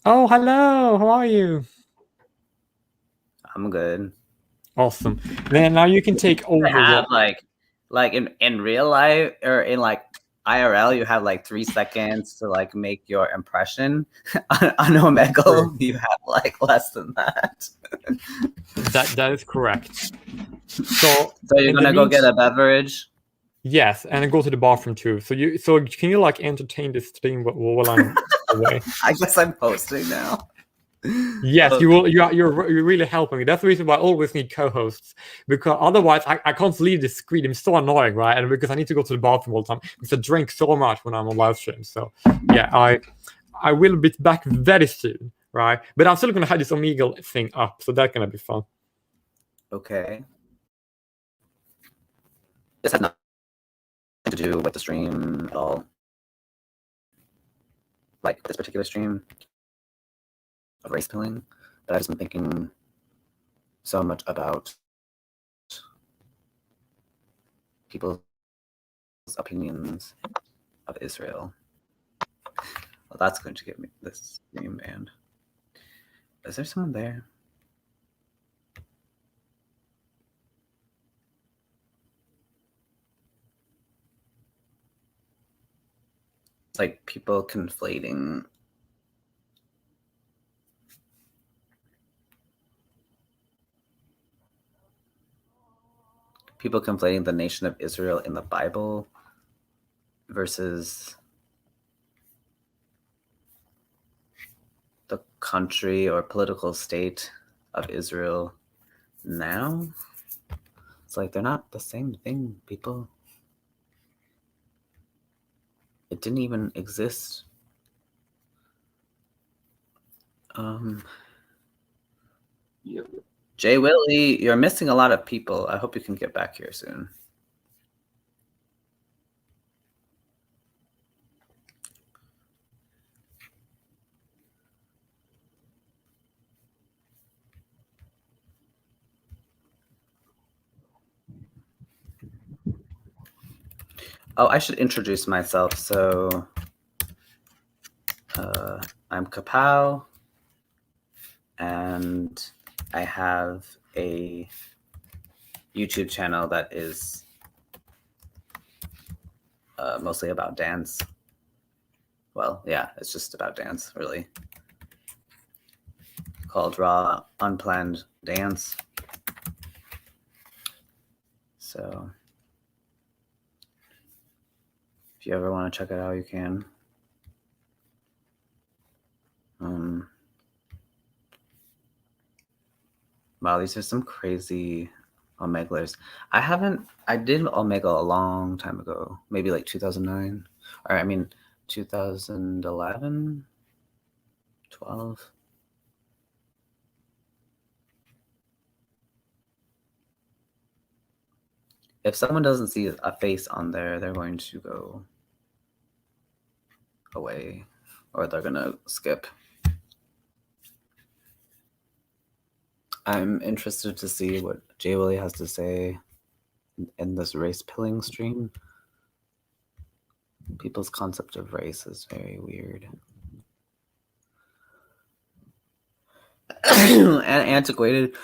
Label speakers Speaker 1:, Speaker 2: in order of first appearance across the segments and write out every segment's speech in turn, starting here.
Speaker 1: Oh, hello. How are you?
Speaker 2: I'm good.
Speaker 1: Awesome. Then now you can take over.
Speaker 2: I have like in real life or in like IRL, you have like 3 seconds to like make your impression. On Omegle, you have like less than that.
Speaker 1: That is correct.
Speaker 2: So you're gonna go get a beverage?
Speaker 1: Yes, and then go to the bathroom too. So can you like entertain this stream while I'm away?
Speaker 2: I guess I'm posting now.
Speaker 1: Yes, you
Speaker 2: Okay.
Speaker 1: will. You're really helping me. That's the reason why I always need co-hosts, because otherwise I can't leave the screen. I'm so annoying, right? And because I need to go to the bathroom all the time because I drink so much when I'm on live stream. So yeah, I will be back very soon, right? But I'm still gonna have this Omegle thing up, so that's gonna be fun.
Speaker 2: Okay. This has nothing to do with the stream at all. Like this particular stream of Racepilling, but I've just been thinking so much about people's opinions of Israel. Well, that's going to get me this stream banned. Is there someone there? It's like people conflating the nation of Israel in the Bible versus the country or political state of Israel now. It's like they're not the same thing, people. It didn't even exist. Jay Willie, you're missing a lot of people. I hope you can get back here soon. Oh, I should introduce myself. So I'm Kapow, and I have a YouTube channel that is mostly about dance. Well, yeah, it's just about dance, really. Called Raw Unplanned Dance. So if you ever want to check it out, you can. Wow, these are some crazy Omeglers. I did Omegle a long time ago, maybe like 2009, or I mean 2011, 12. If someone doesn't see a face on there, they're going to go away or they're gonna skip. I'm interested to see what Jay Willie has to say in this Racepilling stream. People's concept of race is very weird. And antiquated.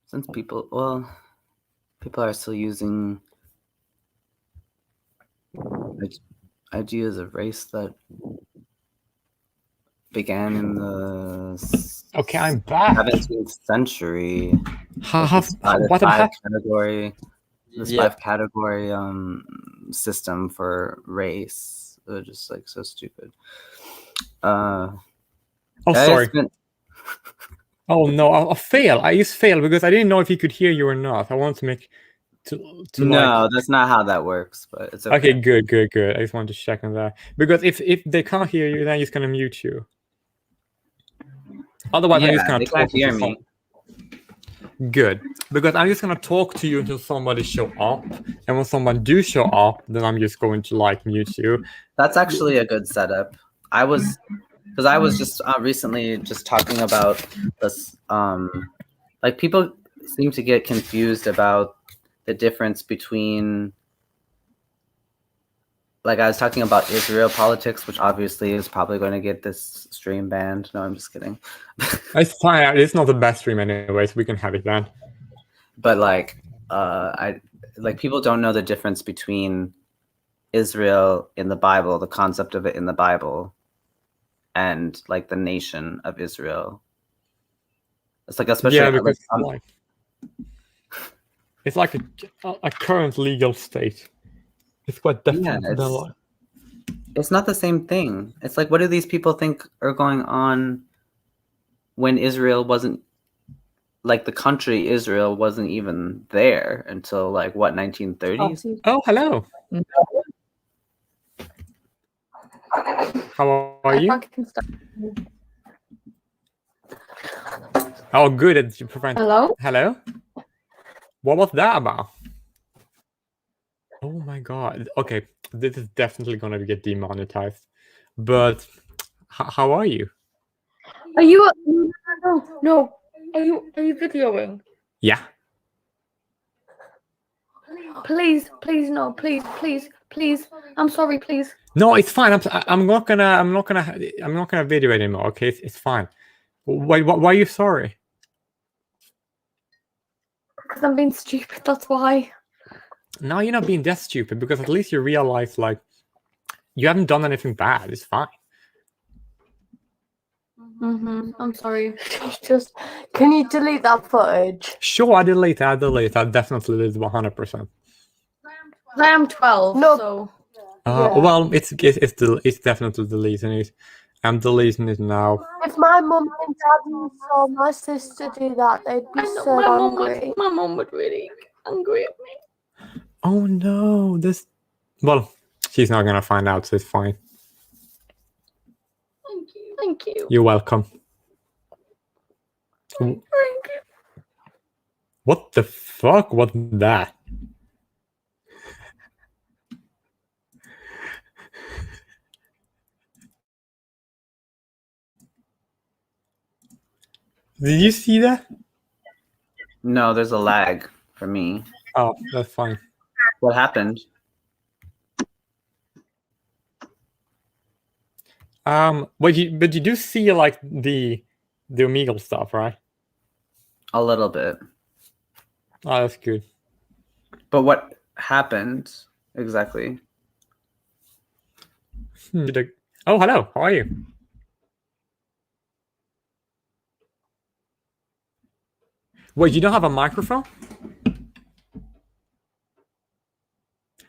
Speaker 2: Since people are still using ideas of race that began in the
Speaker 1: I'm back.
Speaker 2: 17th century.
Speaker 1: What
Speaker 2: category five category system for race. They're just like so stupid.
Speaker 1: Sorry. Oh no, I fail. I just failed because I didn't know if he could hear you or not. I wanted to make
Speaker 2: no, that's not how that works, but it's okay.
Speaker 1: Okay, good. I just wanted to check on that. Because if they can't hear you, then he's gonna mute you. Otherwise, I'm just gonna
Speaker 2: talk to me.
Speaker 1: Good. Because I'm just gonna talk to you until somebody show up. And when someone do show up, then I'm just going to like mute you.
Speaker 2: That's actually a good setup. I was just recently just talking about this. Like people seem to get confused about the difference between like I was talking about Israel politics, which obviously is probably going to get this stream banned. No, I'm just kidding.
Speaker 1: It's fine. It's not the best stream anyway, so we can have it banned.
Speaker 2: But like, people don't know the difference between Israel in the Bible, the concept of it in the Bible, and like the nation of Israel. It's like, especially
Speaker 1: because it's like a current legal state. It's quite different than like.
Speaker 2: It's not the same thing. It's like, what do these people think are going on when Israel wasn't, like, the country Israel wasn't even there until like what, 1930s?
Speaker 1: Oh, hello. How are you? Oh, good. Hello. What was that about? Oh my god. Okay, this is definitely gonna get demonetized. But how are you?
Speaker 3: Are you? No. Are you videoing?
Speaker 1: Yeah.
Speaker 3: Please, no, please. I'm sorry, please.
Speaker 1: No, it's fine. I'm not gonna video anymore. Okay, it's fine. Why are you sorry?
Speaker 3: Because I'm being stupid. That's why.
Speaker 1: No, you're not being that stupid, because at least you realize like you haven't done anything bad. It's fine.
Speaker 3: I'm sorry. Just, can you delete that footage?
Speaker 1: Sure, I delete. I definitely delete 100%.
Speaker 3: I am 12. No. So.
Speaker 1: Well, it's definitely deleting it. I'm deleting it now.
Speaker 3: If my mum and dad saw my sister do that, they'd be so angry. My mum would really angry at me.
Speaker 1: Oh no! Well, she's not gonna find out, so it's fine.
Speaker 3: Thank you.
Speaker 1: You're welcome.
Speaker 3: Thank you.
Speaker 1: What the fuck was that? Did you see that?
Speaker 2: No, there's a lag for me.
Speaker 1: Oh, that's fine.
Speaker 2: What happened?
Speaker 1: But you do see like the Omegle stuff, right?
Speaker 2: A little bit.
Speaker 1: Oh, that's good.
Speaker 2: But what happened exactly?
Speaker 1: Oh, hello. How are you? Wait, you don't have a microphone?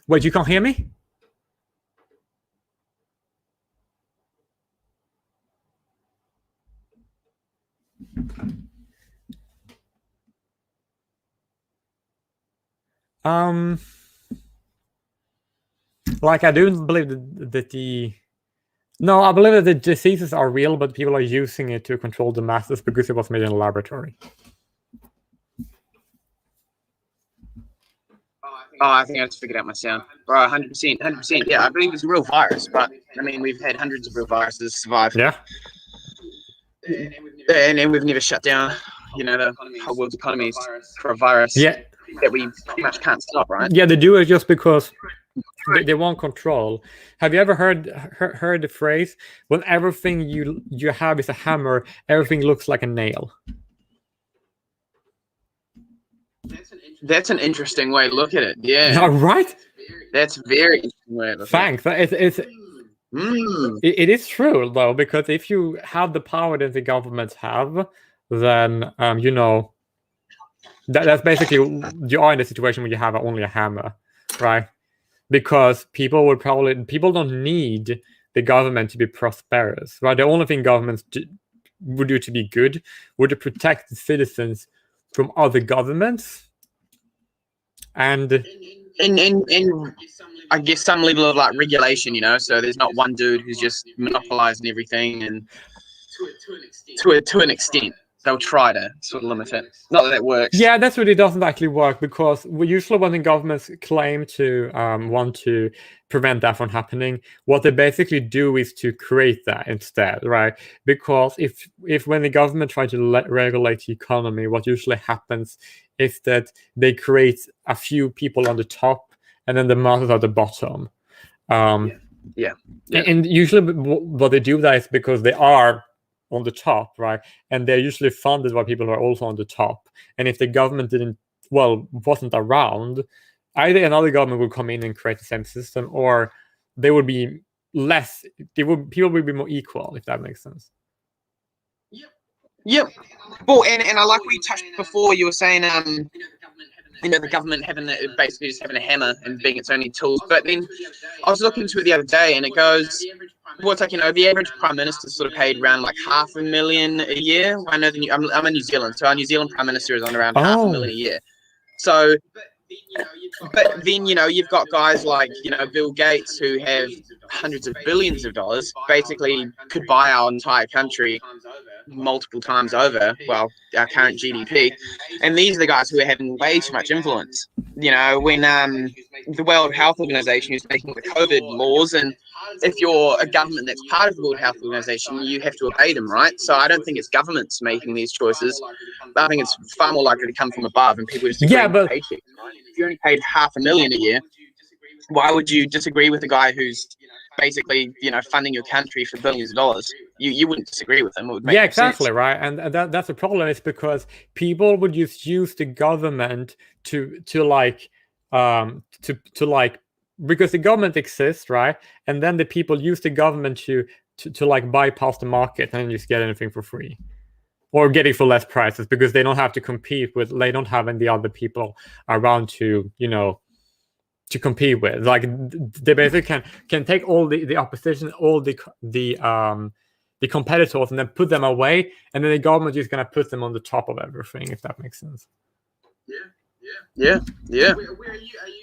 Speaker 1: Wait, you can't hear me? Like, I do believe that no, I believe that the diseases are real, but people are using it to control the masses because it was made in a laboratory.
Speaker 4: Oh, I think I just figured out my sound. 100%. Yeah, I believe it's a real virus, but I mean, we've had hundreds of real viruses survive.
Speaker 1: Yeah.
Speaker 4: And we've never shut down, the whole world's economies for a virus that we pretty much can't stop, right?
Speaker 1: Yeah, they do it just because they want control. Have you ever heard the phrase, when everything you have is a hammer, everything looks like a nail?
Speaker 4: That's an interesting way to look at it. Yeah.
Speaker 1: All right.
Speaker 4: That's very interesting way to look
Speaker 1: Thanks.
Speaker 4: at it.
Speaker 1: It is true though, because if you have the power that the governments have, then that's basically, you are in the situation where you have only a hammer, right? Because people don't need the government to be prosperous, right? The only thing governments would do to be good would to protect the citizens from other governments, and
Speaker 4: I guess some level of like regulation, so there's not one dude who's just monopolizing everything, and to an extent they'll try to sort of limit it. Not that works.
Speaker 1: Yeah, that's what it doesn't actually work, because usually when the governments claim to want to prevent that from happening, what they basically do is to create that instead, right? Because if when the government try to regulate the economy, what usually happens is that they create a few people on the top and then the masses at the bottom.
Speaker 4: Yeah.
Speaker 1: And usually what they do that is because they are on the top, right? And they're usually funded by people who are also on the top. And if the government wasn't around, either another government would come in and create the same system, or they would be less. People would be more equal, if that makes sense.
Speaker 4: Yep. Well, and I like what you touched before. You were saying, the government basically just having a hammer and being its only tools. But then I was looking into it the other day, and it goes, well, it's like, the average prime minister sort of paid around like $500,000 a year. I know I'm in New Zealand, so our New Zealand prime minister is on around $500,000 a year. So, but then you've got guys like Bill Gates, who have hundreds of billions of dollars, basically could buy our entire country multiple times over, well, our current GDP. And these are the guys who are having way too much influence. When the World Health Organization is making the COVID laws, and if you're a government that's part of the World Health Organization, you have to obey them, right? So I don't think it's governments making these choices. I think it's far more likely to come from above, and people just agree with paychecks, right? If you only paid $500,000 a year, why would you disagree with a guy who's basically funding your country for billions of dollars? You wouldn't disagree with them. It would make
Speaker 1: exactly
Speaker 4: sense.
Speaker 1: Right. And that's the problem, is because people would just use the government to because the government exists, right? And then the people use the government to like bypass the market and just get anything for free, or get it for less prices, because they don't have to compete with, they don't have any other people around to to compete with. Like, they basically can take all the opposition, all the competitors, and then put them away, and then the government is going to put them on the top of everything, if that makes sense.
Speaker 4: Yeah.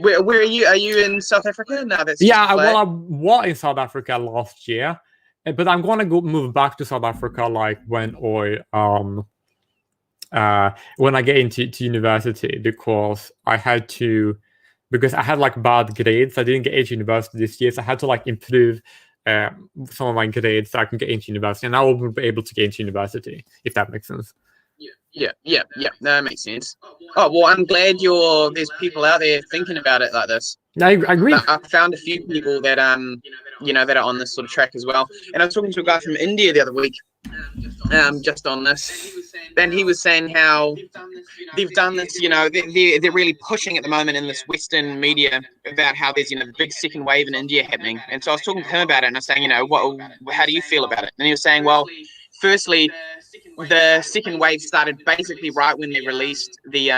Speaker 4: Where are you? Are you in South Africa? No, that's
Speaker 1: I was in South Africa last year, but I'm going to move back to South Africa like when I get into university, because I had like bad grades. I didn't get into university this year, so I had to like improve some of my grades so I can get into university, and I will be able to get into university, if that makes sense.
Speaker 4: Yeah. No, that makes sense. Oh, well, I'm glad there's people out there thinking about it like this.
Speaker 1: I agree.
Speaker 4: I found a few people that that are on this sort of track as well. And I was talking to a guy from India the other week, just on this, and he was saying how they've done this. They're really pushing at the moment in this Western media about how there's the big second wave in India happening. And so I was talking to him about it, and I was saying, how do you feel about it? And he was saying, well, firstly, the second wave started basically right when they released the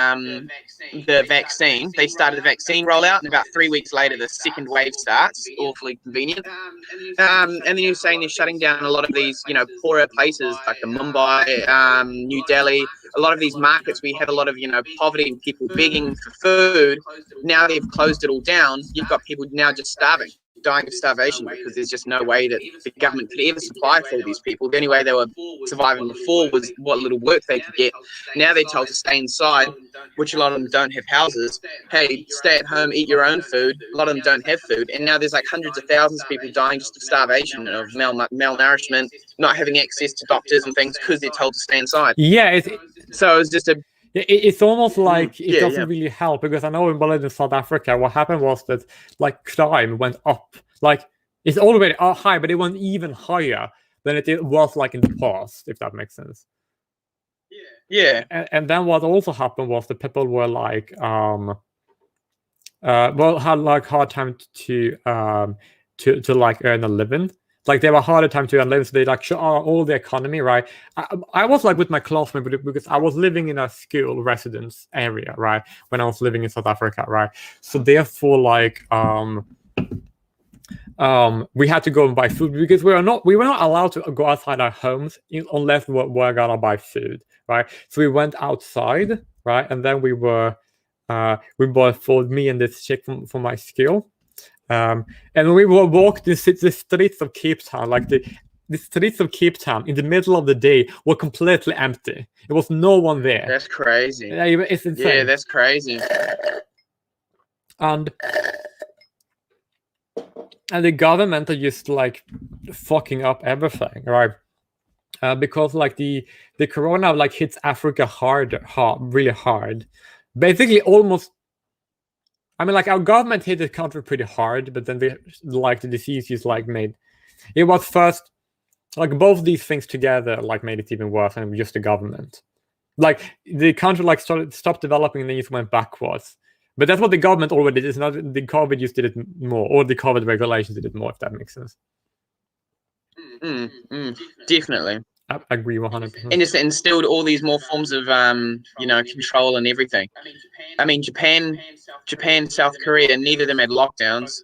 Speaker 4: vaccine. They started the vaccine rollout, and about 3 weeks later, the second wave starts. Awfully convenient. And then you're saying they're shutting down a lot of these, poorer places like the Mumbai, New Delhi. A lot of these markets, we have a lot of, poverty and people begging for food. Now they've closed it all down. You've got people now just starving, dying of starvation, because there's just no way that the government could ever supply for all these people. The only way they were surviving before was what little work they could get. Now they're told to stay inside, which a lot of them don't have houses. Hey, stay at home, eat your own food. A lot of them don't have food. And now there's like hundreds of thousands of people dying just of starvation, of malnourishment, not having access to doctors and things because they're told to stay inside.
Speaker 1: Yeah,
Speaker 4: so it's just
Speaker 1: it's almost like it doesn't really help, because I know in South Africa, what happened was that like crime went up. Like, it's already high, but it went even higher than it was like in the past, if that makes sense.
Speaker 4: Yeah.
Speaker 1: And then what also happened was the people were like had like hard time to like earn a living. Like, they were harder time to earn living, so they like shut all the economy, right? I was like with my classmate, because I was living in a school residence area, right, when I was living in South Africa, right? So therefore, like we had to go and buy food, because we were not allowed to go outside our homes unless we're gonna buy food, right? So we went outside, right, and then we bought food, me and this chick from my school. And we were walking the streets of Cape Town, like the streets of Cape Town in the middle of the day were completely empty. There was no one there.
Speaker 4: That's crazy.
Speaker 1: It's insane.
Speaker 4: Yeah, that's crazy.
Speaker 1: And the government are just like fucking up everything, right? Because like the corona like hits Africa really hard. Basically, almost I mean, like our government hit the country pretty hard, but then the disease is like made. It was first like both these things together like made it even worse, and just the government. Like the country like stopped developing and then just went backwards. But that's what the government already did. It's not the COVID just did it more, or the COVID regulations did it more, if that makes sense.
Speaker 4: Definitely.
Speaker 1: I agree 100%.
Speaker 4: And just instilled all these more forms of control and everything. I mean, Japan, South Korea, neither of them had lockdowns.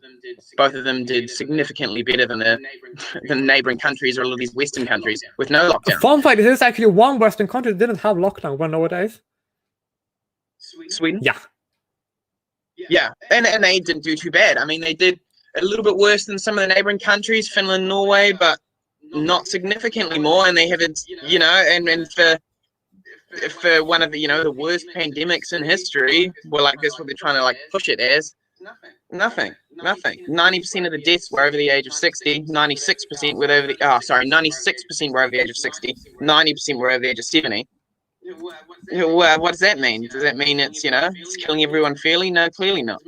Speaker 4: Both of them did significantly better than the neighboring countries or all of these Western countries with no lockdown.
Speaker 1: Fun fact: there's actually one Western country that didn't have lockdown. Want to know what that is?
Speaker 4: Sweden.
Speaker 1: Yeah.
Speaker 4: Yeah, and they didn't do too bad. I mean, they did a little bit worse than some of the neighboring countries, Finland, Norway, but not significantly more. And they have it, and for one of the the worst pandemics in history, well, like that's what they're trying to like push it as. Nothing. 90% of the deaths were over the age of 60. 96% were over the 96% were over the age of 60. 90% were over the age of 70. What does that mean? Does that mean it's it's killing everyone fairly? No, clearly not.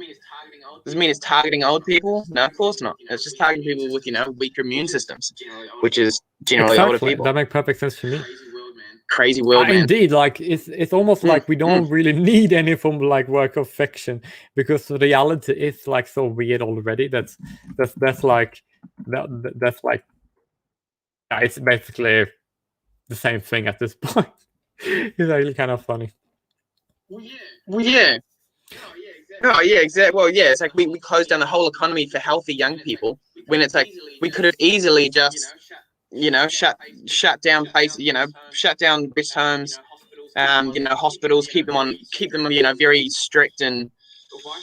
Speaker 4: Does it mean it's targeting old people? No, of course not. It's just targeting people with weaker immune systems, which is generally older people.
Speaker 1: That makes perfect sense to me.
Speaker 4: Crazy world, man.
Speaker 1: Indeed, like it's almost like we don't really need any form of like work of fiction, because the reality is like so weird already. That's like it's basically the same thing at this point. It's actually kind of funny.
Speaker 4: Well, yeah. Oh, yeah, exactly. Well, yeah, it's like we closed down the whole economy for healthy young people when it's like we could have easily just, shut down places, shut down rest homes, hospitals, keep them, very strict and. Why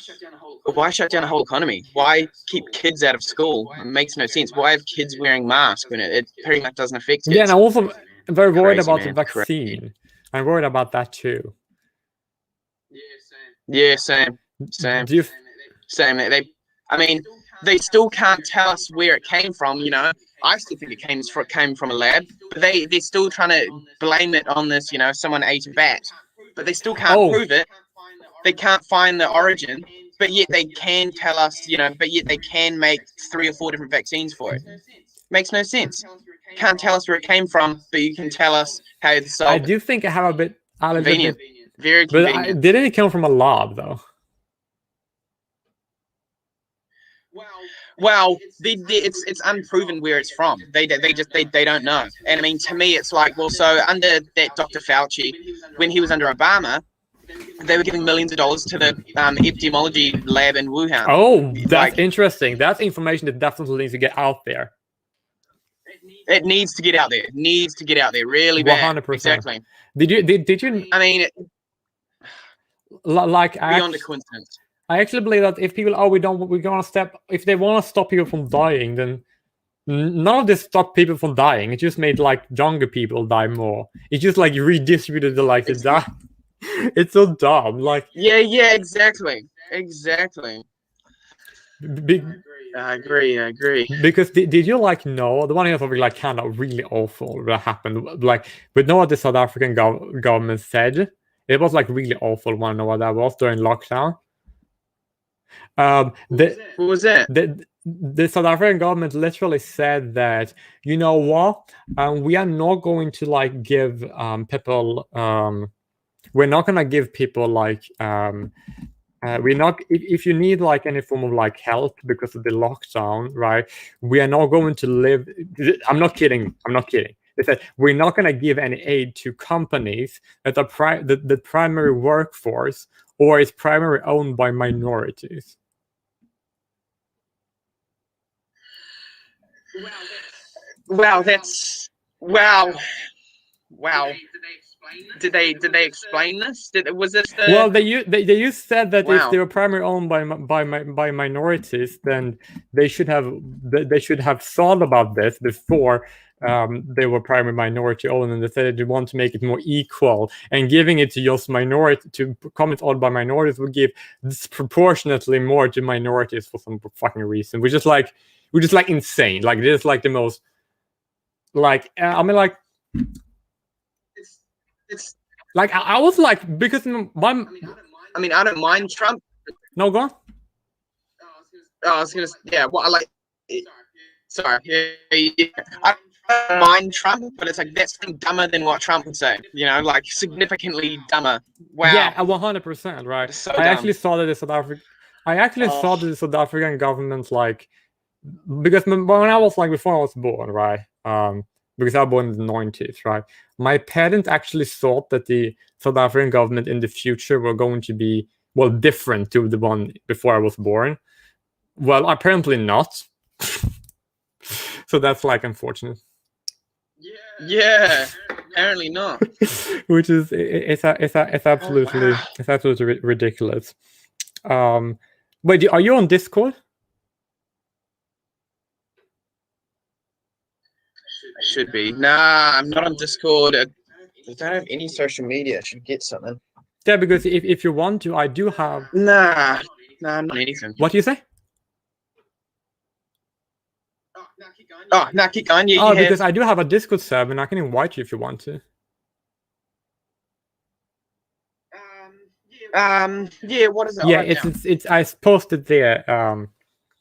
Speaker 4: shut down the whole economy? Why keep kids out of school? It makes no sense. Why have kids wearing masks when it pretty much doesn't affect kids?
Speaker 1: Yeah, and I'm also very worried about
Speaker 4: man.
Speaker 1: the vaccine.
Speaker 4: Crazy.
Speaker 1: I'm worried about that too.
Speaker 4: Yeah, same. Same. They still can't tell us where it came from. I still think it came from a lab, but they're still trying to blame it on this. Someone ate a bat, but they still can't prove it. They can't find the origin, but yet they can tell us. But yet they can make 3 or 4 different vaccines for it. Makes no sense. Can't tell us where it came from, but you can tell us how to solve it.
Speaker 1: I do think I have a bit
Speaker 4: convenient. Very convenient.
Speaker 1: But didn't it come from a lab though?
Speaker 4: Well, it's unproven where it's from. They don't know. And I mean, to me, it's like, well, so under that Dr. Fauci, when he was under Obama, they were giving millions of dollars to the epidemiology lab in Wuhan.
Speaker 1: Oh, that's interesting. That's information that definitely needs to get out there.
Speaker 4: It needs to get out there. Really bad.
Speaker 1: 100%.
Speaker 4: Exactly.
Speaker 1: Did you?
Speaker 4: I mean,
Speaker 1: like
Speaker 4: beyond a coincidence.
Speaker 1: I actually believe that if people, if they want to stop people from dying, then none of this stopped people from dying. It just made like younger people die more. It just like redistributed the die. It's so dumb. Like
Speaker 4: yeah, exactly. I agree.
Speaker 1: Because did you know the one thing that's probably kind of really awful that happened? But know what the South African government said? It was really awful. Want to know what that was during lockdown?
Speaker 4: What was that?
Speaker 1: The South African government literally said that, you know what, we are not going to give people. We're not gonna give people we're not if you need any form of help because of the lockdown, right? We are not going to live. I'm not kidding. They said we're not going to give any aid to companies that are the primary workforce or is primarily owned by minorities.
Speaker 4: Wow, that's wow. Did they explain this? Was this the...
Speaker 1: Well, they said that if they were primarily owned by minorities, then they should have thought about this before they were primary minority owned, and they said they want to make it more equal, and giving it to just companies owned by minorities would give disproportionately more to minorities for some fucking reason, which is insane. This is the most I was because
Speaker 4: I don't mind Trump.
Speaker 1: No, go on.
Speaker 4: I was gonna, yeah. What I like. Sorry, I don't mind Trump, but it's like that's dumber than what Trump would say. You know, like significantly dumber. Wow.
Speaker 1: Yeah, 100%, right?
Speaker 4: It's so
Speaker 1: I
Speaker 4: dumb.
Speaker 1: actually saw that the South African. I actually saw that the South African government, like, because when I was like before I was born, right? Because I was born in the 90s, right? My parents actually thought that the South African government in the future were going to be, well, different to the one before I was born. Well, apparently not. So that's like unfortunate.
Speaker 4: Yeah, apparently not.
Speaker 1: Which is it's absolutely
Speaker 4: wow.
Speaker 1: it's absolutely ridiculous. Wait, are you on Discord?
Speaker 4: I should be. Nah, I'm not on Discord. I don't have any social media. I should get something.
Speaker 1: Yeah, because if you want to, I do have.
Speaker 4: Nah, not anything.
Speaker 1: What do you say?
Speaker 4: Oh, no, keep going. Yeah,
Speaker 1: oh, because I do have a Discord server, and I can invite you if you want to.
Speaker 4: Yeah. What is it?
Speaker 1: Yeah, it's I posted there.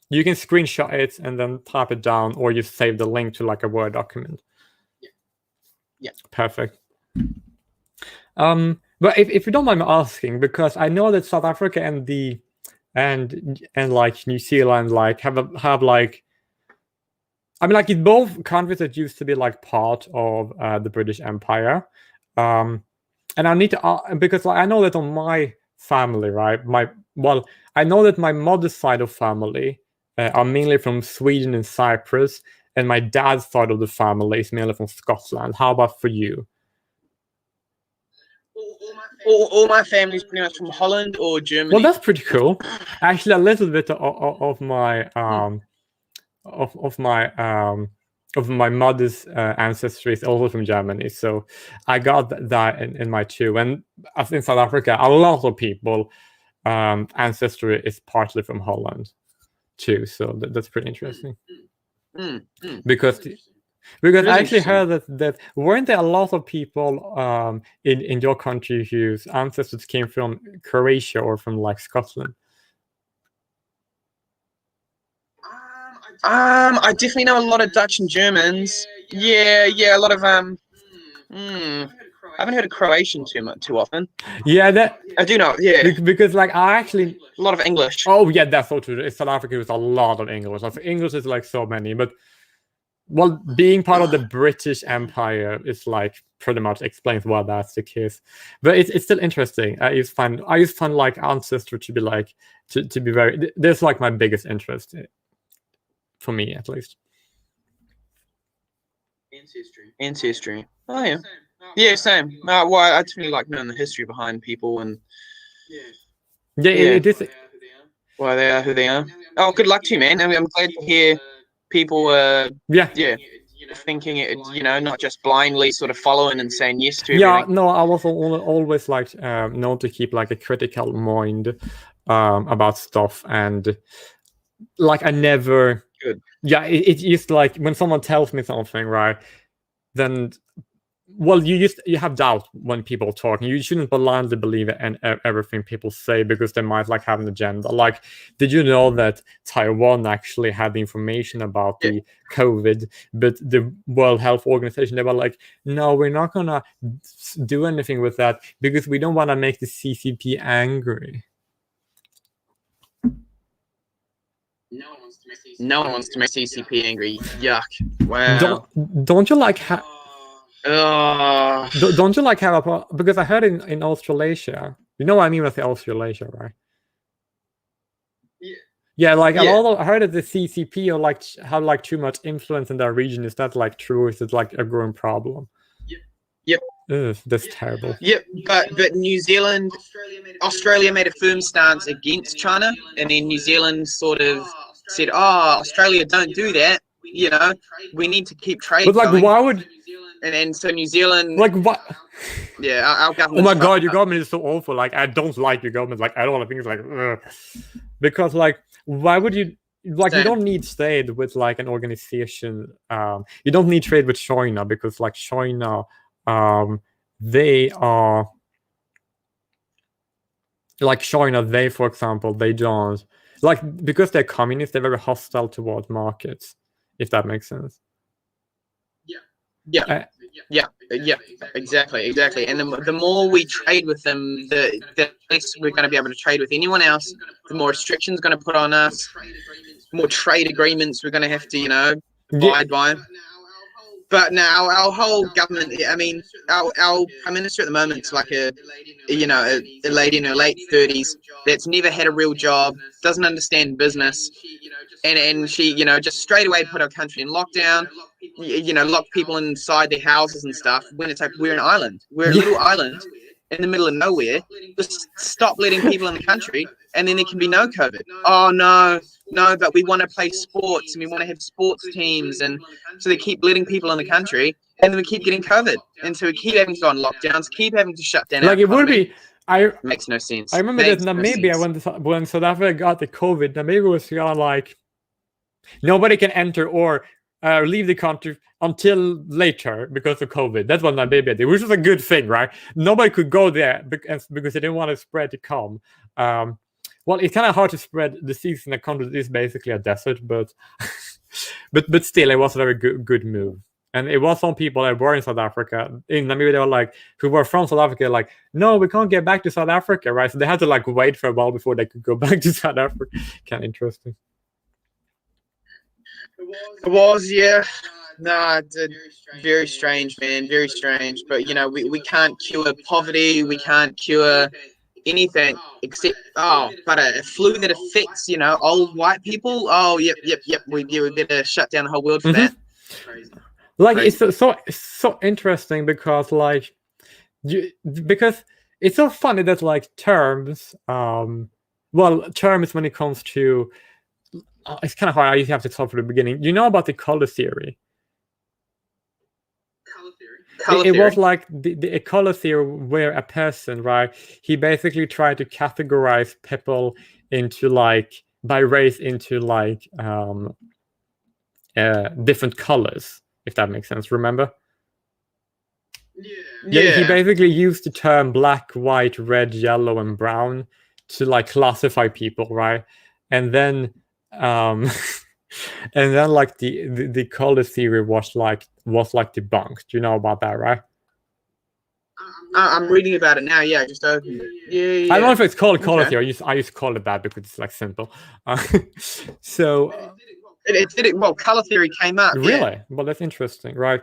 Speaker 1: You can screenshot it and then type it down, or you save the link to like a Word document.
Speaker 4: Yeah.
Speaker 1: Perfect. But if you don't mind me asking, because I know that South Africa and like New Zealand like have like. I mean, like, it's both countries that used to be like part of the British Empire, and I need to because like, I know that on my family, right? I know that my mother's side of family are mainly from Sweden and Cyprus, and my dad's side of the family is mainly from Scotland. How about for you?
Speaker 4: All my family's pretty much from Holland or Germany.
Speaker 1: Well, that's pretty cool. Actually, a little bit of my of my mother's ancestry is also from Germany, so I got that in my too. And as in South Africa, a lot of people ancestry is partly from Holland too, so that's pretty interesting. Because I actually heard that weren't there a lot of people in your country whose ancestors came from Croatia or from like Scotland?
Speaker 4: I definitely know a lot of Dutch and Germans. Yeah, a lot of I haven't heard of Croatian too often.
Speaker 1: Yeah, that
Speaker 4: I do know. Yeah,
Speaker 1: because like I actually
Speaker 4: a lot of English.
Speaker 1: Oh yeah, that's so true. South Africa is a lot of English. Like, English is like so many, but well, being part of the British Empire is like pretty much explains why that's the case. But it's still interesting. I just find like ancestry to be like to be very. There's like my biggest interest. For me, at least.
Speaker 4: Ancestry. Oh yeah. Yeah, same. Well, I definitely like knowing the history behind people and.
Speaker 1: Yeah, it is.
Speaker 4: Why they are who they are. Oh, good luck to you, man. I mean, I'm glad to hear people. Yeah. Thinking it, not just blindly sort of following and saying yes to everything.
Speaker 1: Yeah, no, I was always like known to keep like a critical mind about stuff, and like I never.
Speaker 4: Good.
Speaker 1: Yeah, it's just like when someone tells me something, right? Then, well, you have doubt when people talk, and you shouldn't blindly believe it and everything people say because they might like have an agenda. Like, did you know that Taiwan actually had the information about the COVID, but the World Health Organization, they were like, no, we're not gonna do anything with that because we don't want to make the CCP angry.
Speaker 4: No one wants to make CCP angry. Yuck. Wow.
Speaker 1: Don't you like don't you like have a because I heard in Australasia, you know what I mean with the Australasia, right? Yeah, like a lot of, I heard that the CCP are like have like too much influence in their region. Is that like true? Or is it like a growing problem?
Speaker 4: Yep.
Speaker 1: Ugh, that's terrible.
Speaker 4: Yep, but New Zealand, Australia made a firm stance against China, and then New Zealand sort of said, "Oh, Australia, don't do that. We need to keep trade."
Speaker 1: But like,
Speaker 4: going.
Speaker 1: why would?
Speaker 4: And then so New Zealand,
Speaker 1: like what?
Speaker 4: Yeah, our government.
Speaker 1: Oh my god, your government is so awful. Like, I don't like your government. Like, I don't want to think it's like, because like, why would you? Like, you don't need trade with like an organization. You don't need trade with China because like China, they are like China. They, for example, they don't. like because they're communists, they're very hostile towards markets, if that makes sense.
Speaker 4: Yeah, exactly. And the more we trade with them, the less we're going to be able to trade with anyone else. The more restrictions going to put on us, more trade agreements we're going to have to, abide by. But now our whole government, I mean, our prime minister at the moment is like a lady in her late 30s that's never had a real job, doesn't understand business, and she, just straight away put our country in lockdown, lock people inside their houses and stuff, when it's like we're an island. We're a little island in the middle of nowhere. Just stop letting people in the country, and then there can be no COVID. Oh, no, but we want to play sports, and we want to have sports teams, and so they keep letting people in the country, and then we keep getting COVID. And so we keep having to go on lockdowns, keep having to shut down.
Speaker 1: Like it would be...
Speaker 4: Makes no sense.
Speaker 1: I remember that Namibia, when South Africa got the COVID, Namibia was kind of like, nobody can enter or leave the country until later because of COVID. That's what Namibia did, which was a good thing, right? Nobody could go there because they didn't want to spread to come. Well, it's kind of hard to spread disease in a country that is basically a desert, but but still, it was a very good move. And it was some people that were in South Africa, in Namibia, they were like, who were from South Africa, like, no, we can't get back to South Africa, right? So they had to like wait for a while before they could go back to South Africa. Kind of interesting.
Speaker 4: It was, yeah. No, it's very strange, man. Very strange. But, we can't cure poverty. We can't cure anything except, but a flu that affects, old white people. Oh, yep. We better shut down the whole world for that.
Speaker 1: Like, crazy. It's so interesting because, like, because it's so funny that, like, terms when it comes to... it's kind of hard. I have to talk from the beginning. You know about the color theory? It was like the color theory where a person, right? He basically tried to categorize people into like by race into like different colors, if that makes sense. Remember? Yeah. He basically used the term black, white, red, yellow, and brown to like classify people, right? And then and then like the color theory was like debunked. You know about that, right?
Speaker 4: I'm reading about it now. Yeah, just opened it. Yeah.
Speaker 1: I don't know if it's called color theory. I used to call it that because it's like simple. So
Speaker 4: it did it. Well, color theory came up.
Speaker 1: Really? Yeah. Well, that's interesting, right?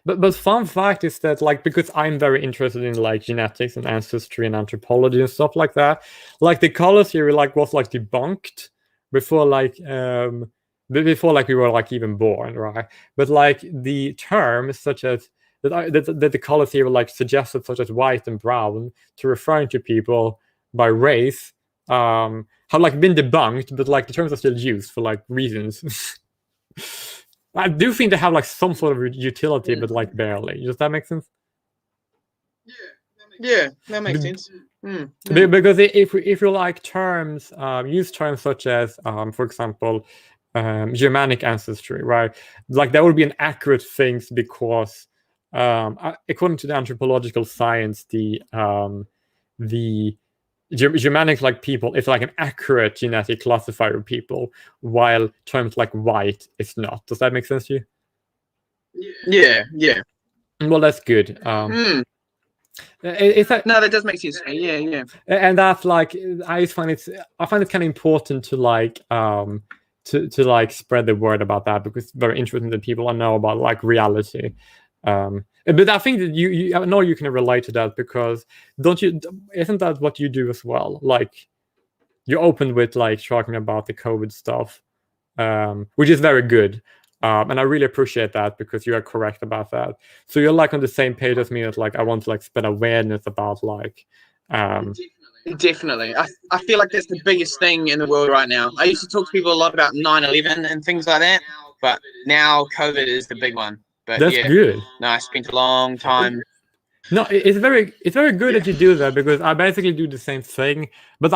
Speaker 1: But fun fact is that, like, because I'm very interested in like genetics and ancestry and anthropology and stuff like that, like the color theory like was like debunked before like we were like even born, right? But like the terms such as that the color theory like suggested, such as white and brown, to referring to people by race, have like been debunked, but like the terms are still used for like reasons. I do think they have like some sort of utility, but like barely. Does that make sense?
Speaker 4: Yeah, that makes sense.
Speaker 1: Because if you like terms, use terms such as, for example, Germanic ancestry, right? Like that would be an accurate thing because, according to the anthropological science, the Germanic like people is like an accurate genetic classifier of people, while terms like white is not. Does that make sense to you?
Speaker 4: Yeah.
Speaker 1: Well, that's good.
Speaker 4: No, that does make sense. Yeah.
Speaker 1: And that's like I find it kind of important to like to like spread the word about that, because it's very interesting that people know about like reality. But I think that I know you can relate to that, because isn't that what you do as well? Like you opened with like talking about the COVID stuff, which is very good. And I really appreciate that, because you are correct about that. So you're like on the same page as me, that like I want to like spread awareness about like
Speaker 4: Definitely. I feel like that's the biggest thing in the world right now. I used to talk to people a lot about 9/11 and things like that, but now COVID is the big one. But
Speaker 1: that's good.
Speaker 4: No, I spent a long time.
Speaker 1: No, it's very good that you do that, because I basically do the same thing. But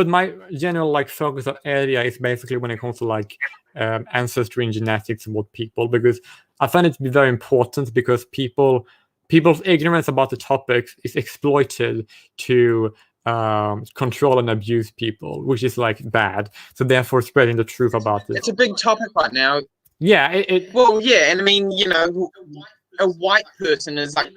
Speaker 1: my general like focus area is basically when it comes to like ancestry and genetics and what people, because I find it to be very important, because people's ignorance about the topics is exploited to control and abuse people, which is like bad. So therefore, spreading the truth about this.
Speaker 4: It's a big topic right now.
Speaker 1: Yeah.
Speaker 4: Well, yeah, and I mean, you know, a white person is like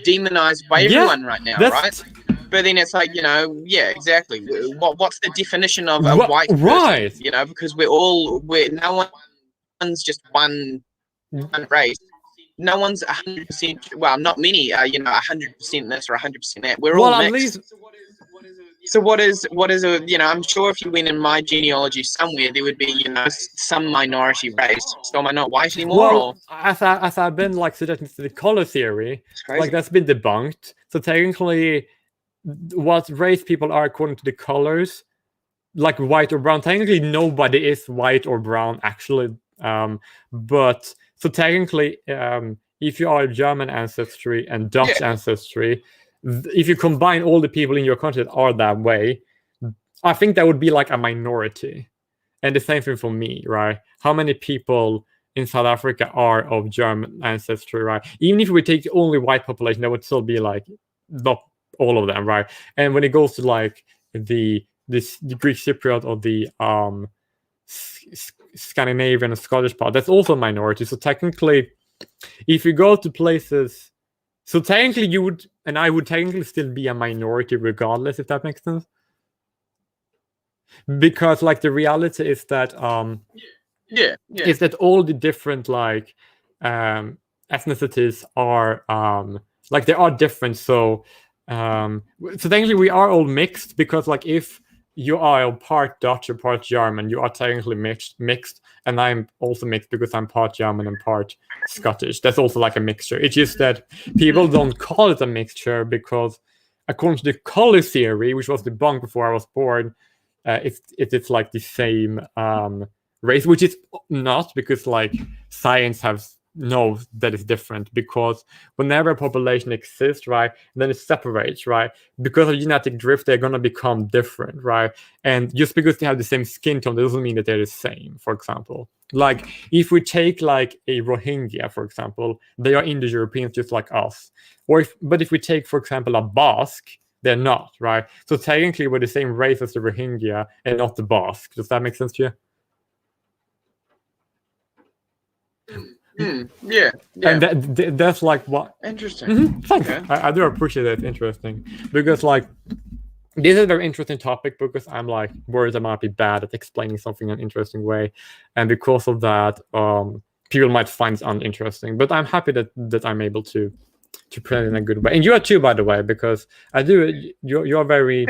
Speaker 4: demonized by everyone right now, right? But then it's like, you know, yeah, exactly. What's the definition of a white person?
Speaker 1: Right.
Speaker 4: You know, because no one's just one race. No one's 100%. Well, not many. You know, 100% this or 100% that. We're all mixed. So what is a, you know, I'm sure if you went in my genealogy somewhere, there would be, you know, some minority race. So am I not white anymore?
Speaker 1: Well, as I've been like suggesting to the color theory, like that's been debunked. So technically, what race people are according to the colors, like white or brown, technically nobody is white or brown actually. But so technically, if you are German ancestry and Dutch ancestry, if you combine all the people in your country that are that way, I think that would be like a minority. And the same thing for me, right? How many people in South Africa are of German ancestry, right? Even if we take only white population, that would still be like not all of them, right? And when it goes to like the Greek Cypriot or the Scandinavian and Scottish part, that's also a minority. So technically, if you go to places, so technically you would, and I would technically still be a minority regardless, if that makes sense. Because like the reality is that is that all the different like ethnicities are like they are different. So technically we are all mixed, because like if you are part Dutch or part German, you are technically mixed, and I'm also mixed because I'm part German and part Scottish. That's also like a mixture. It's just that people don't call it a mixture because according to the color theory, which was debunked before I was born, it's like the same race, which is not, because like science knows that it's different, because whenever a population exists, right, then it separates, right, because of genetic drift, they're going to become different, right? And just because they have the same skin tone, that doesn't mean that they're the same. For example, like if we take like a Rohingya, for example, they are Indo-Europeans just like us. But if we take, for example, a Basque, they're not, right? So technically we're the same race as the Rohingya and not the Basque. Does that make sense to you?
Speaker 4: Yeah.
Speaker 1: And that's like what.
Speaker 4: Interesting.
Speaker 1: Thanks. Okay. I do appreciate that. It's interesting, because like this is a very interesting topic, because I'm like worried I might be bad at explaining something in an interesting way, and because of that, people might find it uninteresting. But I'm happy that I'm able to present it in a good way, and you are too, by the way, because I do. You're very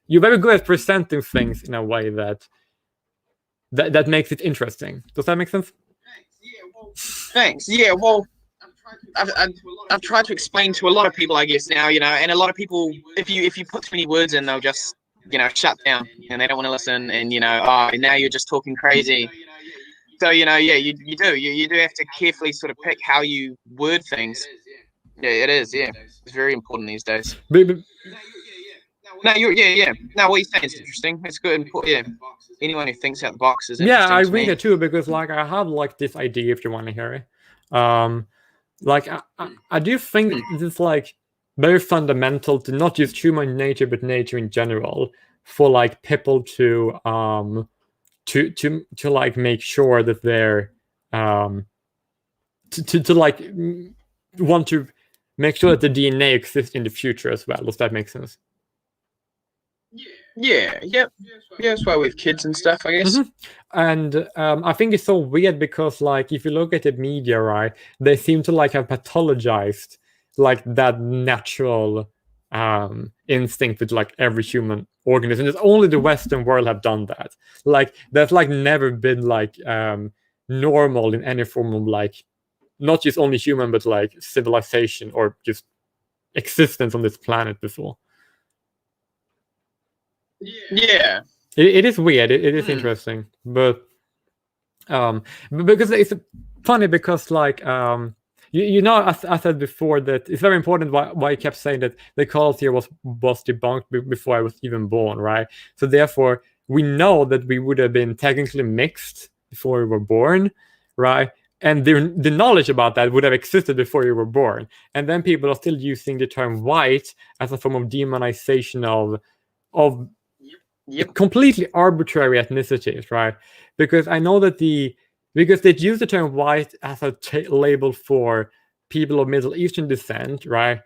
Speaker 1: good at presenting things in a way that makes it interesting. Does that make sense?
Speaker 4: Thanks. Yeah, well, I've tried to explain to a lot of people, I guess, now, you know, and a lot of people, if you put too many words in, they'll just, you know, shut down, and they don't want to listen, and, you know, now you're just talking crazy. So, you know, yeah, you do have to carefully sort of pick how you word things. Yeah, it is. Yeah, it's very important these days. No, No, what you're saying is interesting. It's good. Yeah, anyone who thinks out the box is interesting.
Speaker 1: Yeah, I read it too, because like I have like this idea, if you want to hear it. Like I do think it's like very fundamental to not just human nature, but nature in general, for like people to like make sure that they're to like want to make sure that the DNA exists in the future as well. Does that make sense?
Speaker 4: Yeah, yep. Yeah, that's why we have kids and stuff, I guess.
Speaker 1: And I think it's so weird, because like if you look at the media, right, they seem to like have pathologized like that natural instinct with like every human organism. It's only the Western world have done that. Like that's like never been like normal in any form of like not just only human, but like civilization or just existence on this planet before.
Speaker 4: Yeah,
Speaker 1: it is weird. It is interesting, but because it's funny, because like you know, as I said before, that it's very important why I kept saying that the cult here was debunked before I was even born, right? So therefore, we know that we would have been technically mixed before we were born, right? and the knowledge about that would have existed before you were born. And then people are still using the term white as a form of demonization of completely arbitrary ethnicities, right? Because I know that because they use the term white as a label for people of Middle Eastern descent, right?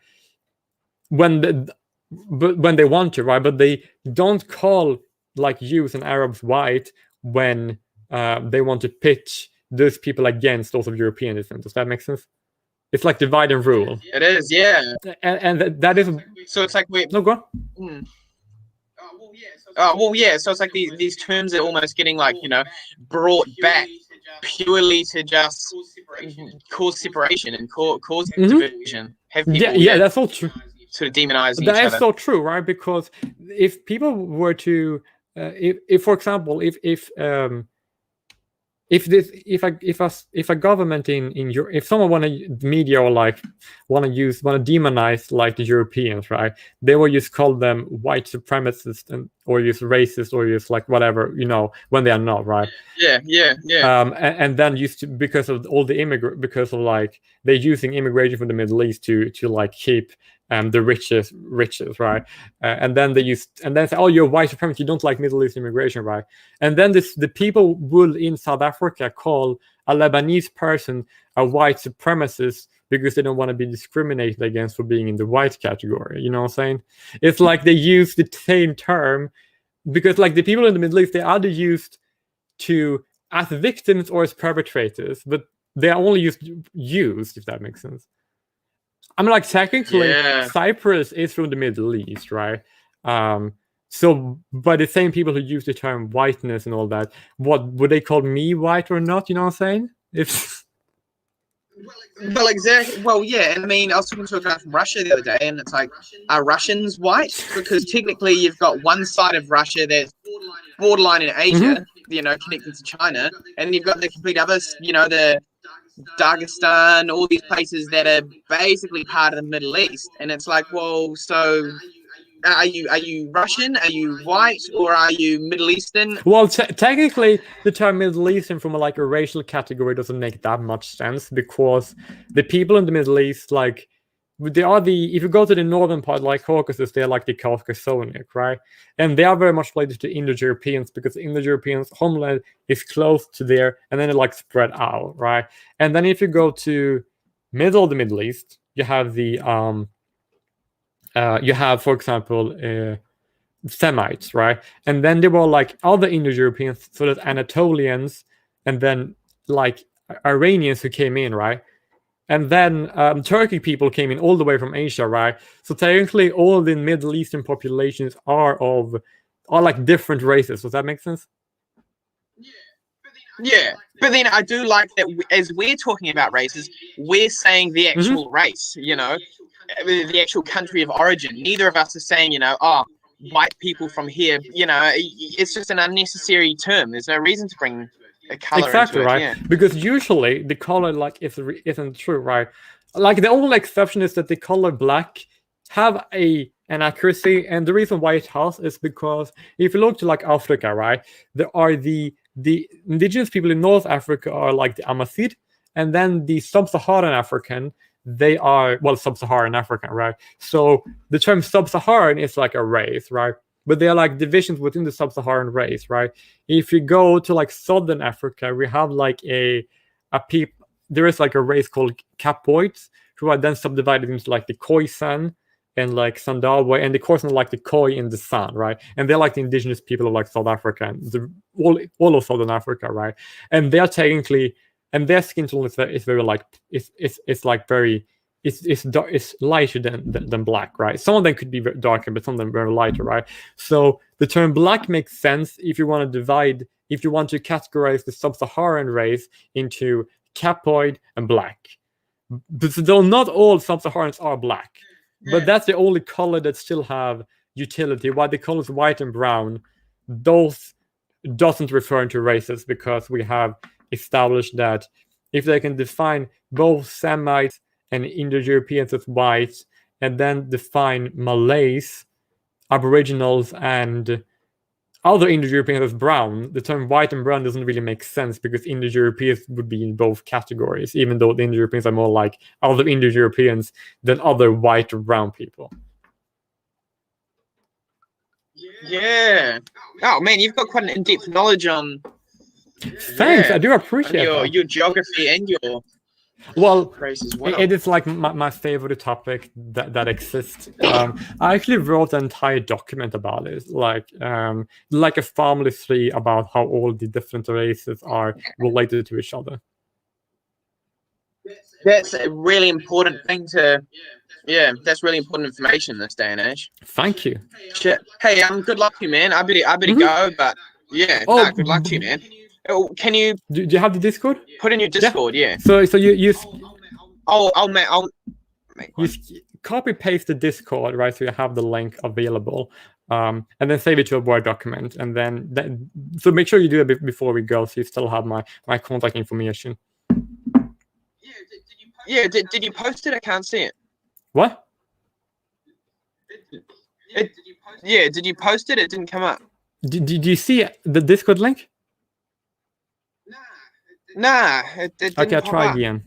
Speaker 1: When they want to, right? But they don't call like Jews and Arabs white when they want to pitch those people against those of European descent. Does that make sense? It's like divide and rule.
Speaker 4: It is, yeah.
Speaker 1: And that is.
Speaker 4: So it's like
Speaker 1: No, go on.
Speaker 4: Well, yeah. So it's like these terms are almost getting like, you know, brought back purely to just cause separation and cause division. Have people
Speaker 1: that's all true.
Speaker 4: Sort of demonize each
Speaker 1: That
Speaker 4: other.
Speaker 1: is so true, right? Because if people were to, if for example, if a government in Europe, if someone want to media or like want to demonize like the Europeans, right? They will just call them white supremacists or use racist or use like whatever, you know, when they are not, right?
Speaker 4: Yeah.
Speaker 1: And then used to, because of all the because of like they're using immigration from the Middle East to like keep the richest, right? And then they say, oh, you're white supremacist, you don't like Middle East immigration, right? And then the people will in South Africa call a Lebanese person a white supremacist because they don't want to be discriminated against for being in the white category. You know what I'm saying? It's like they use the same term because like the people in the Middle East, they either used to as victims or as perpetrators, but they are only used, if that makes sense. I mean, like technically, Cyprus is from the Middle East, right? So, by the same people who use the term whiteness and all that, what would they call me white or not? You know what I'm saying?
Speaker 4: Well, exactly. Well, yeah. And I mean, I was talking to a guy from Russia the other day, and it's like, are Russians white? Because technically, you've got one side of Russia that's borderline in Asia, you know, connected to China, and you've got the complete other, you know, the Dagestan, all these places that are basically part of the Middle East. And it's like, well, so are you Russian? Are you white? Or are you Middle Eastern?
Speaker 1: Well, technically, the term Middle Eastern from a racial category doesn't make that much sense because the people in the Middle East, like, they are if you go to the northern part, like Caucasus, they're like the Caucasonic, right? And they are very much related to Indo-Europeans because Indo-Europeans' homeland is close to there, and then it like spread out, right? And then if you go to middle of the Middle East, you have for example, Semites, right? And then there were like other Indo-Europeans, so that Anatolians, and then like Iranians who came in, right? And then Turkic people came in all the way from Asia, right? So technically, all the Middle Eastern populations are like different races. Does that make sense?
Speaker 4: Yeah, but then I do like that as we're talking about races, we're saying the actual race, you know, the actual country of origin. Neither of us are saying, you know, oh, white people from here. You know, it's just an unnecessary term. There's no reason to bring a color
Speaker 1: exactly
Speaker 4: into it,
Speaker 1: right.
Speaker 4: yeah.
Speaker 1: Because usually the color like isn't true, right? Like the only exception is that the color black have an accuracy, and the reason why it has is because if you look to like Africa, right, there are the indigenous people in North Africa are like the Amazigh, and then the sub-Saharan African, they are sub-Saharan African, right? So the term sub-Saharan is like a race, right? But they are like divisions within the sub-Saharan race, right? If you go to like Southern Africa, we have like there is like a race called Capoids, who are then subdivided into like the Khoisan and like Sandawe, and the Khoisan are like the Khoi in the sun, right? And they're like the indigenous people of like South Africa and all of Southern Africa, right? And they're technically, and their skin tone is very like it's like very. It's lighter than black, right? Some of them could be darker, but some of them very lighter, right? So the term black makes sense if you want to categorize the sub-Saharan race into Capoid and black. Though not all sub-Saharans are black, but that's the only color that still have utility. While the colors white and brown, those doesn't refer to races, because we have established that if they can define both Semites and Indo-Europeans as white, and then define Malays, Aboriginals, and other Indo-Europeans as brown, the term white and brown doesn't really make sense because Indo-Europeans would be in both categories, even though the Indo-Europeans are more like other Indo-Europeans than other white or brown people.
Speaker 4: Yeah. Oh man, you've got quite an in-depth knowledge on.
Speaker 1: Thanks, I do appreciate
Speaker 4: your geography and your race as well.
Speaker 1: It is like my favorite topic that exists. I actually wrote an entire document about it, like a family tree about how all the different races are related to each other.
Speaker 4: That's a really important thing to. Yeah, that's really important information in this day and age.
Speaker 1: Thank you.
Speaker 4: Shit. Hey, good luck to you, man. I better go, but yeah, good luck to you, man. Can you?
Speaker 1: Do you have the Discord?
Speaker 4: Put in your Discord, yeah.
Speaker 1: So you.
Speaker 4: I'll
Speaker 1: you copy paste the Discord, right? So you have the link available, and then save it to a Word document, and then so make sure you do it before we go, so you still have my contact information.
Speaker 4: Yeah, did you post it? I can't see it.
Speaker 1: What?
Speaker 4: Did you post it? It didn't come up.
Speaker 1: Did you see the Discord link?
Speaker 4: Nah, it didn't
Speaker 1: Okay, I'll
Speaker 4: pop
Speaker 1: try
Speaker 4: up.
Speaker 1: again.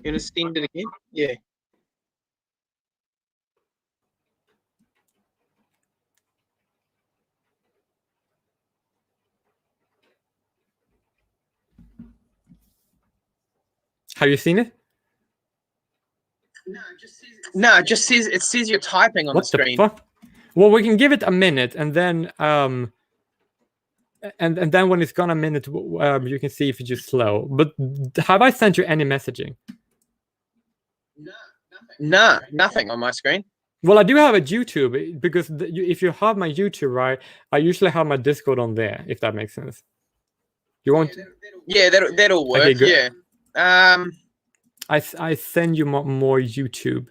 Speaker 4: You gonna send it again? Yeah.
Speaker 1: Have you seen it?
Speaker 4: No, it just says you're typing on
Speaker 1: What
Speaker 4: the screen.
Speaker 1: The fuck? Well, we can give it a minute, and then and then when it's gone a minute, you can see if it's just slow. But have I sent you any messaging?
Speaker 4: Nah, nothing on my screen.
Speaker 1: Well, I do have a YouTube because if you have my YouTube, right, I usually have my Discord on there. If that makes sense. You want?
Speaker 4: Yeah, that'll work.
Speaker 1: Okay, good.
Speaker 4: Yeah.
Speaker 1: I send you more YouTube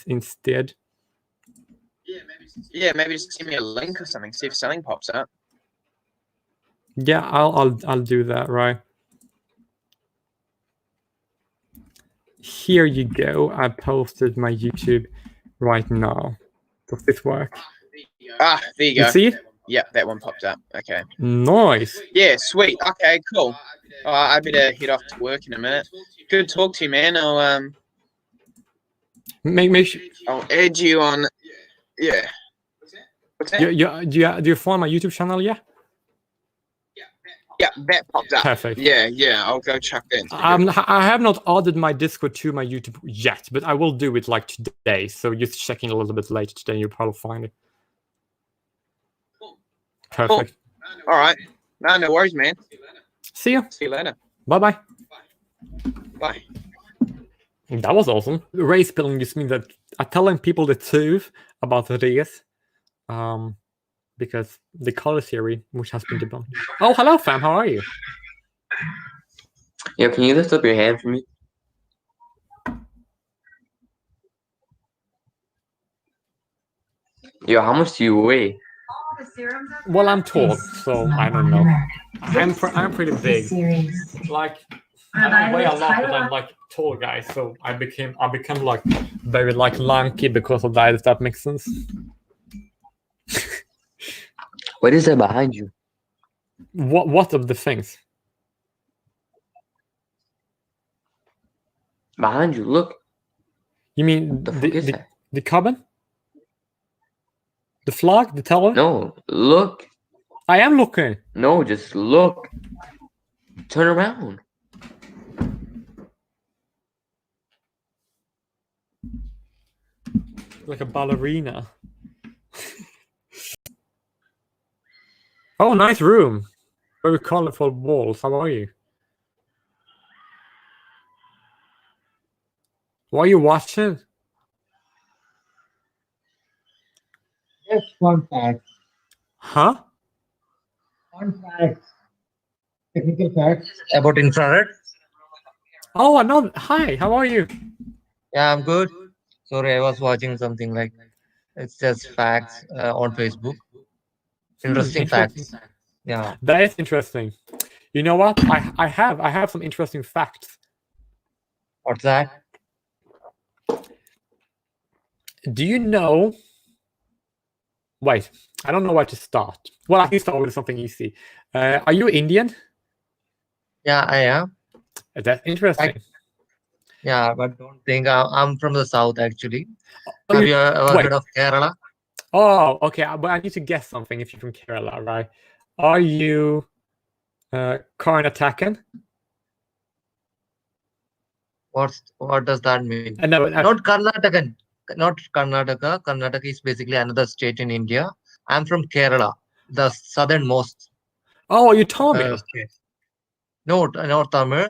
Speaker 1: instead.
Speaker 4: Yeah, maybe just send me a link or something. See if something pops up.
Speaker 1: Yeah, I'll do that, right. Here you go. I posted my YouTube right now. Does this work?
Speaker 4: Ah, there you go.
Speaker 1: You see it?
Speaker 4: Yeah, that one popped up. Okay.
Speaker 1: Nice.
Speaker 4: Yeah, sweet. Okay, cool. I better head off to work in a minute. Good to talk to you, man. I'll
Speaker 1: Make sure.
Speaker 4: I'll add you on. Yeah. What's that?
Speaker 1: Do you follow my YouTube channel? Yeah.
Speaker 4: Yeah, that popped up.
Speaker 1: Perfect.
Speaker 4: Yeah. I'll go check that.
Speaker 1: I have not added my Discord to my YouTube yet, but I will do it like today. So just checking a little bit later today, you'll probably find it. Perfect.
Speaker 4: Cool. All right. No worries, man.
Speaker 1: See you.
Speaker 4: See you later.
Speaker 1: Bye.
Speaker 4: Bye.
Speaker 1: That was awesome. Racepilling just means that I'm telling people the truth about the race, because the color theory, which has been debunked. Oh, hello, fam. How are you?
Speaker 5: Yeah, can you lift up your hand for me? Yo, how much do you weigh?
Speaker 1: Well, I'm tall, so I don't know. I'm pretty big. Like, I don't weigh a lot, but I'm like tall guy, so I become like very like lanky because of that. If that makes sense.
Speaker 5: What is that behind you?
Speaker 1: What of the things?
Speaker 5: Behind you, look.
Speaker 1: You mean
Speaker 5: The fuck is that?
Speaker 1: the cabin? The flag? The tower?
Speaker 5: No, look.
Speaker 1: I am looking.
Speaker 5: No, just look. Turn around.
Speaker 1: Like a ballerina. Oh, nice room. Very colorful walls. How are you? What are you watching?
Speaker 6: Just fun facts.
Speaker 1: Huh?
Speaker 6: Fun facts. Technical facts about infrared.
Speaker 1: Oh, no. Hi, how are you?
Speaker 6: Yeah, I'm good. Sorry, I was watching something like it's just facts on Facebook. Interesting facts. Yeah.
Speaker 1: That is interesting. You know what? I have some interesting facts.
Speaker 6: What's that?
Speaker 1: Do you know Wait, I don't know where to start. Well, I can start with something easy. Are you Indian?
Speaker 6: Yeah, I am.
Speaker 1: That's interesting.
Speaker 6: Yeah, but don't think I'm from the south actually.
Speaker 1: Are
Speaker 6: Have
Speaker 1: you-
Speaker 6: you ever
Speaker 1: wait.
Speaker 6: heard of Kerala?
Speaker 1: Oh, okay. But I need to guess something if you're from Kerala, right? Are you Karnatakan?
Speaker 6: What does that mean?
Speaker 1: No,
Speaker 6: Not Karnataka. Not Karnataka. Karnataka is basically another state in India. I'm from Kerala, the southernmost
Speaker 1: oh, you Tamil.
Speaker 6: state. No, not Tamil.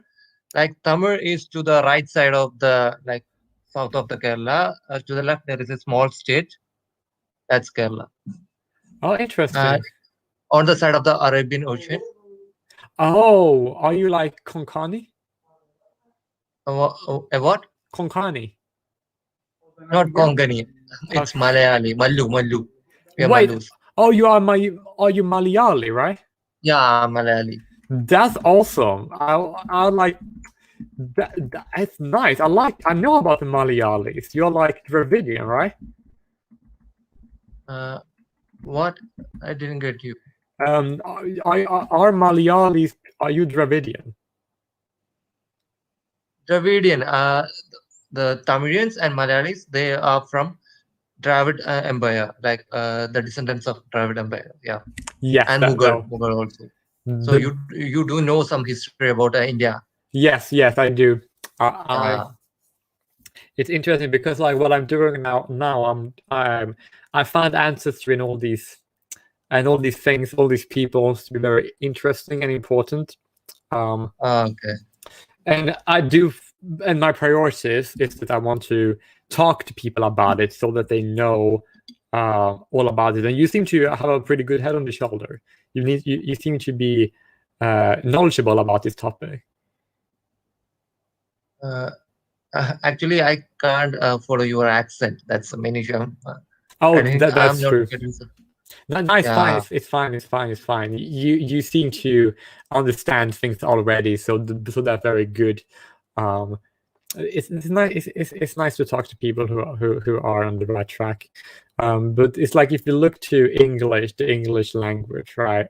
Speaker 6: Like Tamil is to the right side of the like south of the Kerala. To the left there is a small state. That's Kerala.
Speaker 1: Oh, interesting.
Speaker 6: On the side of the Arabian Ocean.
Speaker 1: Oh, are you like Konkani?
Speaker 6: What?
Speaker 1: Konkani.
Speaker 6: Not Konkani. It's Malayali. Mallu. We are
Speaker 1: Wait.
Speaker 6: Mallus.
Speaker 1: Oh, are you Malayali, right?
Speaker 6: Yeah, Malayali.
Speaker 1: That's awesome. I like that. It's nice. I know about the Malayalis. You're like Dravidian, right?
Speaker 6: What? I didn't get you.
Speaker 1: Are Malayalis? Are you Dravidian?
Speaker 6: Dravidian. The Tamilians and Malayalis, they are from Dravid Empire, like the descendants of Dravid Empire. Yeah.
Speaker 1: Yes.
Speaker 6: And Mughal also. So you do know some history about India.
Speaker 1: Yes, I do. It's interesting because like what I'm doing now I find ancestry and all these things, all these people to be very interesting and important.
Speaker 6: Okay.
Speaker 1: And I do, and my priority is that I want to talk to people about it so that they know all about it. And you seem to have a pretty good head on the shoulder. You seem to be knowledgeable about this topic.
Speaker 6: Actually, I can't follow your accent. That's the main issue.
Speaker 1: That's true. No, it's
Speaker 6: Yeah.
Speaker 1: fine. It's fine. You seem to understand things already, so that's very good. It's nice. It's nice to talk to people who are on the right track. But it's like if you look to English, the English language, right?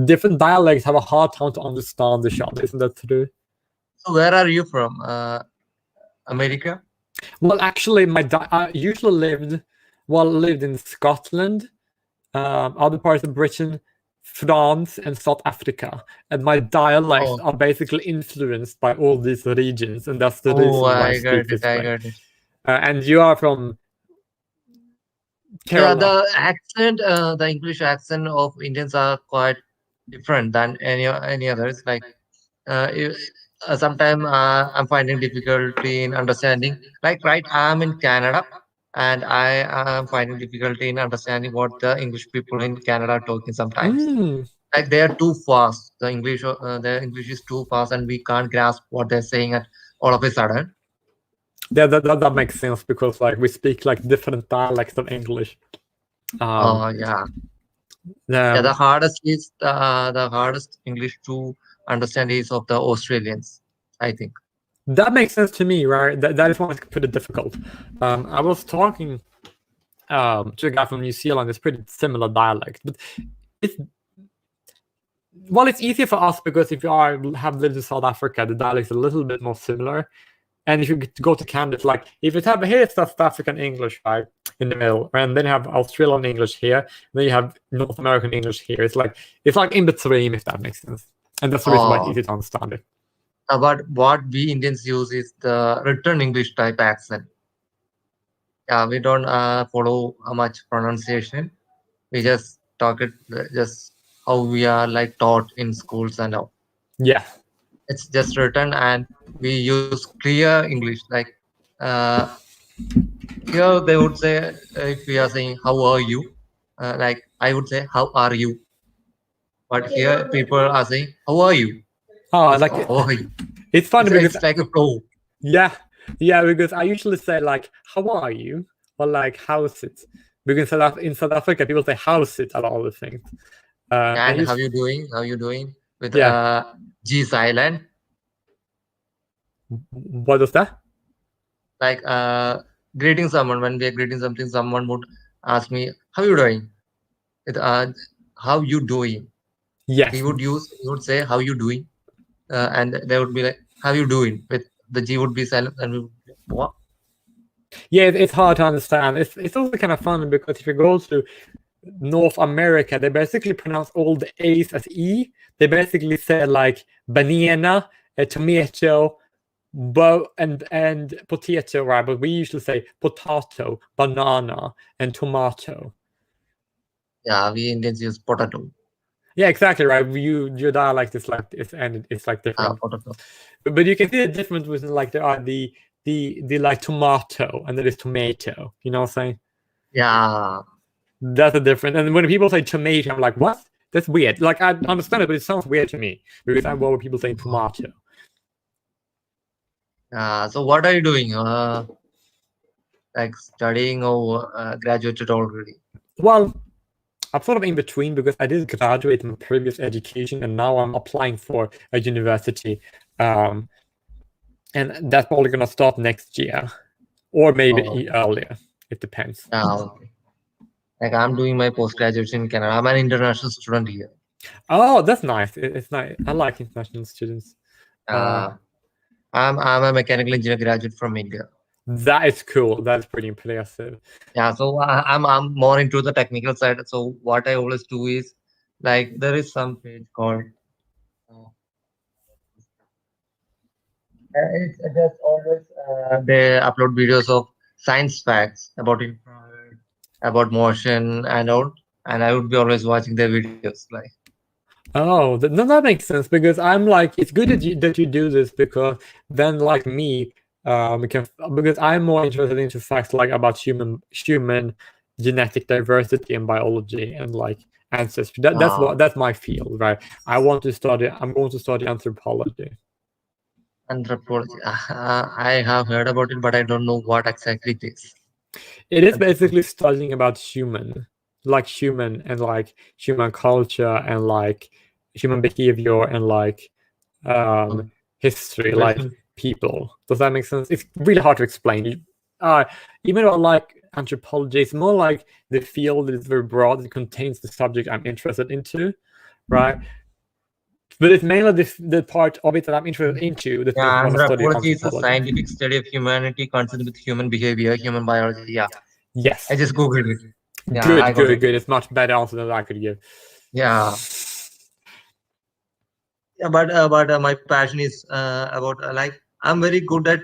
Speaker 1: Different dialects have a hard time to understand each other. Isn't that true?
Speaker 6: So where are you from? America?
Speaker 1: Well, actually, I usually lived in Scotland, other parts of Britain, France, and South Africa, and my dialects are basically influenced by all these regions, and that's the reason why I speak this way.
Speaker 6: I got it.
Speaker 1: And you are from Kerala.
Speaker 6: Yeah, the accent, the English accent of Indians are quite different than any others. Like, sometimes I'm finding difficulty in understanding. Like, right, I'm in Canada, and I am finding difficulty in understanding what the English people in Canada are talking sometimes. Like, they are too fast. The English is too fast, and we can't grasp what they're saying at all of a sudden.
Speaker 1: Yeah, that makes sense because like we speak like different dialects of English.
Speaker 6: Yeah. The hardest English to understand is of the Australians, I think.
Speaker 1: That makes sense to me, right? That is why it's pretty difficult. I was talking to a guy from New Zealand. It's pretty similar dialect, but it's easier for us because if you have lived in South Africa, the dialect is a little bit more similar. And if you go to Canada, it's like if you have here's South African English, right, in the middle, and then you have Australian English here, then you have North American English here. It's like in between, if that makes sense. And that's the reason why it's easy to understand it.
Speaker 6: But what we Indians use is the written English type accent. Yeah, we don't follow much pronunciation. We just talk it just how we are like taught in schools and all.
Speaker 1: Yeah.
Speaker 6: It's just written, and we use clear English. Like here, they would say if we are saying "How are you," like I would say "How are you," but here people are saying "How are you?"
Speaker 1: Oh,
Speaker 6: like how are you?
Speaker 1: It's funny because
Speaker 6: it's like a flow.
Speaker 1: Yeah, because I usually say like "How are you?" or like "How's it?" Because in South Africa, people say "How's it?" a lot of the things.
Speaker 6: And how you doing? How you doing? With G silent.
Speaker 1: What is that?
Speaker 6: Like greeting someone, when we are greeting something, someone would ask me, "How you doing?" It, how you doing?
Speaker 1: Yes.
Speaker 6: He would say, "How you doing?" And they would be like, "How you doing?" With the G would be silent, and we would be like, what?
Speaker 1: Yeah, it's hard to understand. It's also kind of funny because if you go to North America, they basically pronounce all the A's as E. They basically say like banana, a tomato, and potato, right? But we usually say potato, banana, and tomato.
Speaker 6: Yeah, we Indians use potato.
Speaker 1: Yeah, exactly right. Your dialect is like it's like different.
Speaker 6: Potato.
Speaker 1: But you can see the difference between like there are the like tomato and there is tomato. You know what I'm saying?
Speaker 6: Yeah.
Speaker 1: That's a difference. And when people say tomato, I'm like, what? That's weird. Like I understand it, but it sounds weird to me because I'm what people saying tomato.
Speaker 6: So what are you doing? Like studying or graduated already?
Speaker 1: Well, I'm sort of in between because I did graduate my previous education and now I'm applying for a university. And that's probably gonna start next year. Or maybe earlier. It depends.
Speaker 6: Okay. Like I'm doing my post graduation in Canada. I'm an international student here.
Speaker 1: Oh, that's nice. It's nice. I like international students.
Speaker 6: I'm a mechanical engineer graduate from India.
Speaker 1: That is cool. That's pretty impressive.
Speaker 6: Yeah, so I'm more into the technical side. So what I always do is like there is some page called it's just always they upload videos of science facts about infrared, about motion and all, and I would be always watching their videos like.
Speaker 1: Oh, that makes sense because I'm like, it's good that you do this because then like me, because I'm more interested into facts like about human genetic diversity and biology and like ancestry. That's my field, right? I'm going to study anthropology.
Speaker 6: Anthropology. I have heard about it, but I don't know what exactly it is.
Speaker 1: It is basically studying about human and like human culture and like human behavior and like history, like people. Does that make sense? It's really hard to explain. Even though like anthropology, it's more like the field is very broad. It contains the subject I'm interested into, right? But it's mainly the part of it that I'm interested into. The things I want to study.
Speaker 6: Anthropology is a scientific study of humanity concerned with human behavior, human biology. Yeah.
Speaker 1: Yes.
Speaker 6: I just googled it.
Speaker 1: Yeah, good. It's much better answer than I could give.
Speaker 6: Yeah. Yeah, but my passion is about like I'm very good at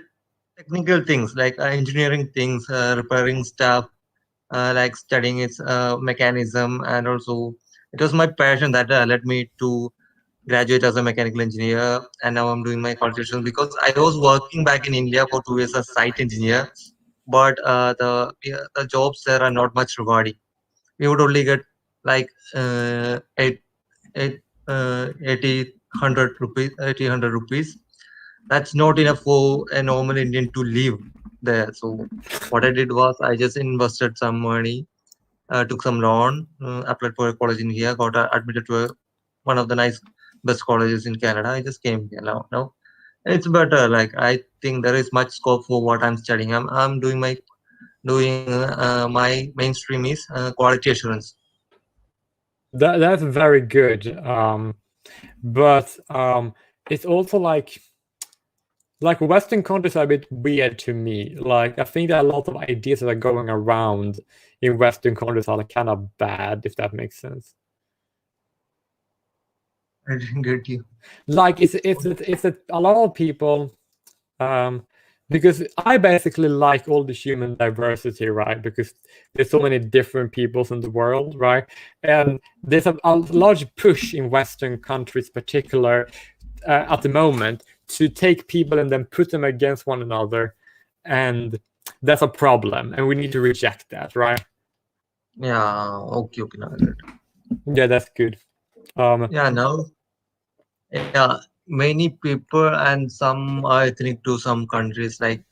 Speaker 6: technical things like engineering things, repairing stuff, like studying its mechanism, and also it was my passion that led me to graduate as a mechanical engineer, and now I'm doing my qualifications because I was working back in India for 2 years as site engineer, but the jobs there are not much rewarding. We would only get like 80 100 rupees. That's not enough for a normal Indian to live there. So what I did was I just invested some money, took some loan, applied for a college in here, got admitted to one of the best colleges in Canada. I just came here now. Now it's better. Like I think there is much scope for what I'm studying. I'm doing my mainstream is quality assurance.
Speaker 1: That's very good. But it's also like Western countries are a bit weird to me. Like I think there are a lot of ideas that are going around in Western countries are like kind of bad, if that makes sense.
Speaker 6: I didn't get you.
Speaker 1: Like it's a lot of people because I basically like all the human diversity, right? Because there's so many different peoples in the world, right? And there's a large push in Western countries, particular at the moment, to take people and then put them against one another, and that's a problem, and we need to reject that, right?
Speaker 6: Yeah. Okay. Now I get it.
Speaker 1: Yeah, that's good.
Speaker 6: Yeah. Now. Yeah. Many people and some are ethnic to some countries like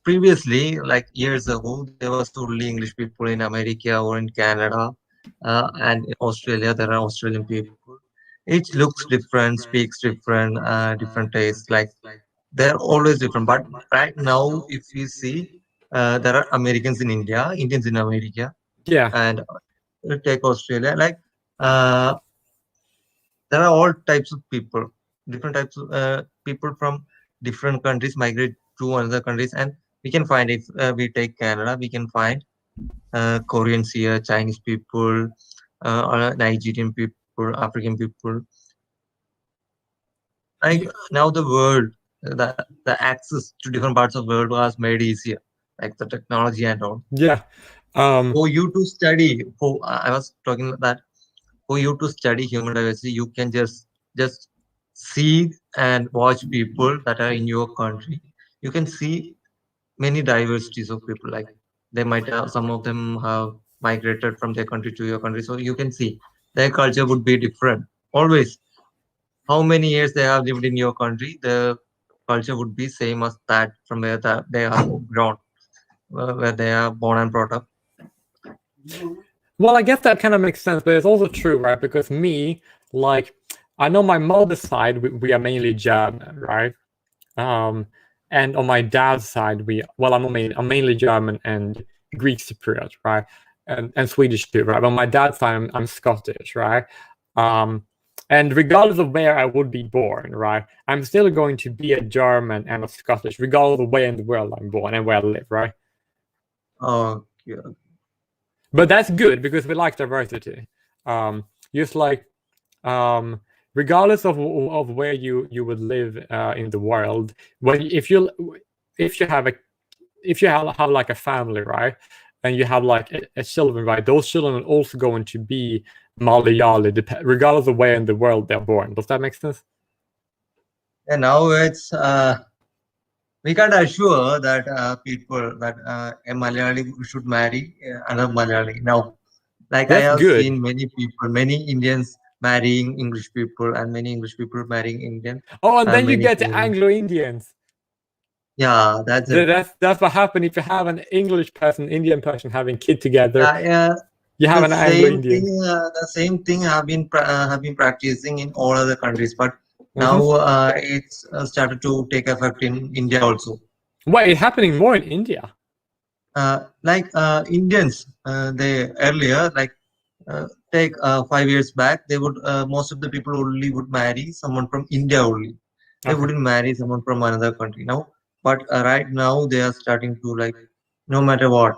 Speaker 6: previously, like years ago, there was only English people in America or in Canada, and in Australia, there are Australian people. Each looks different, speaks different, different tastes. Like they're always different. But right now, if you see, there are Americans in India, Indians in America,
Speaker 1: Yeah.
Speaker 6: and take Australia. Like there are all types of people, different types of people from different countries migrate to another countries, and we can find if we take Canada, we can find Koreans here, Chinese people, or Nigerian people, African people. Like now the world, the access to different parts of the world was made easier, like the technology and all.
Speaker 1: Yeah.
Speaker 6: For you to study, for I was talking that for you to study human diversity, you can just see and watch people that are in your country. You can see many diversities of people. Like they might have, some of them have migrated from their country to your country, so you can see their culture would be different. Always, how many years they have lived in your country, the culture would be same as that from where they have grown, where they are born and brought up.
Speaker 1: Well, I guess that kind of makes sense, but it's also true, right? Because me, like, I know my mother's side, we are mainly German, right? And on my dad's side, I'm mainly German and Greek Cypriot, right? And Swedish too, right? But on my dad's side, I'm Scottish, right? And regardless of where I would be born, right, I'm still going to be a German and a Scottish, regardless of where in the world I'm born and where I live, right?
Speaker 6: Okay.
Speaker 1: But that's good because we like diversity. Just like, regardless of where you would live in the world, if you have like a family, right, and you have like a children, right, those children are also going to be Malayali, regardless of where in the world they're born. Does that make sense?
Speaker 6: And now it's we can't assure that people that a Malayali should marry another Malayali. Now, like I
Speaker 1: That's
Speaker 6: have
Speaker 1: good.
Speaker 6: seen many people, many Indians marrying English people, and many English people marrying Indian.
Speaker 1: Oh, and then you
Speaker 6: many
Speaker 1: get the
Speaker 6: Koreans.
Speaker 1: Anglo-Indians.
Speaker 6: Yeah, that's it.
Speaker 1: That's what happens if you have an English person, Indian person having kid together.
Speaker 6: Yeah,
Speaker 1: You have
Speaker 6: the
Speaker 1: an
Speaker 6: same
Speaker 1: Anglo-Indian.
Speaker 6: thing. The same thing have been practicing in all other countries, but now it's started to take effect in India also.
Speaker 1: Wait, it's happening more in India.
Speaker 6: Like Indians, they earlier like take 5 years back, they would most of the people only would marry someone from India only. They
Speaker 1: Okay.
Speaker 6: wouldn't marry someone from another country now. But right now they are starting to like, no matter what,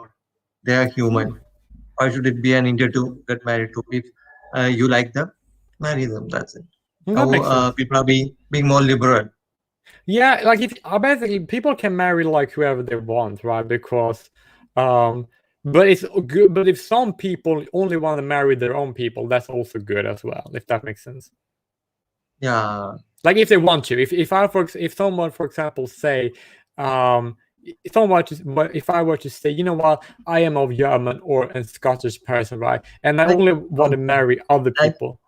Speaker 6: they are human. Why should it be an India to get married to? If you like them, marry them. That's it.
Speaker 1: That makes
Speaker 6: Now
Speaker 1: sense.
Speaker 6: people are being more liberal.
Speaker 1: Yeah, like if basically people can marry like whoever they want, right? Because, but it's good. But if some people only want to marry their own people, that's also good as well. If that makes sense.
Speaker 6: Yeah.
Speaker 1: Like if they want to, if someone, for example, say, if I were to say, you know what, I am of German or a Scottish person, right, and I
Speaker 6: Like,
Speaker 1: only want to marry other
Speaker 6: like,
Speaker 1: people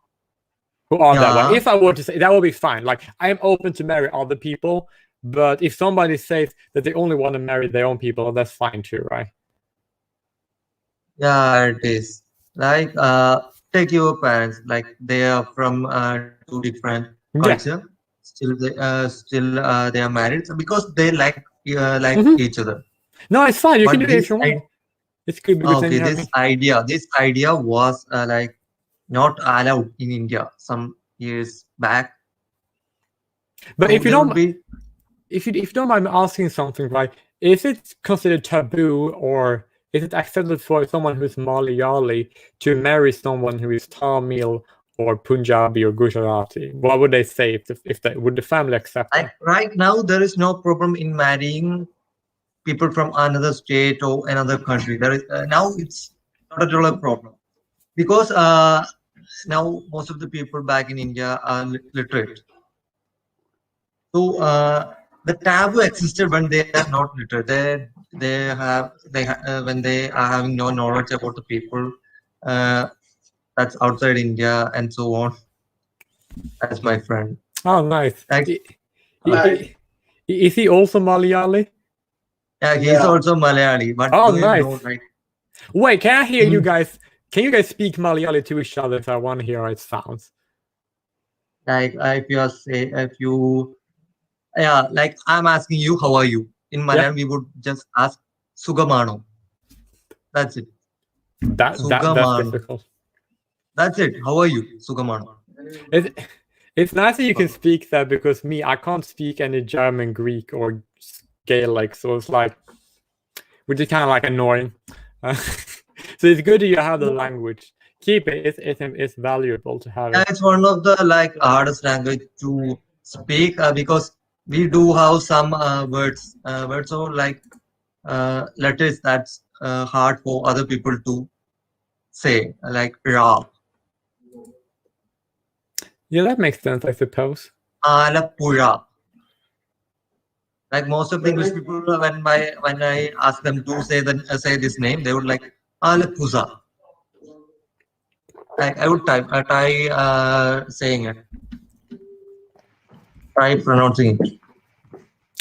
Speaker 1: who are that way.
Speaker 6: yeah.
Speaker 1: If I were to say, that would be fine. Like I am open to marry other people, but if somebody says that they only want to marry their own people, that's fine too, right?
Speaker 6: Yeah, it is. Like, take your parents. Like, they are from two different culture. Still they are married because they like each other.
Speaker 1: No, it's fine. You can
Speaker 6: But
Speaker 1: do it if you want. It's good because then
Speaker 6: okay,
Speaker 1: you have
Speaker 6: this idea was like not allowed in India some years back.
Speaker 1: But
Speaker 6: So
Speaker 1: if you
Speaker 6: there
Speaker 1: don't,
Speaker 6: would be,
Speaker 1: if you don't mind me asking something, right? Is it considered taboo or is it accepted for someone who's Malayali to marry someone who is Tamil or Punjabi or Gujarati? What would they say would the family accept
Speaker 6: like
Speaker 1: that?
Speaker 6: right now there is no problem in marrying people from another state or another country. There is now it's not at all a problem because now most of the people back in India are literate. So the taboo existed when they are not literate. When they are having no knowledge about the people uh, that's outside India and so on. That's my friend.
Speaker 1: Oh, nice.
Speaker 6: Like,
Speaker 1: Is he also Malayali?
Speaker 6: yeah, he's also Malayali. But
Speaker 1: Oh,
Speaker 6: do you
Speaker 1: nice.
Speaker 6: know, like,
Speaker 1: Wait, can I hear you guys? Can you guys speak Malayali to each other if I want to hear how it sounds?
Speaker 6: like if you, yeah, like I'm asking you, how are you? In Malayalam, we would just ask Sugamano. That's it.
Speaker 1: That's
Speaker 6: Sugamano.
Speaker 1: difficult.
Speaker 6: That's it. How are you, Sugamano?
Speaker 1: It's nice that you can speak that, because I can't speak any German, Greek, or Gaelic, so it's like, which is kind of like annoying. So it's good that you have the language. Keep it. It's valuable to have
Speaker 6: Yeah,
Speaker 1: it.
Speaker 6: it's one of the hardest language to speak because we do have some words or letters that's hard for other people to say, like ra,
Speaker 1: Yeah, that makes sense, I suppose.
Speaker 6: alapura. Like most of the English people, when I ask them to say this name, they would like alapuza. Like I would try saying it, try pronouncing it.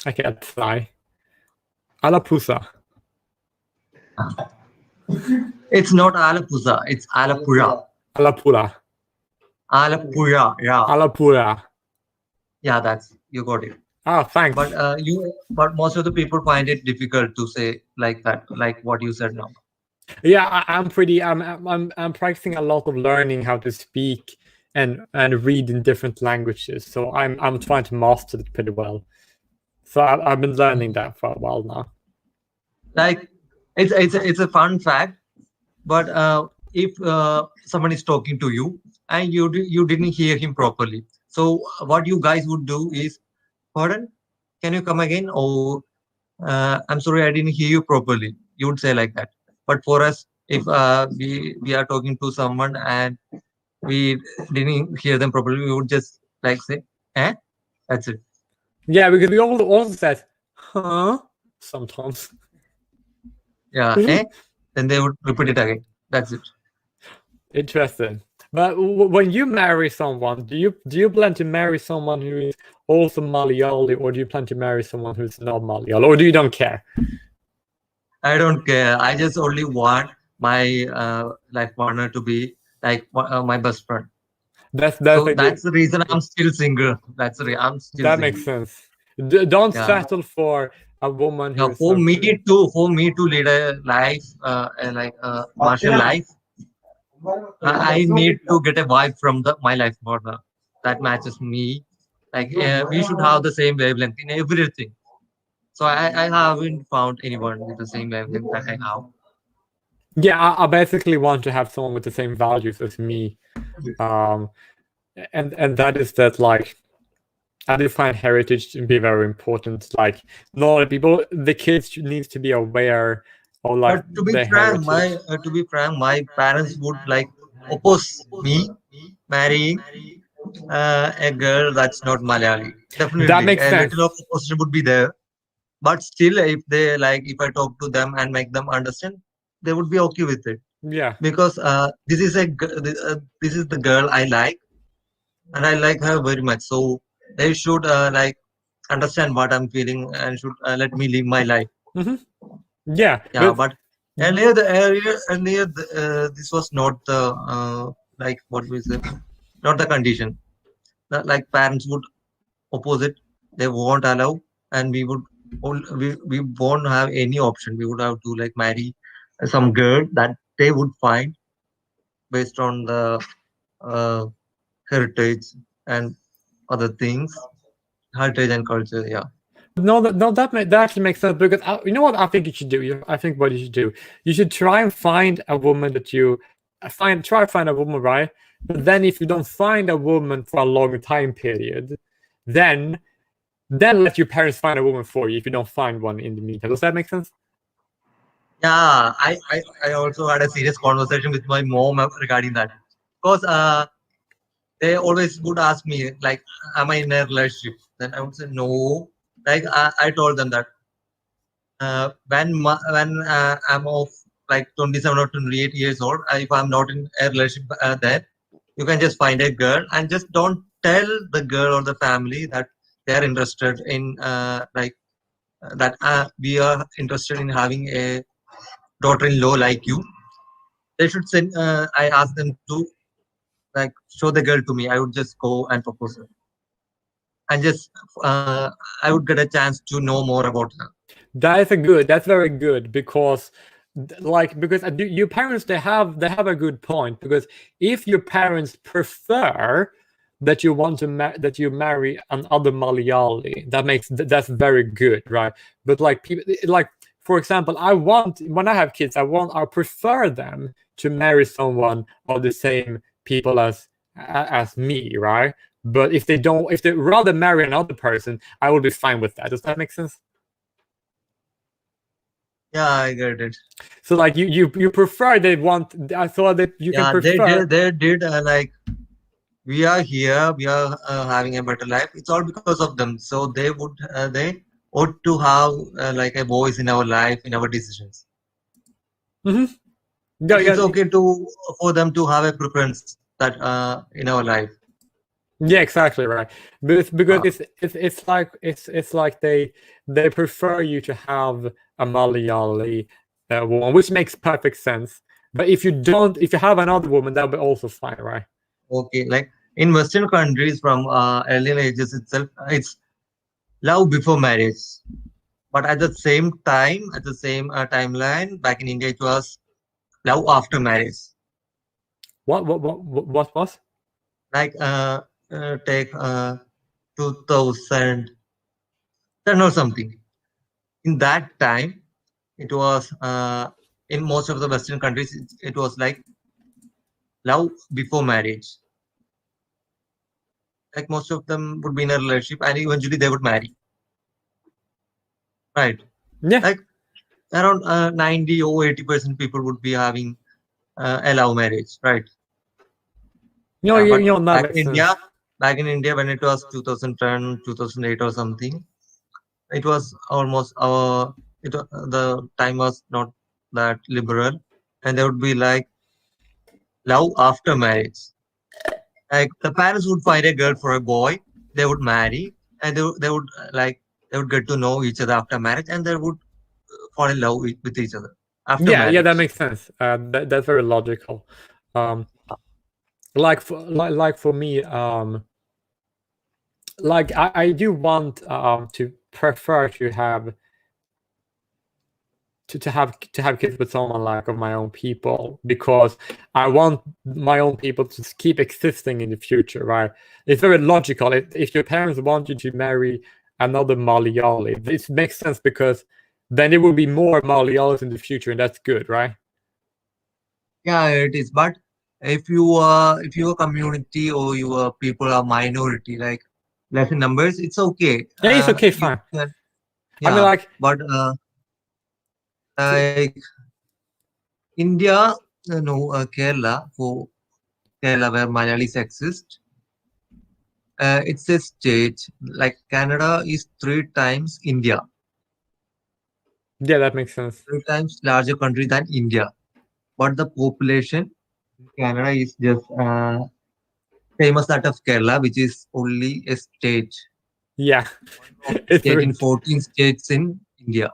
Speaker 1: I can't try. Alapusa.
Speaker 6: It's not alapuza, it's alapura.
Speaker 1: Alapura.
Speaker 6: Alapura, yeah.
Speaker 1: Alapura.
Speaker 6: Yeah, you got it.
Speaker 1: Ah, thanks.
Speaker 6: But most of the people find it difficult to say like that, like what you said now.
Speaker 1: Yeah, I'm practicing a lot of learning how to speak and read in different languages. So I'm trying to master it pretty well. So I've been learning that for a while now.
Speaker 6: Like it's a fun fact, but if someone is talking to you and you didn't hear him properly, so what you guys would do is, pardon, can you come again? Or I'm sorry, I didn't hear you properly. You would say like that. But for us, if we are talking to someone and we didn't hear them properly, we would just like say, eh? That's it.
Speaker 1: Yeah, because we also said, huh? Sometimes.
Speaker 6: Yeah, eh? Then they would repeat it again. That's it.
Speaker 1: Interesting. But when you marry someone, do you plan to marry someone who is also Malayali, or do you plan to marry someone who's not Malayali, or do you don't care?
Speaker 6: I don't care. I just only want my life partner to be like my best friend. That's the reason I'm still single. I'm still
Speaker 1: that
Speaker 6: single.
Speaker 1: Makes sense. Don't settle for a woman who is
Speaker 6: for me to lead a life like a martial life. I need to get a vibe from my life partner that matches me. Like we should have the same wavelength in everything. So I haven't found anyone with the same wavelength that I have.
Speaker 1: Yeah, I basically want to have someone with the same values as me, and that is that, like, I do find heritage to be very important. Like, not people, the kids needs to be aware of like.
Speaker 6: But to be frank, my parents would like oppose me marrying a girl that's not Malayali. Definitely,
Speaker 1: that makes sense.
Speaker 6: Little of opposition would be there. But still, if I talk to them and make them understand, they would be okay with it.
Speaker 1: Yeah.
Speaker 6: Because this is the girl I like, and I like her very much. So they should like understand what I'm feeling and should let me live my life.
Speaker 1: Mm-hmm. Yeah.
Speaker 6: But earlier this was not the like what we say, not the condition. Like parents would oppose it. They won't allow, and we won't have any option. We would have to like marry some girl that they would find based on the heritage and other things, heritage and culture. Yeah.
Speaker 1: No, that actually makes sense, because you know what I think you should do. I think what you should do, you should try and find a woman that you try to find a woman, right? But then if you don't find a woman for a long time period, then let your parents find a woman for you if you don't find one in the meantime. Does that make sense?
Speaker 6: Yeah, I also had a serious conversation with my mom regarding that, because they always would ask me like, am I in a relationship? Then I would say no. Like I told them that when I'm of like 27 or 28 years old, if I'm not in a relationship, then you can just find a girl and just don't tell the girl or the family that they are interested in we are interested in having a daughter-in-law like you. They should send. I asked them to like show the girl to me. I would just go and propose her, and just I would get a chance to know more about her.
Speaker 1: That's very good, because your parents, they have a good point, because if your parents prefer that you marry another Malayali, that's very good, right? But like people, like for example, when I have kids, I prefer them to marry someone of the same people as me, right? But if they rather marry another person, I will be fine with that. Does that make sense?
Speaker 6: Yeah, I get it.
Speaker 1: So like you prefer, I thought that you can
Speaker 6: Yeah,
Speaker 1: prefer.
Speaker 6: they did like, we are here, we are having a better life. It's all because of them. So they ought to have like a voice in our life, in our decisions.
Speaker 1: Yeah,
Speaker 6: It's
Speaker 1: yeah,
Speaker 6: okay for them to have a preference that in our life.
Speaker 1: yeah, exactly right. But because it's like they prefer you to have a Malayali woman, which makes perfect sense. But if you have another woman, that'll be also fine, right?
Speaker 6: Okay, like in Western countries from earlier ages itself, it's love before marriage. But at the same time, at the same timeline, back in India, it was love after marriage.
Speaker 1: What was?
Speaker 6: Like take 2010 or something. In that time, it was in most of the Western countries, it was like love before marriage. Like most of them would be in a relationship and eventually they would marry. Right.
Speaker 1: Yeah.
Speaker 6: Like around 90 or 80% people would be having a love marriage, right?
Speaker 1: No,
Speaker 6: But
Speaker 1: that
Speaker 6: back
Speaker 1: makes
Speaker 6: in
Speaker 1: sense.
Speaker 6: India, when it was 2010, 2008 or something, it was almost the time was not that liberal, and there would be like love after marriage. Like the parents would find a girl for a boy, they would marry, and they would get to know each other after marriage, and they would fall in love with each other after
Speaker 1: Yeah, that
Speaker 6: marriage.
Speaker 1: makes sense. That's very logical. Like for me, like I do want to prefer to have kids with someone like of my own people, because I want my own people to keep existing in the future, right? It's very logical. If your parents want you to marry another Malayali, this makes sense, because then there will be more Malayalis in the future, and that's good, right?
Speaker 6: Yeah, it is. But if your community or your people are minority, like less in numbers, it's okay.
Speaker 1: Yeah, it's okay,
Speaker 6: You
Speaker 1: fine.
Speaker 6: can,
Speaker 1: I mean,
Speaker 6: yeah.
Speaker 1: like,
Speaker 6: But like India, no, Kerala, where Malayalis exist, it's a state. Like Canada is 3 times India,
Speaker 1: yeah, that makes sense.
Speaker 6: 3 times larger country than India. But the population in Canada is just famous that of Kerala, which is only a state.
Speaker 1: Yeah,
Speaker 6: One of the
Speaker 1: it's
Speaker 6: state in
Speaker 1: very
Speaker 6: 14 states in India.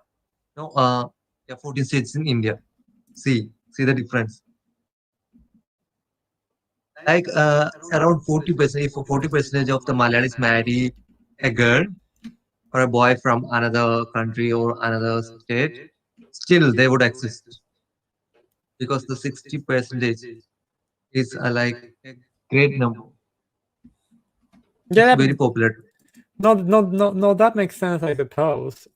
Speaker 6: No, yeah, 14 states in India. See the difference. Like around 40%, if 40% of the Malayalis marry a girl or a boy from another country or another state, still they would exist because the 60% is like a great number. It's
Speaker 1: yeah.
Speaker 6: very popular.
Speaker 1: No, that makes sense, I suppose.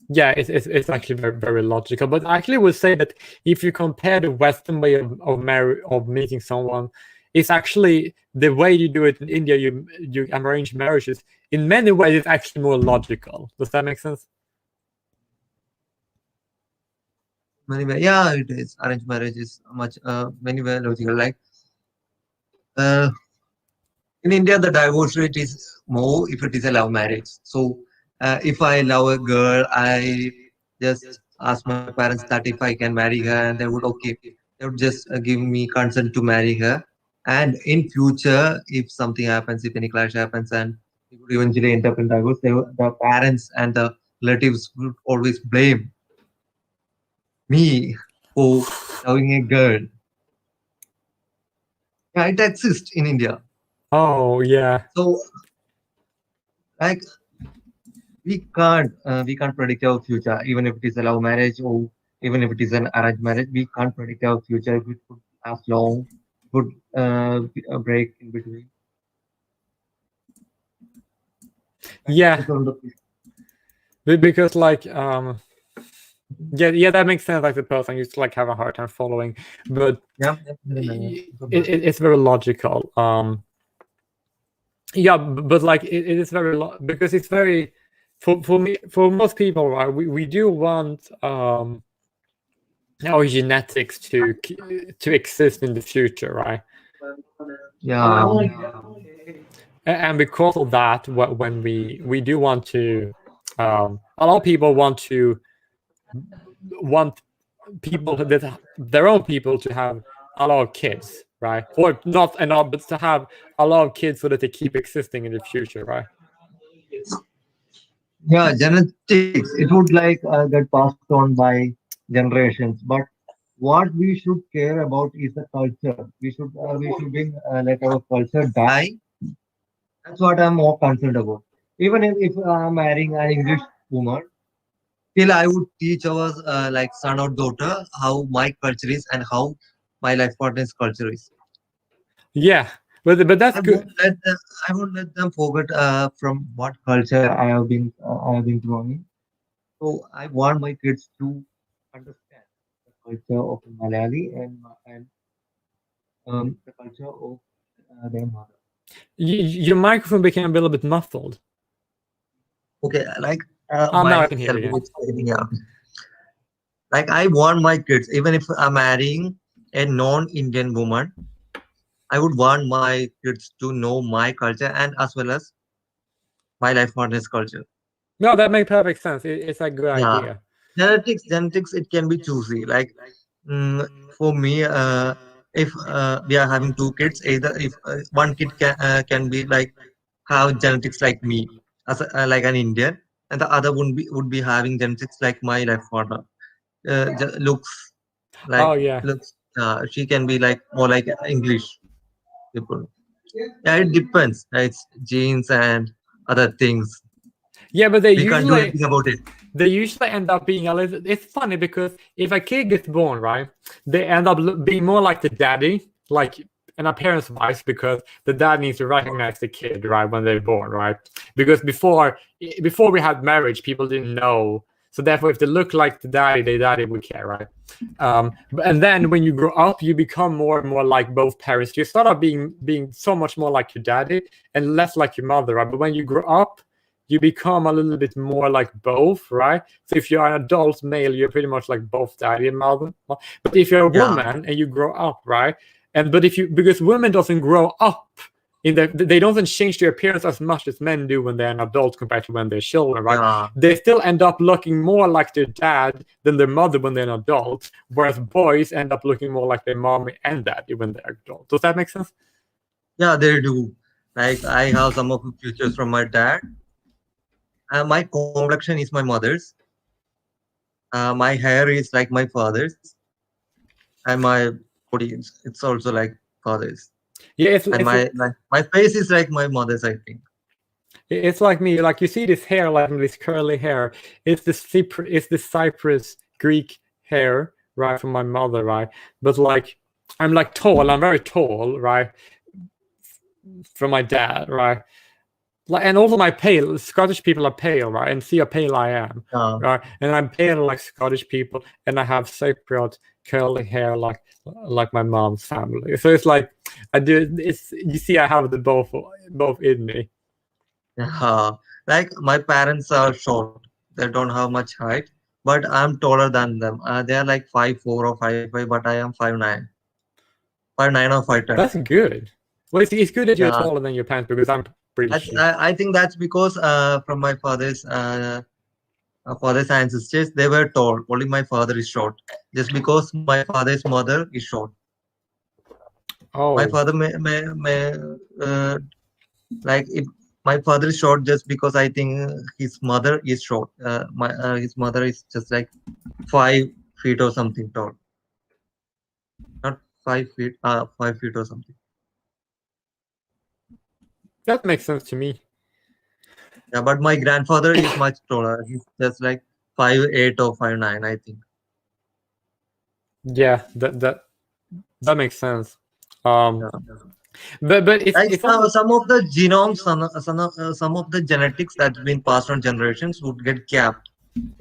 Speaker 1: Yeah, it's actually very, very logical. But I actually would say that if you compare the Western way of meeting someone, it's actually the way you do it in India. You arrange marriages. In many ways, it's actually more logical. Does that make sense?
Speaker 6: Yeah, it is. Arranged marriage is much many way logical. Like uh, in India, the divorce rate is more if it is a love marriage. So if I love a girl, I just ask my parents that if I can marry her, and they would okay, they would just give me consent to marry her. And in future, if something happens, if any clash happens, and it would eventually end up in divorce, the parents and the relatives would always blame me for loving a girl. Yeah, it exists in India.
Speaker 1: Oh yeah.
Speaker 6: So like we can't predict our future, even if it is a love marriage or even if it is an arranged marriage. We can't predict our future if it could last long, could a break in between.
Speaker 1: Yeah,
Speaker 6: It's on the-
Speaker 1: because like yeah, that makes sense. Like the person used to like have a hard time following, but
Speaker 6: yeah,
Speaker 1: it's very logical. Yeah, but like it is very because it's very for me, for most people, right? We do want our genetics to exist in the future, right?
Speaker 6: yeah,
Speaker 1: And because of that, when we do want to, a lot of people want people that their own people to have a lot of kids, right? Or not enough, but to have a lot of kids so that they keep existing in the future, right?
Speaker 6: yeah. Genetics, it would like get passed on by generations, but what we should care about is the culture. We should bring let our culture die. That's what I'm more concerned about. Even if I'm marrying an English woman, still I would teach our like son or daughter how my culture is and how my life partner's culture is.
Speaker 1: Yeah, but that's
Speaker 6: I
Speaker 1: good.
Speaker 6: won't let them, I won't let them forget from what culture I have been growing in. So I want my kids to understand the culture of a Malayali and the culture of their mother.
Speaker 1: Your microphone became a little bit muffled.
Speaker 6: Okay, like
Speaker 1: Oh, now I
Speaker 6: my
Speaker 1: can hear you
Speaker 6: elbow
Speaker 1: again.
Speaker 6: is getting up. Like I want my kids, even if I'm marrying a non-Indian woman, I would want my kids to know my culture and as well as my life partner's culture.
Speaker 1: No, that makes perfect sense. It's a good
Speaker 6: Yeah,
Speaker 1: idea.
Speaker 6: genetics, it can be choosy. Like for me, if we are having two kids, either if one kid can be like have genetics like me as like an Indian, and the other would be having genetics like my life partner. Looks like
Speaker 1: Oh yeah,
Speaker 6: looks. She can be like more like English people. Yeah, it depends. It's genes and other things.
Speaker 1: yeah, but
Speaker 6: We can't do anything about it.
Speaker 1: they usually end up being a little. It's funny because if a kid gets born, right, they end up being more like the daddy, like an appearance wise, because the dad needs to recognize the kid, right, when they're born, right? Because before we had marriage, people didn't know. So therefore, if they look like the daddy would care, right? And then when you grow up, you become more and more like both parents. You start out being so much more like your daddy and less like your mother, right? But when you grow up, you become a little bit more like both, right? So if you're an adult male, you're pretty much like both daddy and mother. But if you're a
Speaker 6: Yeah,
Speaker 1: woman and you grow up, right? And but if you because women doesn't grow up they don't change their appearance as much as men do when they're an adult compared to when they're children, right?
Speaker 6: yeah,
Speaker 1: They still end up looking more like their dad than their mother when they're an adult, whereas boys end up looking more like their mommy and daddy when they're adult. Does that make sense?
Speaker 6: yeah. They do. Like I have some of the features from my dad. My complexion is my mother's. My hair is like my father's, and my body it's also like father's.
Speaker 1: Yeah,
Speaker 6: And my face is like my mother's, I think.
Speaker 1: it's like me. Like you see this hair, like this curly hair. It's the Cyprus Greek hair, right, from my mother, right? But like I'm like tall. I'm very tall, right, from my dad, right? Like, and also my pale Scottish people are pale, right? And see how pale I am, right? And I'm pale like Scottish people, and I have Cypriot curly hair like my mom's family. So it's like I do. It's you see, I have the both in me.
Speaker 6: Like my parents are short. They don't have much height, but I'm taller than them. They are like 5'4" or 5'5", but I am 5'9", 5'9" or 5'10".
Speaker 1: That's good. Well, it's good that you're
Speaker 6: Yeah,
Speaker 1: taller than your parents because I'm pretty short.
Speaker 6: I think that's because from my father's ancestors, they were tall. Only my father is short. Just because my father's mother is short. My
Speaker 1: Oh,
Speaker 6: father may like if my father is short just because I think his mother is short. His mother is just like 5 feet or something tall, not 5 feet. 5 feet or something.
Speaker 1: that makes sense to me.
Speaker 6: Yeah, but my grandfather is much taller. He's just like 5'8" or 5'9", I think.
Speaker 1: Yeah, that makes sense.
Speaker 6: Yeah.
Speaker 1: But
Speaker 6: Like
Speaker 1: it's also,
Speaker 6: some of the genomes, some of the genetics that's been passed on generations would get capped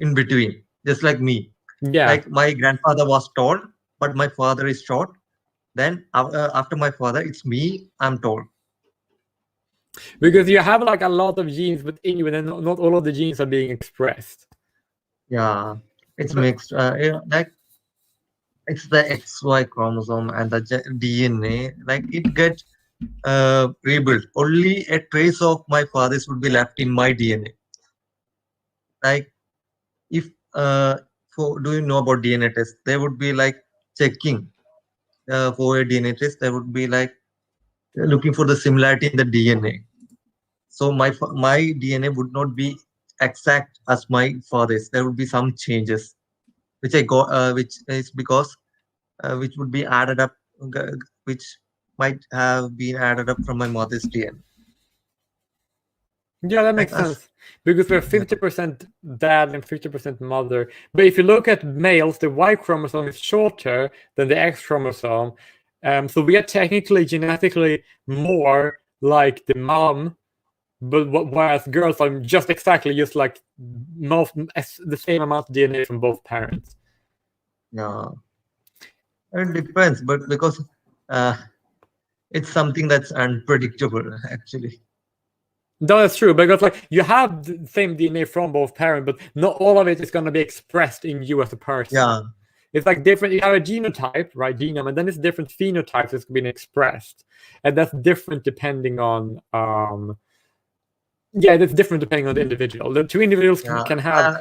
Speaker 6: in between, just like me.
Speaker 1: yeah,
Speaker 6: Like my grandfather was tall, but my father is short. Then after my father, it's me. I'm tall.
Speaker 1: because you have like a lot of genes within you, and then not all of the genes are being expressed.
Speaker 6: Yeah, it's
Speaker 1: But
Speaker 6: mixed. Like it's the XY chromosome and the DNA. Like it gets rebuilt. Only a trace of my father's would be left in my DNA. Like if for do you know about DNA test? They would be like checking for a DNA test. They would be like looking for the similarity in the DNA. So my DNA would not be exact as my father's. There would be some changes, which I got, which is because which would be added up, which might have been added up from my mother's DNA.
Speaker 1: yeah, that
Speaker 6: Like
Speaker 1: makes
Speaker 6: us,
Speaker 1: sense because we're 50% dad and 50% mother. But if you look at males, the Y chromosome is shorter than the X chromosome. So we are technically genetically more like the mom, but whereas girls are just exactly just like the same amount of DNA from both parents.
Speaker 6: yeah, it depends, but because uh, it's something that's unpredictable, actually.
Speaker 1: No, that's true because like you have the same DNA from both parents, but not all of it is going to be expressed in you as a person.
Speaker 6: Yeah,
Speaker 1: It's like different. You have a genotype, right? Genome, and then it's different phenotypes that's being expressed, and that's different depending on. Yeah, that's different depending on the individual. The two individuals
Speaker 6: yeah,
Speaker 1: can have.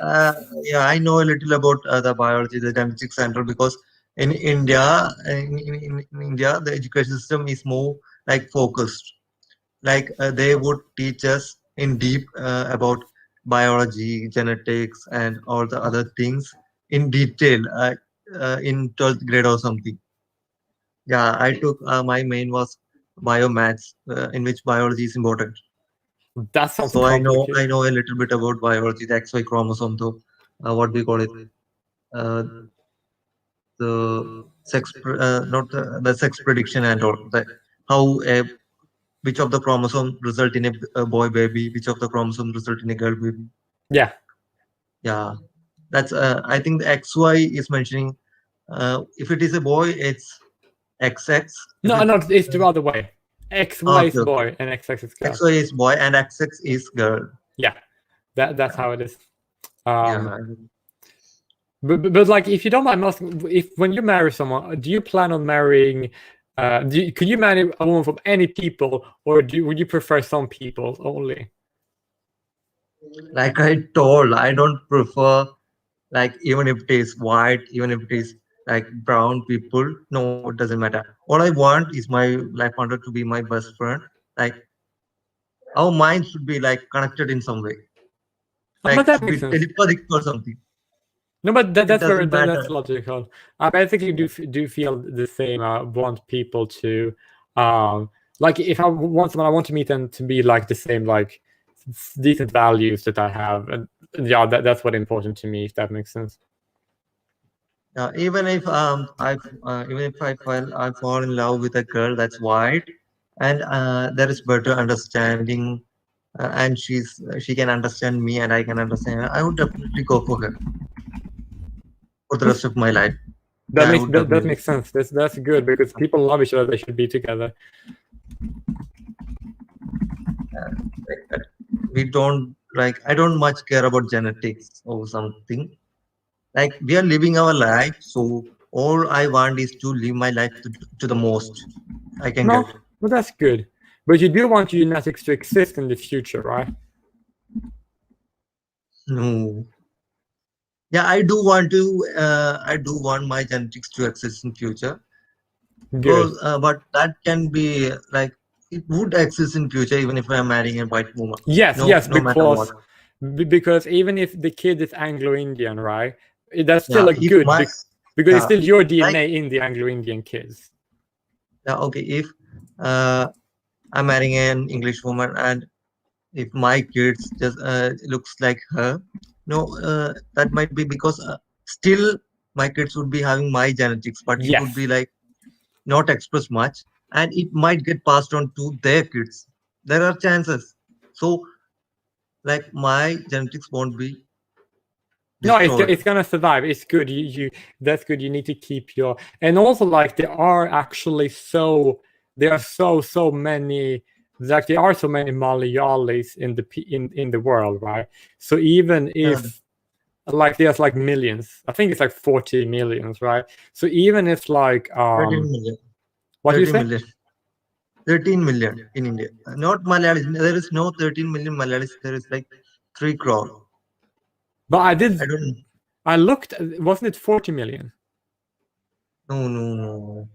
Speaker 6: yeah. I know a little about the biology, the genetic center, because in India, in India, the education system is more like focused. Like they would teach us in deep about biology, genetics, and all the other things in detail in 12th grade or something. Yeah, I took my main was biomaths, in which biology is important.
Speaker 1: That sounds
Speaker 6: So I
Speaker 1: complicated.
Speaker 6: know a little bit about biology, the XY chromosome, though what we call it, uh, the not the sex prediction and all that. How which of the chromosome result in a boy baby, which of the chromosome result in a girl baby.
Speaker 1: Yeah.
Speaker 6: Yeah, that's I think the XY is mentioning if it is a boy, it's XX. If
Speaker 1: No,
Speaker 6: it
Speaker 1: no, it's the other way. XY is
Speaker 6: okay, okay.
Speaker 1: boy and XX is girl.
Speaker 6: XY is boy and XX is girl.
Speaker 1: Yeah, that's how it is.
Speaker 6: Yeah,
Speaker 1: But like, if you don't mind asking, if when you marry someone, do you plan on marrying? Could you marry a woman from any people, or would you prefer some people only?
Speaker 6: like I told, I don't prefer like even if it is white, even if it is like brown people. No, it doesn't matter. All I want is my life partner to be my best friend. Like our minds should be like connected in some way.
Speaker 1: But
Speaker 6: Like
Speaker 1: that
Speaker 6: should
Speaker 1: makes
Speaker 6: be
Speaker 1: sense.
Speaker 6: telepathic or something.
Speaker 1: No, but
Speaker 6: It
Speaker 1: that's
Speaker 6: doesn't
Speaker 1: that's
Speaker 6: matter.
Speaker 1: logical. I basically do feel the same. I want people to, like, if I want someone, I want to meet them to be like the same, like decent values that I have, and yeah, that's what important to me. If that makes sense.
Speaker 6: Even if I fall in love with a girl that's white, and there is better understanding, and she can understand me and I can understand her, I would definitely go for her for the rest of my life.
Speaker 1: That
Speaker 6: Yeah, I
Speaker 1: makes
Speaker 6: would
Speaker 1: that
Speaker 6: definitely.
Speaker 1: makes sense. That's good because people love each other. They should be together.
Speaker 6: Like that. We don't like. I don't much care about genetics or something. Like we are living our life, so all I want is to live my life to the most I can
Speaker 1: No,
Speaker 6: get.
Speaker 1: well, that's good. But you do want genetics to exist in the future, right?
Speaker 6: No. Yeah, I do want to. I do want my genetics to exist in future.
Speaker 1: Good.
Speaker 6: Because, but that can be like it would exist in future even if I'm marrying a white woman.
Speaker 1: Yes,
Speaker 6: No,
Speaker 1: yes,
Speaker 6: no matter what.
Speaker 1: because even if the kid is Anglo-Indian, right? That's still
Speaker 6: Yeah,
Speaker 1: a
Speaker 6: if
Speaker 1: good
Speaker 6: my
Speaker 1: because it's
Speaker 6: yeah,
Speaker 1: still your
Speaker 6: like
Speaker 1: DNA in the Anglo-Indian kids.
Speaker 6: yeah, okay, if uh I'm marrying an English woman and if my kids just looks like her, no, that might be because still my kids would be having my genetics, but it would
Speaker 1: Yes.
Speaker 6: be like not expressed much, and it might get passed on to their kids. There are chances. So, like my genetics won't be
Speaker 1: No,
Speaker 6: destroyed.
Speaker 1: it's gonna survive. It's good. You that's good. You need to keep your, and also like there are actually there are so many, like there are so many Malayalis in the world, right? So even if like there's like millions, I think it's like 40 millions, right? So even if like
Speaker 6: 13 million.
Speaker 1: what do you
Speaker 6: 13
Speaker 1: say?
Speaker 6: million. 13 million in India. Not Malayalis. There is no 13 million Malayalis. There is like 3 crore.
Speaker 1: But
Speaker 6: I don't know.
Speaker 1: I looked, wasn't it 40 million?
Speaker 6: No.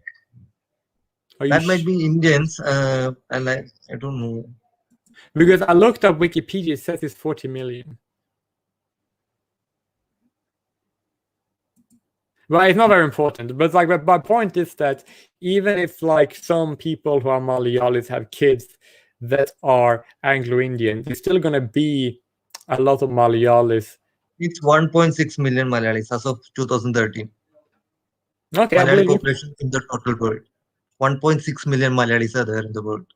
Speaker 1: Are you
Speaker 6: That might be Indians. And I don't know.
Speaker 1: Because I looked up Wikipedia, it says it's 40 million. Well, it's not very important, but like my point is that even if like some people who are Malayalis have kids that are Anglo-Indian, there's still gonna be a lot of Malayalis.
Speaker 6: It's 1.6 million Malayalis as of 2013.
Speaker 1: Okay, I
Speaker 6: Malayali
Speaker 1: believe you.
Speaker 6: population in the total world. 1.6 million Malayalis are there in the world.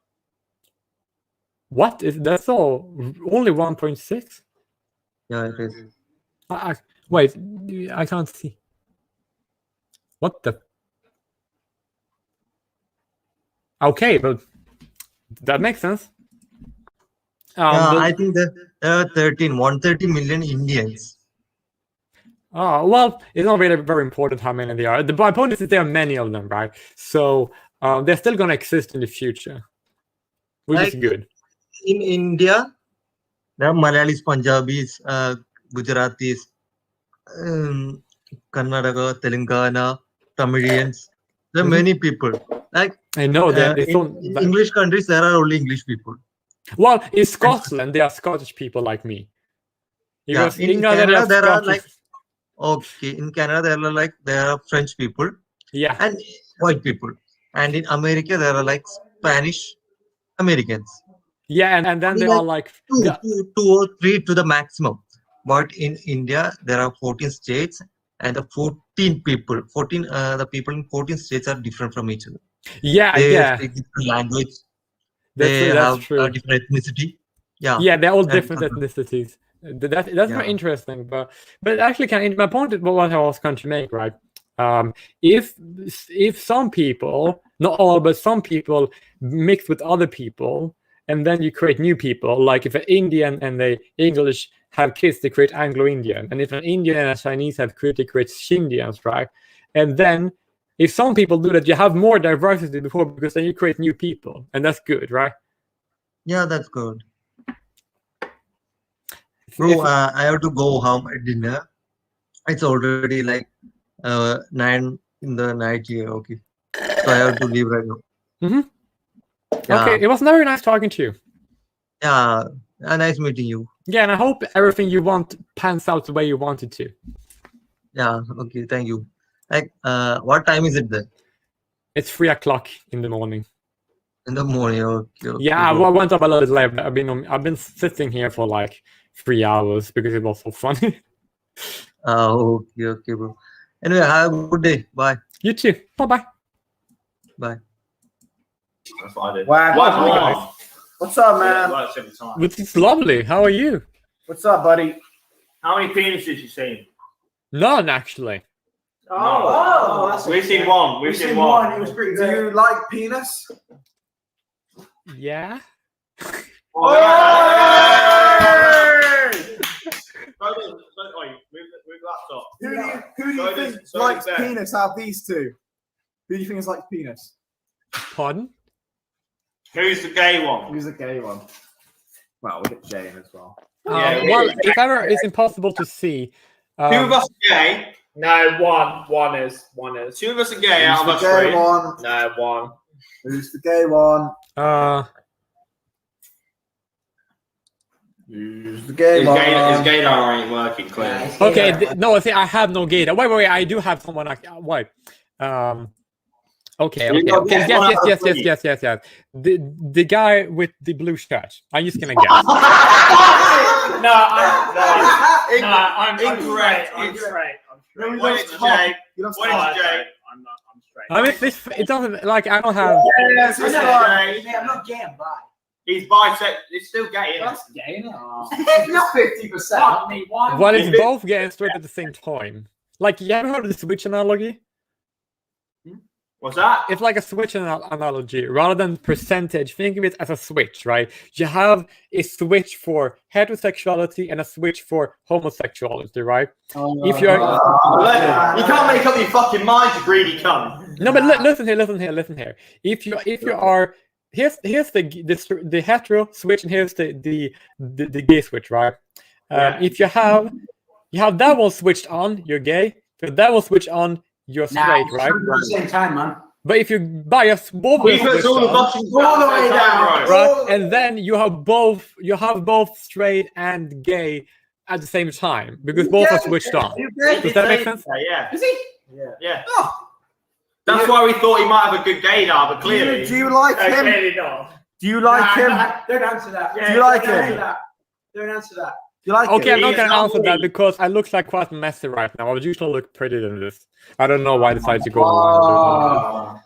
Speaker 1: What is that's all? Only 1.6?
Speaker 6: Yeah, it is.
Speaker 1: Wait, I can't see. What the? Okay, but that makes sense.
Speaker 6: I think that there are 130 million Indians.
Speaker 1: Oh, well, it's not really very important how many they are. My point is that there are many of them, right? So they're still going to exist in the future, which is good.
Speaker 6: In India, there are Malayalis, Punjabis, Gujaratis, Karnataka, Telangana, Tamilians. There are many people. Like
Speaker 1: I know that
Speaker 6: in English countries, there are only English people.
Speaker 1: Well, in Scotland, there are Scottish people like me.
Speaker 6: Because in Canada, there are like in Canada there are French people.
Speaker 1: Yeah.
Speaker 6: And white people. And in America, there are like Spanish Americans.
Speaker 1: Yeah, and then there are like
Speaker 6: two or three to the maximum. But in India, there are 14 states, and the 14 people, the people in 14 states are different from each other.
Speaker 1: Yeah,
Speaker 6: they speak different language. They have a different ethnicity.
Speaker 1: Yeah, they're all different ethnicities. That's very interesting. But actually, my point is what I was going to make, right? If some people, not all, but some people mix with other people, and then you create new people. Like if an Indian and the English have kids, they create Anglo-Indian, and if an Indian and a Chinese have kids, they create Shindians, right? And then if some people do that, you have more diversity before, because then you create new people, and that's good, right?
Speaker 6: Yeah, that's good. Bro, I have to go home at dinner. It's already like 9 in the night here. Okay, so I have to leave right now.
Speaker 1: Yeah. Okay, it was very nice talking to you.
Speaker 6: Yeah, nice meeting you.
Speaker 1: Yeah, and I hope everything you want pans out the way you want it to.
Speaker 6: Yeah, okay, thank you. Like, what time is it then?
Speaker 1: It's 3 o'clock in the morning.
Speaker 6: In the morning, okay.
Speaker 1: Yeah, I went up a little bit late. I've been sitting here for like 3 hours because it was so funny.
Speaker 6: Okay, bro. Anyway, have a good day. Bye.
Speaker 1: You too. Bye.
Speaker 6: Bye.
Speaker 7: That's what I did.
Speaker 8: Wow. What's up, man?
Speaker 1: It's lovely. How are you?
Speaker 8: What's up, buddy?
Speaker 7: How many penises you seen?
Speaker 1: None, actually.
Speaker 8: Oh,
Speaker 7: we've seen one. We've seen
Speaker 8: one. It was pretty good. Do you like penis?
Speaker 1: Yeah.
Speaker 7: Move laptop.
Speaker 8: Who do you think likes penis out of these two? Who do you think is like penis?
Speaker 1: Pardon?
Speaker 7: Who's the gay one?
Speaker 8: Who's the gay one? Well, we'll get Jane as well.
Speaker 1: Well, if ever it's impossible to see.
Speaker 4: Two of us are gay.
Speaker 7: No, one is.
Speaker 4: Two of us are gay out of us
Speaker 8: three.
Speaker 7: No, one.
Speaker 8: Who's the gay one? Who's the gay one?
Speaker 4: His gaydar ain't working clearly.
Speaker 1: Okay, no, see, I have no gaydar. Wait, I do have someone. Wait. Okay.
Speaker 7: You gotta guess one out of three.
Speaker 1: Yes. The guy with the blue shirt. I'm just gonna guess.
Speaker 7: I'm
Speaker 4: Incorrect.
Speaker 7: straight.
Speaker 4: Point it to Jay.
Speaker 8: You lost
Speaker 4: Point it
Speaker 8: half.
Speaker 4: to Jay.
Speaker 7: I'm straight.
Speaker 1: I mean, it doesn't like I don't have.
Speaker 8: Yes,
Speaker 4: This is
Speaker 8: Jay.
Speaker 4: Jay.
Speaker 9: I'm not getting by.
Speaker 4: He's bisexual. It's still gay, isn't it?
Speaker 9: That's gay, isn't it?
Speaker 8: It's not 50%.
Speaker 1: Well, it's both getting straight at the same time. Like, you ever heard of the switch analogy?
Speaker 4: What's that?
Speaker 1: It's like a switch analogy. Rather than percentage, think of it as a switch, right? You have a switch for heterosexuality and a switch for homosexuality, right? If you're
Speaker 4: You can't make up your fucking mind, you greedy cunt.
Speaker 1: no, but listen here. If you are here's the hetero switch and here's the gay switch, right? If you have that one switched on, you're gay. If that one switched on, you're straight, right?
Speaker 9: At the same time, man.
Speaker 1: But if you bias both of
Speaker 4: He
Speaker 1: them
Speaker 4: puts all the
Speaker 1: switched on,
Speaker 4: buttons all the way down,
Speaker 1: right, and then you have both straight and gay at the same time because both are switched on. Does that make sense?
Speaker 4: Yeah.
Speaker 9: Is he?
Speaker 4: Yeah. That's why we thought he might have a good gaydar, but clearly.
Speaker 8: Do you like him?
Speaker 7: Clearly not.
Speaker 8: Do you like him?
Speaker 9: Don't answer that.
Speaker 8: Do you like
Speaker 9: Don't
Speaker 8: him?
Speaker 9: answer that. Don't answer that.
Speaker 8: Do you like
Speaker 1: Okay,
Speaker 8: him?
Speaker 1: I'm not
Speaker 4: He's
Speaker 1: gonna
Speaker 4: not
Speaker 1: answer that
Speaker 4: me.
Speaker 1: because I look like quite messy right now. I would usually look prettier than this. I don't know why I decided to go online.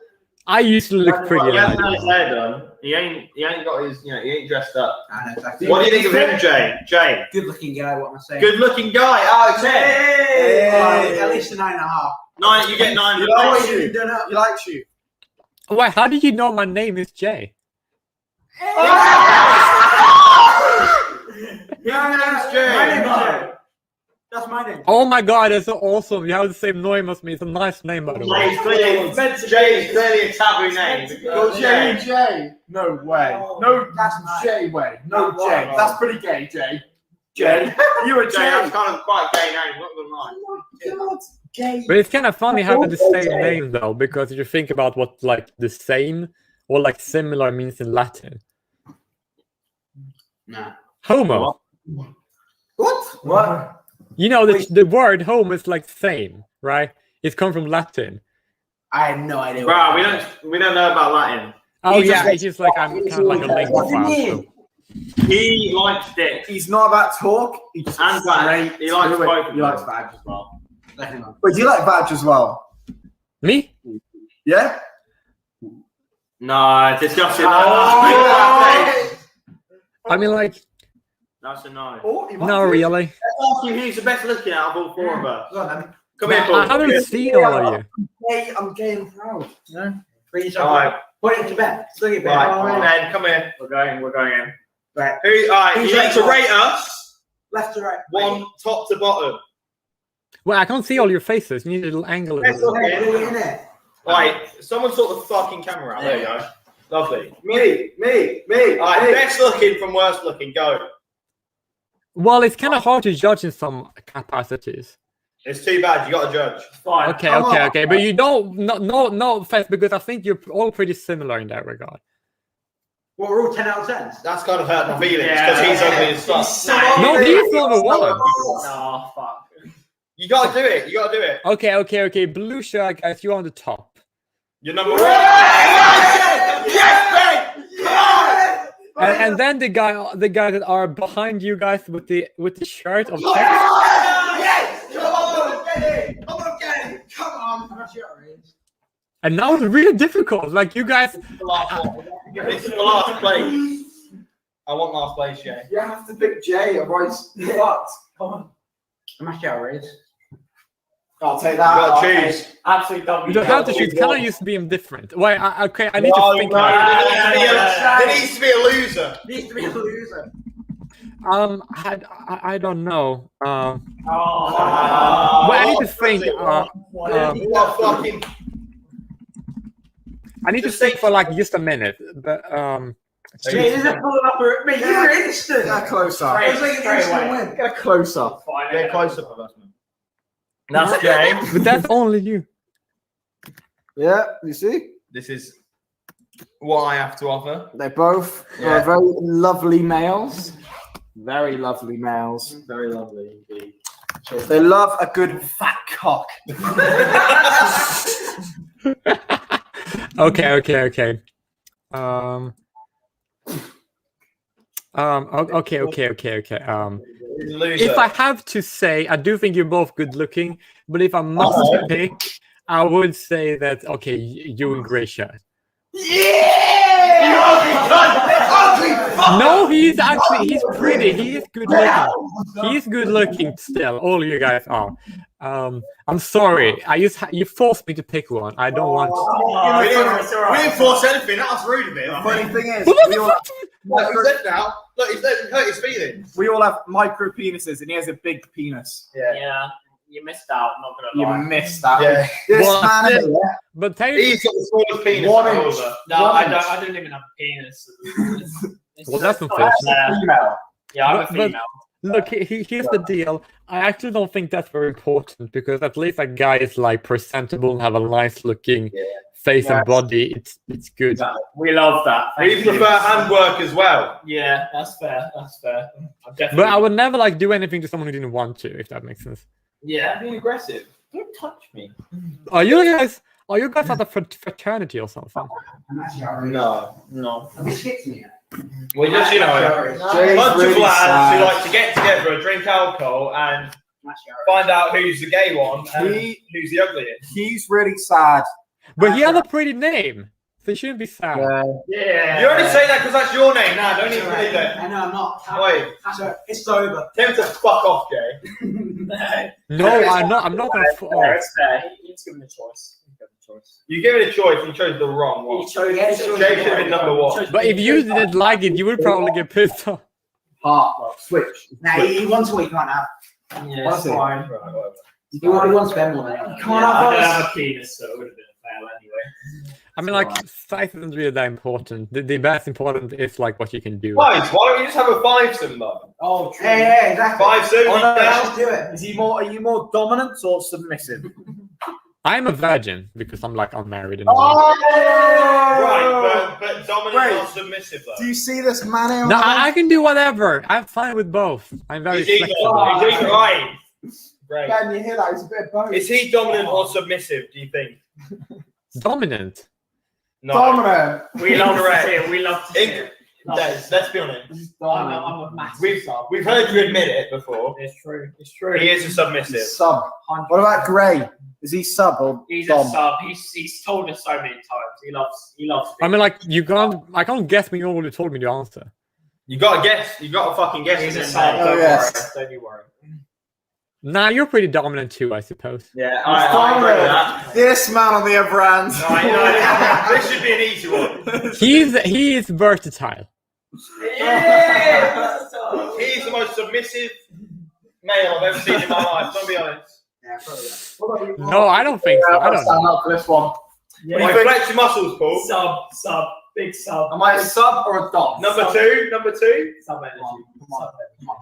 Speaker 1: I usually look prettier
Speaker 4: He
Speaker 1: than
Speaker 4: hasn't
Speaker 1: I
Speaker 4: had
Speaker 1: do.
Speaker 4: his hair done. He ain't got his, he ain't dressed up.
Speaker 9: I know exactly.
Speaker 4: What do you think of him, Jay? Jay?
Speaker 9: Good looking guy, what am I saying?
Speaker 4: Good looking guy. Oh, 10.
Speaker 9: At least a 9.5.
Speaker 4: 9, you get 9.
Speaker 8: You
Speaker 9: Oh,
Speaker 8: like
Speaker 9: you
Speaker 8: you.
Speaker 9: done up.
Speaker 8: He likes you.
Speaker 1: Wait, how did you know my name is Jay?
Speaker 4: His name's Jay.
Speaker 9: My name is Jay. That's my name.
Speaker 1: Oh my god, that's so awesome. You have the same name as me. It's a nice name, by the way.
Speaker 4: Jay is clearly a taboo name.
Speaker 8: Go Jay, Jay. No way. No,
Speaker 9: That's mine.
Speaker 8: Jay way. No, Jay. That's pretty gay, Jay. Jay. You a
Speaker 4: Jay, that's
Speaker 8: Jay.
Speaker 4: kind of quite a gay name, not gonna lie.
Speaker 8: God, gay.
Speaker 1: But it's kind of funny having the same name though, because if you think about what like the same or like similar means in Latin.
Speaker 9: Nah.
Speaker 1: Homo.
Speaker 8: What?
Speaker 1: You know the word homo is like same, right? It's come from Latin.
Speaker 9: I have no idea.
Speaker 4: Bro, we don't know about Latin.
Speaker 1: Oh
Speaker 4: He
Speaker 1: yeah,
Speaker 4: just-
Speaker 1: it's just like I'm kind of like a link
Speaker 9: What do you
Speaker 1: file.
Speaker 9: mean?
Speaker 1: So.
Speaker 4: He likes dick.
Speaker 8: He's not about talk. He just
Speaker 4: And Badge. He likes
Speaker 8: do it.
Speaker 4: both of
Speaker 8: He likes
Speaker 4: them.
Speaker 8: Badge as well.
Speaker 9: Hang on.
Speaker 8: But do you like Badge as well?
Speaker 1: Me?
Speaker 8: Yeah.
Speaker 4: No, disgusting.
Speaker 8: Oh!
Speaker 1: I mean, like,
Speaker 4: That's a no.
Speaker 8: Oh, he might
Speaker 1: no,
Speaker 8: do.
Speaker 1: really.
Speaker 4: Let's ask you who's the best looking out of all four of us.
Speaker 9: Go on, then.
Speaker 4: Come here,
Speaker 1: I
Speaker 4: Paul.
Speaker 1: haven't seen all of you.
Speaker 8: I'm gay and proud.
Speaker 9: No? Bring yourself
Speaker 4: Alright.
Speaker 9: up. Put it to bed. Look at bed.
Speaker 4: Right, Ben, come here.
Speaker 7: We're going in.
Speaker 9: Right.
Speaker 4: Who? Alright,
Speaker 9: Who's
Speaker 4: you need to
Speaker 9: that?
Speaker 4: rate us
Speaker 9: Left to right.
Speaker 4: one top to bottom.
Speaker 1: Well, I can't see all your faces. You need a little angle.
Speaker 4: Best
Speaker 1: Of it.
Speaker 9: Hey,
Speaker 4: looking.
Speaker 9: look in there.
Speaker 4: Right, someone sort the fucking camera out. There you go. Lovely.
Speaker 8: Me.
Speaker 4: Alright, best looking from worst looking. Go.
Speaker 1: Well, it's kind of hard to judge in some capacities.
Speaker 4: It's too bad. You got to judge.
Speaker 7: Fine.
Speaker 1: Okay. But you don't, no offense, because I think you're all pretty similar in that regard.
Speaker 9: What, we're all 10 out of 10?
Speaker 4: That's kind of hurt my feelings
Speaker 7: Yeah.
Speaker 4: because he's ugly as fuck.
Speaker 1: No, he's number one.
Speaker 7: No, fuck.
Speaker 4: You got to do it. You got to do it.
Speaker 1: Okay. Blue shirt, guys, you're on the top.
Speaker 4: You're number one. Yes, Ben! Yes!
Speaker 1: And then the guy that are behind you guys with the shirt of text.
Speaker 4: Yes! Come on, get it! Come on, get it! Come on!
Speaker 1: And now it's really difficult. Like you guys,
Speaker 4: This is the last place. I want last place, Jay.
Speaker 8: You have to pick Jay, otherwise you're fucked. Come on.
Speaker 9: I'm actually outraged.
Speaker 8: I'll take
Speaker 4: You
Speaker 8: that.
Speaker 4: got
Speaker 8: I'll
Speaker 4: to
Speaker 8: take-
Speaker 4: choose.
Speaker 7: Absolutely dumb.
Speaker 1: you don't have to choose. Can I just be indifferent? Wait, okay, I need
Speaker 4: No,
Speaker 1: to think
Speaker 4: no,
Speaker 1: about it.
Speaker 4: there needs to be a loser.
Speaker 9: Needs to be a loser.
Speaker 1: I don't know.
Speaker 7: Oh.
Speaker 1: Well, I need to think.
Speaker 4: You got fucking.
Speaker 1: I need to
Speaker 4: Just
Speaker 1: think
Speaker 4: think-
Speaker 1: for like just a minute. But
Speaker 9: Jay, there's a pull up for mate. You're instant.
Speaker 8: Get a close up.
Speaker 7: Straight-
Speaker 9: It's like an
Speaker 7: straight
Speaker 9: instant
Speaker 7: away.
Speaker 9: win.
Speaker 8: Get a close up.
Speaker 7: Fine.
Speaker 4: Get close up of us, man.
Speaker 7: That's Jay.
Speaker 1: but that's only you.
Speaker 8: Yeah, you see?
Speaker 4: This is what I have to offer.
Speaker 8: They're both very lovely males. Very lovely males.
Speaker 4: Very lovely indeed.
Speaker 8: They love a good fat cock.
Speaker 1: Okay. Okay. If I have to say, I do think you're both good looking, but if I must pick, I would say that you in gray shirt. No, he's pretty. He is good looking. He's good looking still. All you guys are. I'm sorry. You forced me to pick one. I don't want.
Speaker 9: We didn't force anything. That was rude of him.
Speaker 8: The funny thing is,
Speaker 9: Look, he's left now. Look, he's letting hurt his feelings.
Speaker 8: we all have micro penises, and he has a big penis.
Speaker 7: Yeah. You missed out. Not gonna lie.
Speaker 8: You missed that.
Speaker 9: Yeah.
Speaker 8: This
Speaker 1: Well,
Speaker 8: man is
Speaker 1: But technically,
Speaker 9: He's got the smallest penis.
Speaker 8: One
Speaker 9: of all
Speaker 8: inch.
Speaker 9: of us.
Speaker 7: No, I don't even have a penis.
Speaker 1: well, that's
Speaker 7: not
Speaker 1: unfortunate.
Speaker 8: female.
Speaker 7: Yeah, I'm a
Speaker 1: But-
Speaker 7: female.
Speaker 1: Look, here's the deal. I actually don't think that's very important because at least a guy is like presentable and have a nice looking face and body. It's good.
Speaker 7: We love that.
Speaker 9: We
Speaker 7: Thank you.
Speaker 9: prefer handwork as well.
Speaker 7: Yeah, that's fair. That's fair. I'm definitely.
Speaker 1: But I would never like do anything to someone who didn't want to, if that makes sense.
Speaker 7: Yeah.
Speaker 9: Being aggressive.
Speaker 7: Don't touch me.
Speaker 1: Are you guys at a fraternity or something?
Speaker 9: No.
Speaker 7: We
Speaker 9: just,
Speaker 8: Jay's
Speaker 9: bunch of
Speaker 8: really
Speaker 9: lads
Speaker 8: sad.
Speaker 9: who like to get together, drink alcohol, and find out who's the gay one and who's the ugliest.
Speaker 8: He's really sad.
Speaker 1: But he has a pretty name, so you shouldn't be sad.
Speaker 7: Yeah.
Speaker 9: You only say that because that's your name. Nah, don't even believe it.
Speaker 10: I know, I'm not.
Speaker 9: Wait.
Speaker 10: It's over.
Speaker 9: Tell him to fuck off, Jay.
Speaker 1: No, I'm not gonna.
Speaker 7: It's fair. He's given a choice.
Speaker 9: You give it a choice and you chose the wrong one.
Speaker 7: He chose.
Speaker 9: Jay should have been number one.
Speaker 1: But if you didn't like it, you would probably get pissed off.
Speaker 8: Heart. Switch.
Speaker 10: Nah, he wants what he can't have.
Speaker 7: Yeah,
Speaker 8: What's
Speaker 7: it's
Speaker 8: it?
Speaker 7: fine.
Speaker 10: He wants them more than
Speaker 7: I don't have a penis, so it would have been a fail anyway.
Speaker 1: I mean, like, size isn't really that important. The best important is like what you can do.
Speaker 9: Why don't you just have a fivesome, though?
Speaker 10: Oh, true. Yeah, exactly.
Speaker 9: Fivesome,
Speaker 8: Oh, no,
Speaker 9: down.
Speaker 10: Let's do it.
Speaker 8: Are you more dominant or submissive?
Speaker 1: I'm a virgin because I'm like unmarried and
Speaker 9: Right, but dominant or submissive, though?
Speaker 8: Do you see this man here?
Speaker 1: No, I can do whatever. I'm fine with both. I'm very
Speaker 9: Is he
Speaker 1: flexible.
Speaker 9: right? Great.
Speaker 8: Can you hear that? It's a bit of both.
Speaker 9: Is he dominant or submissive, do you think?
Speaker 1: Dominant.
Speaker 9: No.
Speaker 8: Dominant.
Speaker 7: We love to
Speaker 9: Incorrect.
Speaker 7: see it. We love to see it.
Speaker 9: Let's be honest.
Speaker 7: I'm a massive sub.
Speaker 9: We've heard you admit it before.
Speaker 7: It's true. It's true.
Speaker 9: He is a submissive.
Speaker 8: Sub. What about Gray? Is he sub or
Speaker 7: He's
Speaker 8: dom?
Speaker 7: a sub. He's told us so many times. He loves.
Speaker 1: I mean, like, I can't guess when you already told me the answer.
Speaker 9: You gotta guess. You gotta fucking guess.
Speaker 7: He's a
Speaker 9: it.
Speaker 7: sub.
Speaker 8: Oh,
Speaker 7: Don't
Speaker 8: yes.
Speaker 7: worry. Don't you worry.
Speaker 1: Nah, you're pretty dominant too, I suppose.
Speaker 9: Yeah, I agree with that.
Speaker 8: This man on the other hand.
Speaker 9: No, this should be an easy one.
Speaker 1: He is versatile.
Speaker 7: Yeah.
Speaker 9: He's the most submissive male I've ever seen in my life. Don't be honest.
Speaker 1: No, I don't think so. I don't
Speaker 8: stand
Speaker 1: know.
Speaker 8: up for this one.
Speaker 9: When you flex your muscles, Paul.
Speaker 7: Sub. Big sub.
Speaker 8: Am I a sub or a dom?
Speaker 9: Number two.
Speaker 7: Sub energy.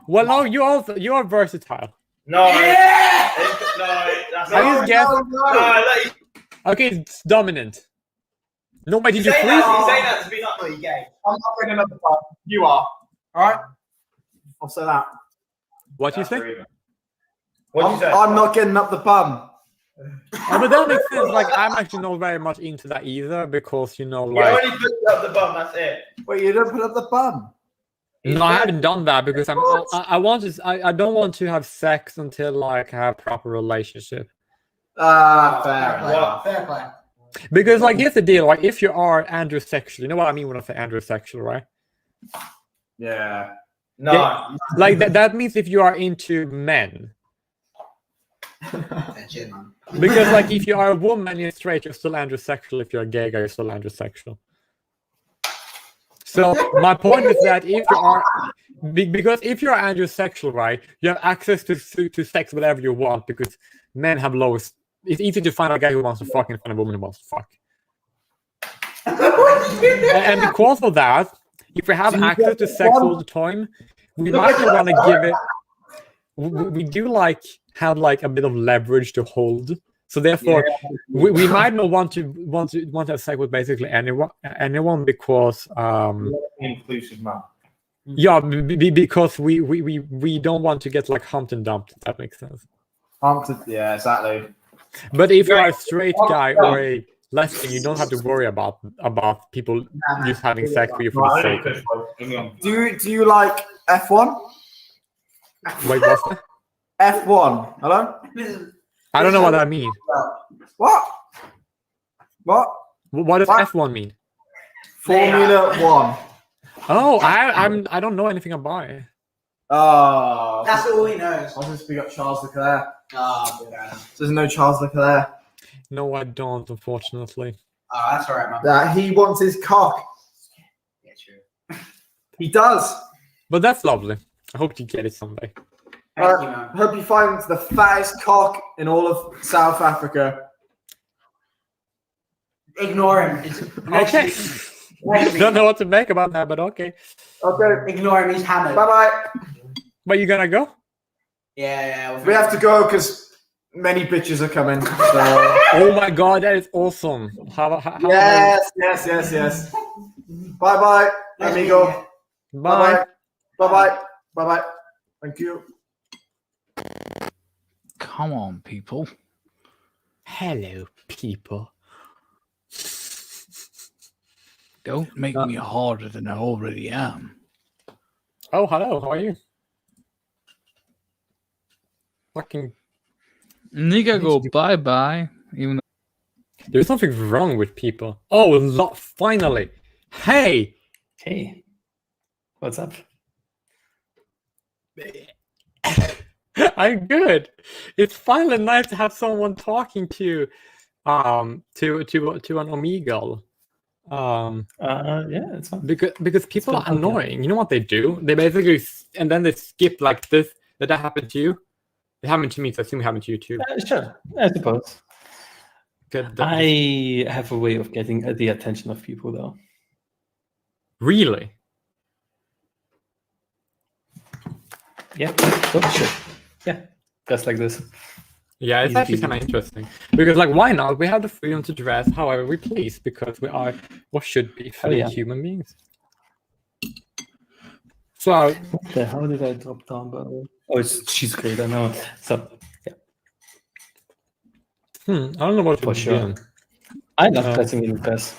Speaker 1: Well, no, you are versatile.
Speaker 9: No.
Speaker 7: Yeah.
Speaker 9: No, that's
Speaker 1: I just guess.
Speaker 9: let you
Speaker 1: Okay, it's dominant. No, but did you
Speaker 9: say
Speaker 1: freeze?
Speaker 9: that. You say that to be not really gay.
Speaker 8: I'm not bringing up the bum. You are. Alright? I'll say that.
Speaker 1: What do you think?
Speaker 9: What'd you say?
Speaker 8: I'm not getting up the bum.
Speaker 1: Oh, but that makes sense. Like, I'm actually not very much into that either because,
Speaker 9: You
Speaker 1: like,
Speaker 9: only put up the bum. That's it.
Speaker 8: Wait, you don't put up the bum?
Speaker 1: no, I haven't done that because I don't want to have sex until like I have a proper relationship.
Speaker 8: Fair.
Speaker 9: What?
Speaker 10: Fair play.
Speaker 1: Because like, here's the deal. Like, if you are androsexual, you know what I mean when I say androsexual, right?
Speaker 8: Yeah.
Speaker 9: No.
Speaker 1: Yeah. Like that means if you are into men. Because like, if you are a woman and you're straight, you're still androsexual. If you're a gay guy, you're still androsexual. So my point is that if you are, because if you're androsexual, right, you have access to sex whatever you want because men have lowest. It's easy to find a guy who wants to fuck and find a woman who wants to fuck. And because of that, if we have access to sex all the time, we might want to give it. We do like have like a bit of leverage to hold. So therefore, we might not want to have sex with basically anyone because
Speaker 9: Inclusive man.
Speaker 1: yeah, because we don't want to get like humped and dumped. If that makes sense.
Speaker 8: Yeah, exactly.
Speaker 1: But if you're a straight guy or a Last thing, you don't have to worry about people just having sex for you for the sake of it.
Speaker 8: Do you like F1?
Speaker 1: Wait, what's that?
Speaker 8: F1. Hello?
Speaker 1: I don't know what that means.
Speaker 8: What? What?
Speaker 1: What does F1 mean?
Speaker 8: Formula One.
Speaker 1: Oh, I don't know anything about it.
Speaker 8: Oh.
Speaker 10: That's all he knows.
Speaker 8: I'll just speak up Charles Leclerc.
Speaker 10: Oh, yeah.
Speaker 8: There's no Charles Leclerc.
Speaker 1: No, I don't, unfortunately.
Speaker 10: Oh, that's all right, man.
Speaker 8: He wants his cock.
Speaker 10: Yeah, true.
Speaker 8: He does.
Speaker 1: But that's lovely. I hope you get it someday.
Speaker 10: Thank you, man.
Speaker 8: Hope you find the fattest cock in all of South Africa.
Speaker 10: Ignore him.
Speaker 1: Okay. Don't know what to make about that, but okay.
Speaker 8: Okay.
Speaker 10: Ignore him. He's hammered.
Speaker 8: Bye-bye.
Speaker 1: But you gonna go?
Speaker 10: Yeah.
Speaker 8: We have to go because many bitches are coming. So.
Speaker 1: Oh my god, that is awesome. How
Speaker 8: Yes. Bye-bye, amigo.
Speaker 1: Bye.
Speaker 8: Bye-bye. Thank you.
Speaker 11: Come on, people.
Speaker 1: Hello, people.
Speaker 11: Don't make me harder than I already am.
Speaker 1: Oh, hello. How are you? Fucking
Speaker 11: Nigga, go bye-bye. Even though
Speaker 1: there's something wrong with people. Oh, finally. Hey.
Speaker 12: What's up?
Speaker 1: I'm good. It's finally nice to have someone talking to an Omegle.
Speaker 12: Yeah, it's fine.
Speaker 1: Because people are annoying. You know what they do? They basically and then they skip like this. Did that happen to you? It happened to me, so I assume it happened to you too.
Speaker 12: Sure, I suppose.
Speaker 1: Good.
Speaker 12: I have a way of getting the attention of people, though.
Speaker 1: Really?
Speaker 12: Yeah. Oh shit. Yeah. Just like this.
Speaker 1: Yeah, it's actually kind of interesting because, like, why not? We have the freedom to dress however we please because we are what should be fully human beings. So,
Speaker 12: okay, how did I drop down? By the way? Oh, she's great. I know. So, yeah.
Speaker 1: I don't know what
Speaker 12: for sure. I love dressing in a dress.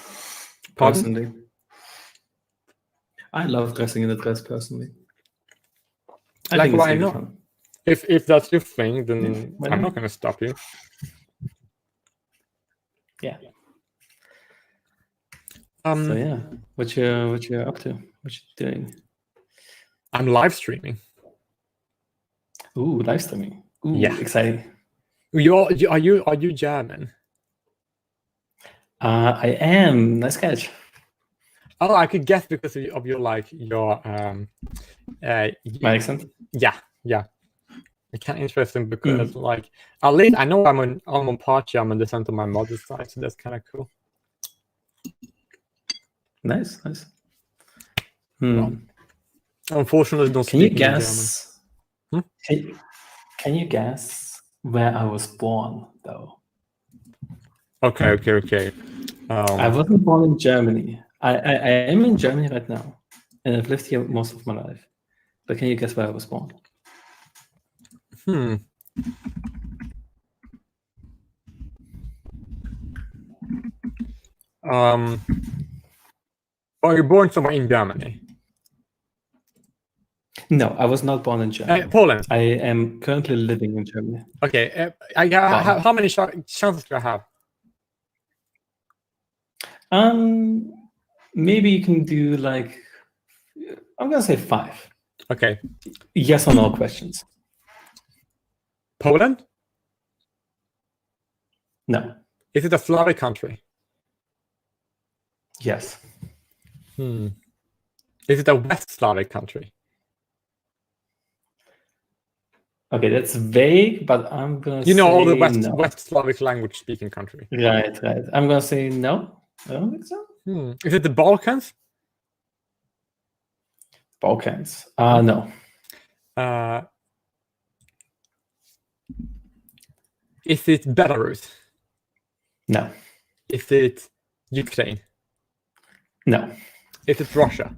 Speaker 12: Personally, I love dressing in a dress personally. I
Speaker 1: like,
Speaker 12: think
Speaker 1: why
Speaker 12: it's really
Speaker 1: not?
Speaker 12: fun.
Speaker 1: If that's your thing, then I'm not going to stop you.
Speaker 12: Yeah.
Speaker 1: So
Speaker 12: yeah, what you up to? What you doing?
Speaker 1: I'm live streaming.
Speaker 12: Ooh, live streaming. Ooh,
Speaker 1: yeah,
Speaker 12: exciting.
Speaker 1: Are you German?
Speaker 12: I am. Nice catch.
Speaker 1: Oh, I could guess because of your my
Speaker 12: accent.
Speaker 1: Yeah. It's kind of interesting because like at least I know I'm on part German descent on my mother's side, so that's kind of cool.
Speaker 12: Nice.
Speaker 1: Well, unfortunately, don't
Speaker 12: can you
Speaker 1: speak
Speaker 12: guess?
Speaker 1: German.
Speaker 12: Can you guess where I was born, though?
Speaker 1: Okay.
Speaker 12: I wasn't born in Germany. I am in Germany right now, and I've lived here most of my life. But can you guess where I was born?
Speaker 1: Are you born somewhere in Germany?
Speaker 12: No, I was not born in Germany.
Speaker 1: Poland.
Speaker 12: I am currently living in Germany.
Speaker 1: Okay. How many chances do I have?
Speaker 12: Maybe you can do like, I'm gonna say 5.
Speaker 1: Okay.
Speaker 12: Yes or no questions.
Speaker 1: Poland?
Speaker 12: No.
Speaker 1: Is it a Slavic country?
Speaker 12: Yes.
Speaker 1: Is it a West Slavic country?
Speaker 12: Okay, that's vague, but I'm gonna say
Speaker 1: all the
Speaker 12: no.
Speaker 1: West Slavic language speaking country.
Speaker 12: Right. I'm gonna say no. I don't think so.
Speaker 1: Is it the Balkans?
Speaker 12: Balkans. No.
Speaker 1: Is it Belarus?
Speaker 12: No.
Speaker 1: Is it Ukraine?
Speaker 12: No.
Speaker 1: Is it Russia?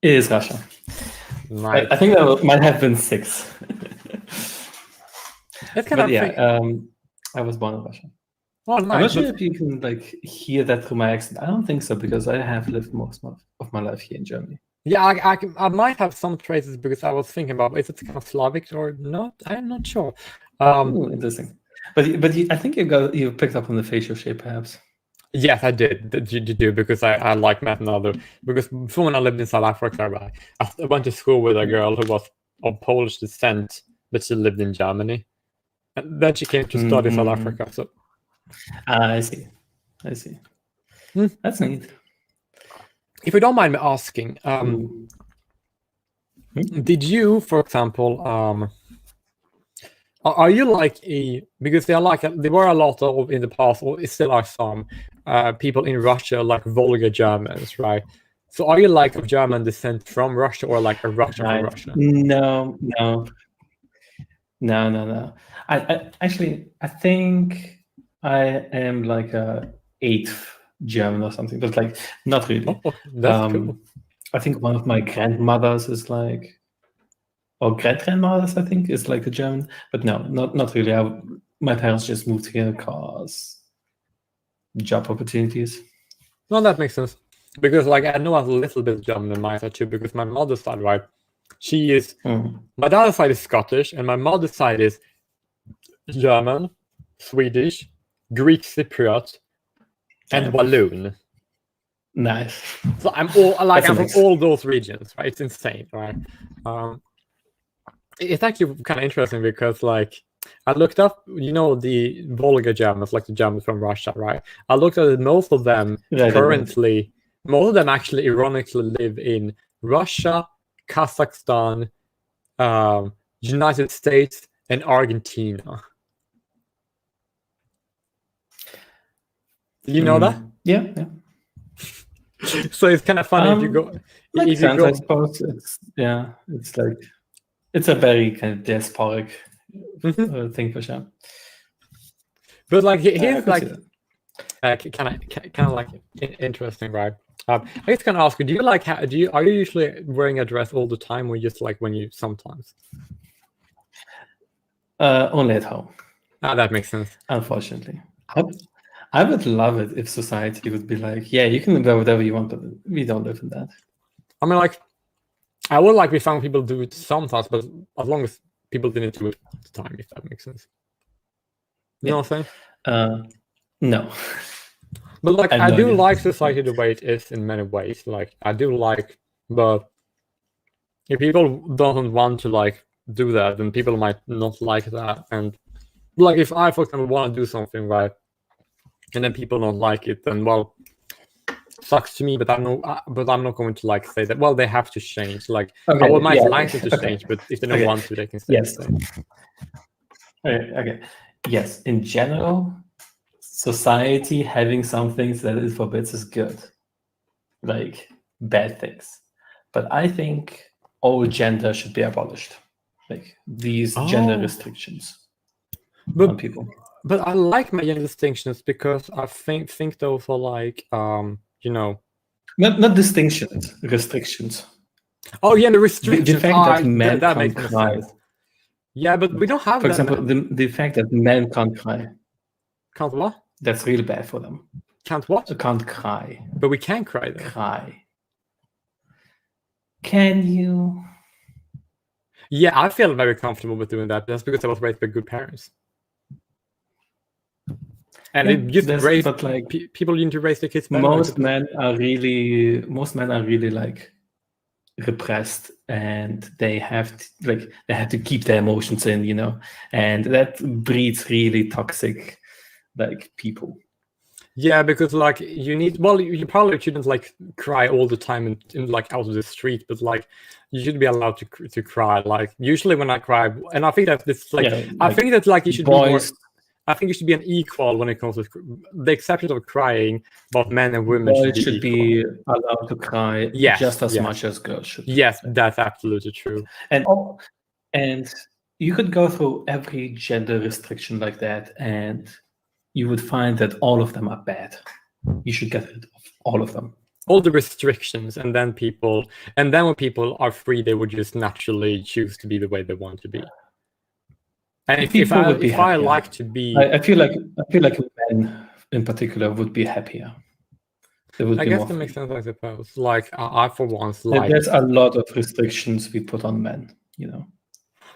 Speaker 12: It is Russia.
Speaker 1: Nice.
Speaker 12: I think that might have been 6.
Speaker 1: That's kind of
Speaker 12: I was born in Russia.
Speaker 1: Oh,
Speaker 12: I'm not
Speaker 1: nice.
Speaker 12: sure if you can like hear that through my accent. I don't think so because I have lived most of my life here in Germany.
Speaker 1: Yeah, I might have some traces because I was thinking about is it kind of Slavic or not? I'm not sure.
Speaker 12: Interesting. But I think you picked up on the facial shape, perhaps.
Speaker 1: Yes, I did. You do because I like met another. Because before when I lived in South Africa, I went to school with a girl who was of Polish descent, but she lived in Germany. And then she came to study South Africa. So
Speaker 12: I see. That's neat.
Speaker 1: If you don't mind me asking, did you, for example, are you like because there were a lot of in the past, or still are some people in Russia like Volga Germans, right? So are you like of German descent from Russia or like a Russian from Russia?
Speaker 12: No. I think I am like a 8th German or something, but like not really.
Speaker 1: Oh, that's cool.
Speaker 12: I think one of my grandmothers is like, or grandmothers, I think, is like a German, but no, not really. My parents just moved here because job opportunities.
Speaker 1: No, that makes sense. Because like I know a little bit of German in my side too, because my mother's side, right? She is my dad's side is Scottish, and my mother's side is German, Swedish, Greek Cypriot, and Walloon.
Speaker 12: Nice.
Speaker 1: So I'm from all those regions, right? It's insane, right? It's actually kind of interesting because like I looked up, the Volga Germans, like the Germans from Russia, right? I looked at it, most of them actually ironically live in Russia, Kazakhstan, United States, and Argentina. Do you know that?
Speaker 12: Yeah.
Speaker 1: So it's kind of funny if you go.
Speaker 12: Makes sense, I suppose. It's a very kind of diasporic thing for sure.
Speaker 1: But like here's like kind of like interesting, right? I just kind of ask you: do you like are you usually wearing a dress all the time, or just like when you sometimes?
Speaker 12: Only at home.
Speaker 1: That makes sense.
Speaker 12: Unfortunately, I would love it if society would be like, yeah, you can wear whatever you want, but we don't live in that.
Speaker 1: I mean, like, I would like we found people do it sometimes, but as long as people didn't do it all the time, if that makes sense. You know what I'm saying?
Speaker 12: No.
Speaker 1: But like, I do like society the way it is in many ways. Like, I do like, but if people don't want to like do that, then people might not like that. And like, if I, for example, want to do something right, and then people don't like it, then well, sucks to me. But I'm not going to like say that. Well, they have to change. Like, I would might like them to change, but if they don't want to, they can stay.
Speaker 12: Yes. Okay. Yes. In general, society having some things that it forbids is good, like bad things. But I think all gender should be abolished, like these gender restrictions on people.
Speaker 1: But I like my gender distinctions because I think those are like
Speaker 12: not distinctions, restrictions.
Speaker 1: Oh yeah, the restrictions.
Speaker 12: The fact that men can't cry.
Speaker 1: Yeah, but we don't have.
Speaker 12: For example, the fact that men can't cry.
Speaker 1: Can't what?
Speaker 12: That's really bad for them.
Speaker 1: Can't what?
Speaker 12: Can't cry.
Speaker 1: But we can cry though.
Speaker 12: Cry. Can you?
Speaker 1: Yeah, I feel very comfortable with doing that. That's because I was raised by good parents. And it just raised, but like people need to raise their kids better.
Speaker 12: Most men are really like repressed, and they have to keep their emotions in, and that breeds really toxic like people.
Speaker 1: Yeah, because like you probably shouldn't like cry all the time in like out of the street, but like you should be allowed to cry. Like usually when I cry, and I think that this like I think that like you should be more. I think it should be an equal when it comes to the exception of crying, but men and women
Speaker 12: should be allowed to cry just as much as girls should.
Speaker 1: Yes, that's absolutely true.
Speaker 12: And you could go through every gender restriction like that, and you would find that all of them are bad. You should get rid of all of them.
Speaker 1: All the restrictions, and then when people are free, they would just naturally choose to be the way they want to be. And if
Speaker 12: People would be
Speaker 1: I
Speaker 12: happier.
Speaker 1: like to be,
Speaker 12: I feel like men in particular would be happier. They would
Speaker 1: I
Speaker 12: be
Speaker 1: guess
Speaker 12: more
Speaker 1: that
Speaker 12: free.
Speaker 1: makes sense. I suppose. Like I for once like.
Speaker 12: There's a lot of restrictions we put on men. You know.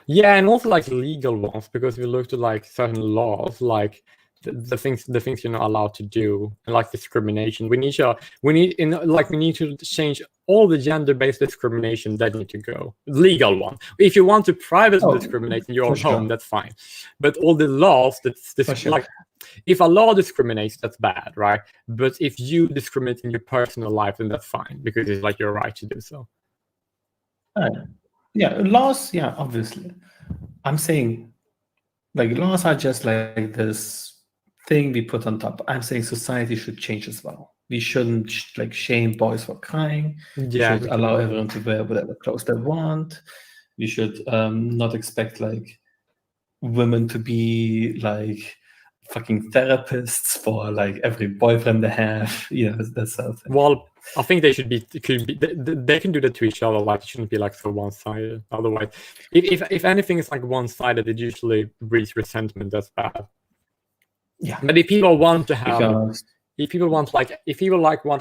Speaker 1: Yeah, and also like legal ones, because we looked at like certain laws, like the things you're not allowed to do, and like discrimination. We need to change all the gender-based discrimination that need to go. Legal one. If you want to privately discriminate in your own home, that's fine. But all the laws that's like, if a law discriminates, that's bad, right? But if you discriminate in your personal life, then that's fine, because it's like your right to do so.
Speaker 12: Yeah, laws. Yeah, obviously. I'm saying, like, laws are just like this thing we put on top. I'm saying society should change as well. We shouldn't like shame boys for crying. We should allow everyone to wear whatever clothes they want. We should not expect like women to be like fucking therapists for like every boyfriend they have. You know, that sort of thing.
Speaker 1: Well, I think they should be. They can do that to each other. Like, it shouldn't be like so one-sided. Otherwise, if anything is like one-sided, it usually breeds resentment. That's bad.
Speaker 12: Yeah.
Speaker 1: But if people want to have, if people want to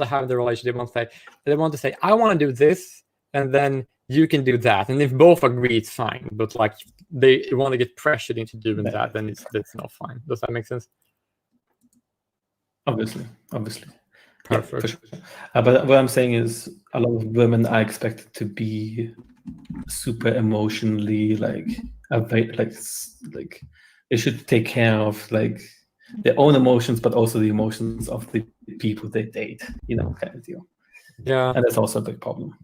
Speaker 1: have the relationship, they want to say, I want to do this, and then you can do that, and if both agree, it's fine. But like they want to get pressured into doing that, then that's not fine. Does that make sense?
Speaker 12: Obviously.
Speaker 1: Perfect.
Speaker 12: Yeah, for sure. But what I'm saying is, a lot of women are expected to be super emotionally like they should take care of like their own emotions, but also the emotions of the people they date. You know, kind of deal.
Speaker 1: Yeah,
Speaker 12: and that's also a big problem.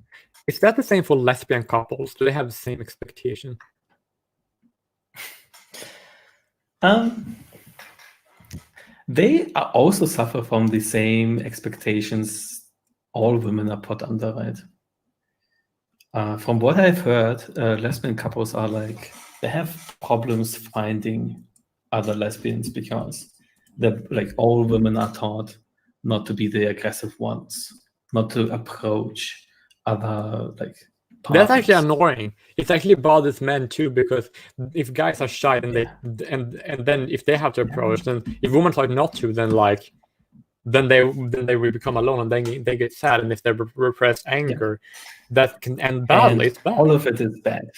Speaker 1: Is that the same for lesbian couples? Do they have the same expectation?
Speaker 12: They also suffer from the same expectations all women are put under, right? From what I've heard, lesbian couples are like, they have problems finding other lesbians because like all women are taught not to be the aggressive ones, not to approach other like partners.
Speaker 1: That's actually annoying. It actually bothers men too, because if guys are shy, then and then if they have to approach, then if women try not to, then like then they will become alone, and then they get sad, and if they repress anger, that can end badly. It's bad.
Speaker 12: All of it is bad.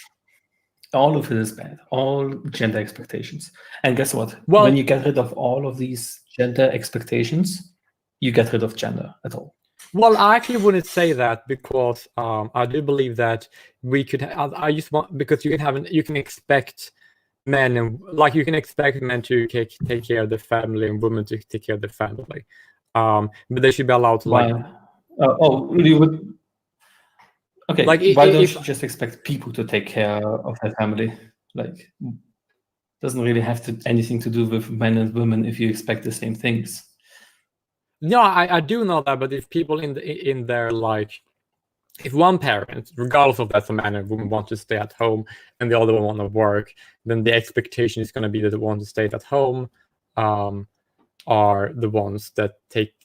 Speaker 12: All of it is bad. All gender expectations. And guess what?
Speaker 1: Well,
Speaker 12: when you get rid of all of these gender expectations, you get rid of gender at all.
Speaker 1: Well, I actually wouldn't say that, because I do believe that we could. I just want, because you can expect men, and like you can expect men to take care of the family and women to take care of the family, but they should be allowed to like.
Speaker 12: You would. Okay,
Speaker 1: like
Speaker 12: why don't you just expect people to take care of their family? Like, doesn't really have anything to do with men and women if you expect the same things.
Speaker 1: No, I do know that, but if people in their like, if one parent, regardless of that's a man and woman, want to stay at home and the other one want to work, then the expectation is going to be that the ones who stay at home are the ones that take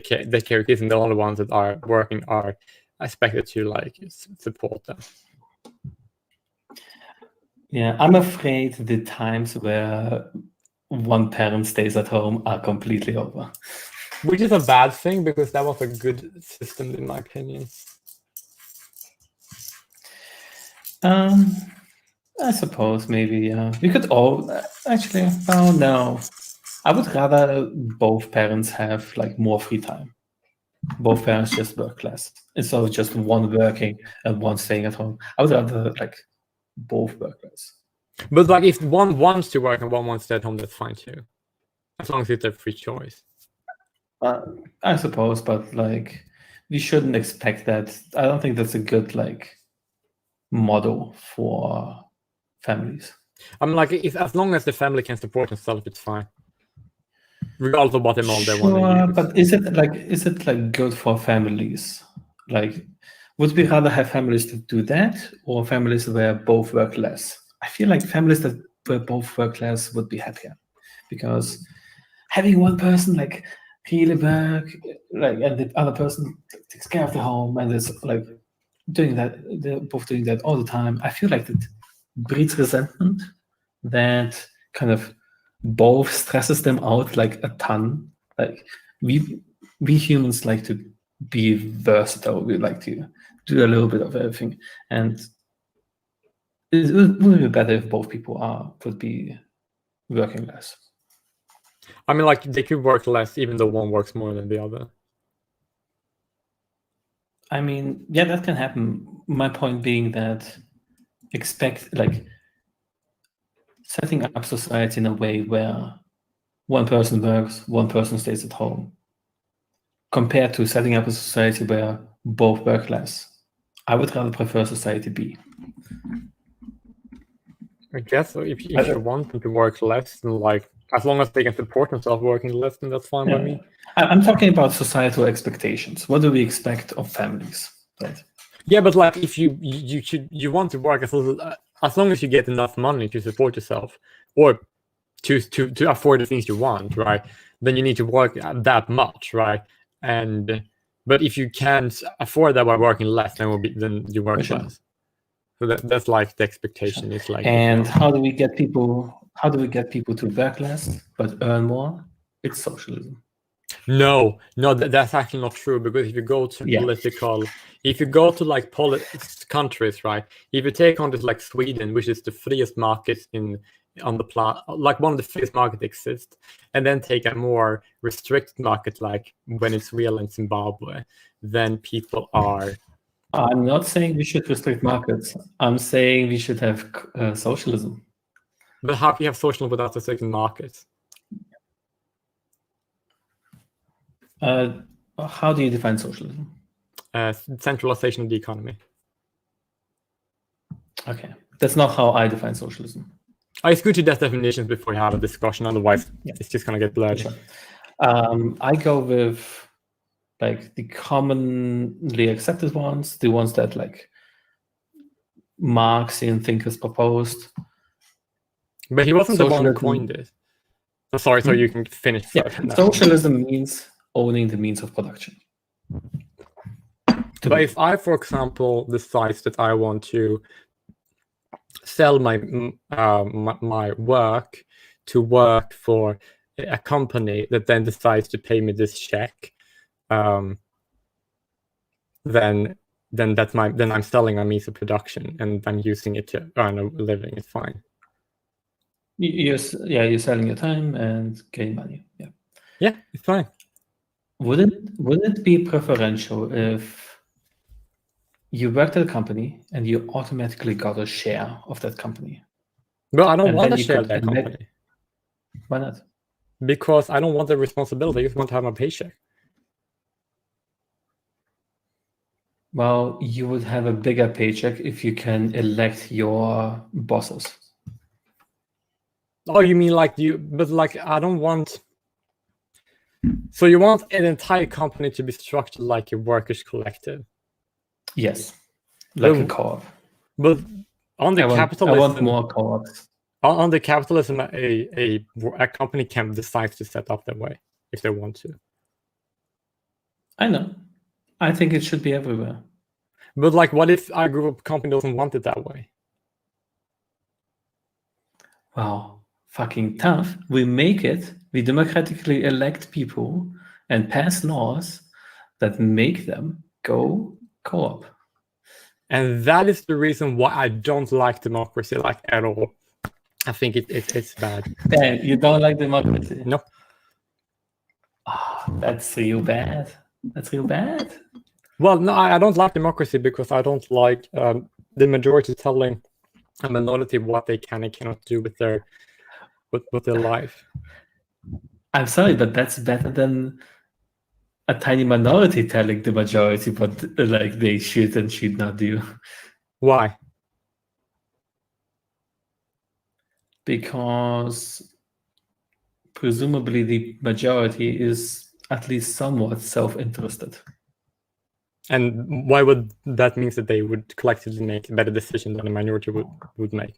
Speaker 1: care of kids, and the only ones that are working are expected to like support them.
Speaker 12: Yeah, I'm afraid the times where one parent stays at home are completely over.
Speaker 1: Which is a bad thing, because that was a good system in my opinion.
Speaker 12: I suppose maybe, yeah. We could all actually. Oh no, I would rather both parents have like more free time. Both parents just work less instead of just one working and one staying at home. I would rather like both work less.
Speaker 1: But like, if one wants to work and one wants to stay at home, that's fine too, as long as it's a free choice.
Speaker 12: I suppose, but like, we shouldn't expect that. I don't think that's a good like model for families.
Speaker 1: I'm like, as long as the family can support itself, it's fine, regardless of what they want to use.
Speaker 12: But is it like good for families? Like, would we rather have families that do that, or families where both work less? I feel like families that where both work less would be happier, because having one person like really work, like, and the other person takes care of the home and is like doing that, they're both doing that all the time. I feel like that breeds resentment that kind of both stresses them out like a ton. Like we humans like to be versatile. We like to do a little bit of everything, and it would be better if both people would be working less.
Speaker 1: I mean, like they could work less, even though one works more than the other.
Speaker 12: I mean, yeah, that can happen. My point being that setting up society in a way where one person works, one person stays at home, compared to setting up a society where both work less. I would rather prefer society B.
Speaker 1: I guess if you want them to work less, then like as long as they can support themselves working less, then that's fine by me.
Speaker 12: I'm talking about societal expectations. What do we expect of families? Right?
Speaker 1: Yeah, but like if you want to work as long as you get enough money to support yourself or to afford the things you want, right? Then you need to work that much, right? But if you can't afford that by working less, then you work less. So that's like the expectation. It's like.
Speaker 12: And how do we get people to work less but earn more? It's socialism.
Speaker 1: No, that's actually not true, because if you go to if you go to like countries, right? If you take on this like Sweden, which is the freest market on the planet, like one of the freest markets exist, and then take a more restricted market like Venezuela and Zimbabwe, then people are.
Speaker 12: I'm not saying we should restrict markets. I'm saying we should have socialism.
Speaker 1: But how can you have socialism without restricting markets?
Speaker 12: How do you define socialism?
Speaker 1: Centralization of the economy.
Speaker 12: Okay, that's not how I define socialism.
Speaker 1: It's good to get definitions before you have a discussion, otherwise it's just going to get blurry.
Speaker 12: Sure. I go with like the commonly accepted ones, the ones that like Marxian thinkers proposed.
Speaker 1: But he wasn't the one who coined it. Oh, sorry, so you can finish.
Speaker 12: Yeah. Socialism means owning the means of production.
Speaker 1: But if I, for example, decide that I want to sell my my work to work for a company that then decides to pay me this check, then I'm selling my means of production and I'm using it to earn a living. It's fine.
Speaker 12: You're selling your time and getting money.
Speaker 1: Yeah, it's fine.
Speaker 12: Would it be preferential if you worked at a company and you automatically got a share of that company?
Speaker 1: Well, I don't want to share that company.
Speaker 12: Why not?
Speaker 1: Because I don't want the responsibility. I just want to have my paycheck.
Speaker 12: Well, you would have a bigger paycheck if you can elect your bosses.
Speaker 1: Oh, you mean like but like I don't want. So you want an entire company to be structured like a workers' collective?
Speaker 12: Yes, like a co-op.
Speaker 1: But on the capitalism,
Speaker 12: I want more co-ops.
Speaker 1: On the capitalism, a company can decide to set up that way if they want to.
Speaker 12: I know. I think it should be everywhere.
Speaker 1: But like, what if our group company doesn't want it that way?
Speaker 12: Wow, fucking tough. We make it. We democratically elect people and pass laws that make them go co-op.
Speaker 1: And that is the reason why I don't like democracy like at all. I think it's bad.
Speaker 12: Ben, you don't like democracy?
Speaker 1: No.
Speaker 12: Oh, that's real bad. That's real bad.
Speaker 1: Well, no, I don't like democracy because I don't like the majority telling a minority what they can and cannot do with their life.
Speaker 12: I'm sorry, but that's better than a tiny minority telling the majority what like they should and should not do.
Speaker 1: Why?
Speaker 12: Because presumably the majority is at least somewhat self-interested.
Speaker 1: And why would that mean that they would collectively make a better decision than a minority would make?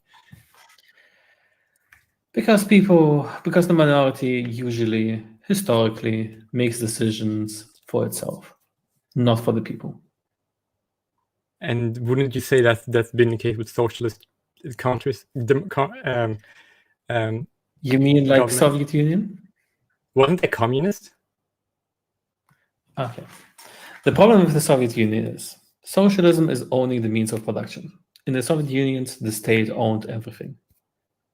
Speaker 12: Because the minority usually, historically, makes decisions for itself, not for the people.
Speaker 1: And wouldn't you say that that's been the case with socialist countries?
Speaker 12: You mean like
Speaker 1: government.
Speaker 12: Soviet Union?
Speaker 1: Wasn't they communist?
Speaker 12: Okay. The problem with the Soviet Union is socialism is only the means of production. In the Soviet Union, the state owned everything.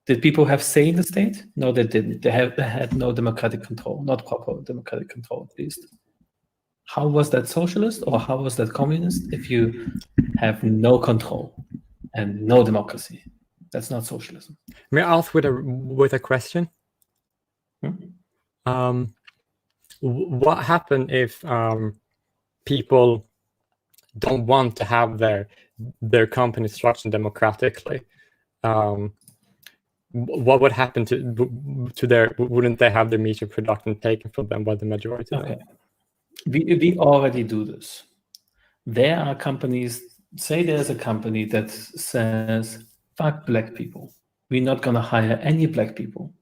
Speaker 12: Did people have say in the state? No, they didn't. They had no democratic control, not proper democratic control, at least. How was that socialist or how was that communist if you have no control and no democracy? That's not socialism.
Speaker 1: May I ask with a question? What happened if people don't want to have their company structured democratically? What would happen to their? Wouldn't they have their meat of production taken from them by the majority?
Speaker 12: Okay, we already do this. There are companies. Say there's a company that says, "Fuck black people. We're not gonna hire any black people."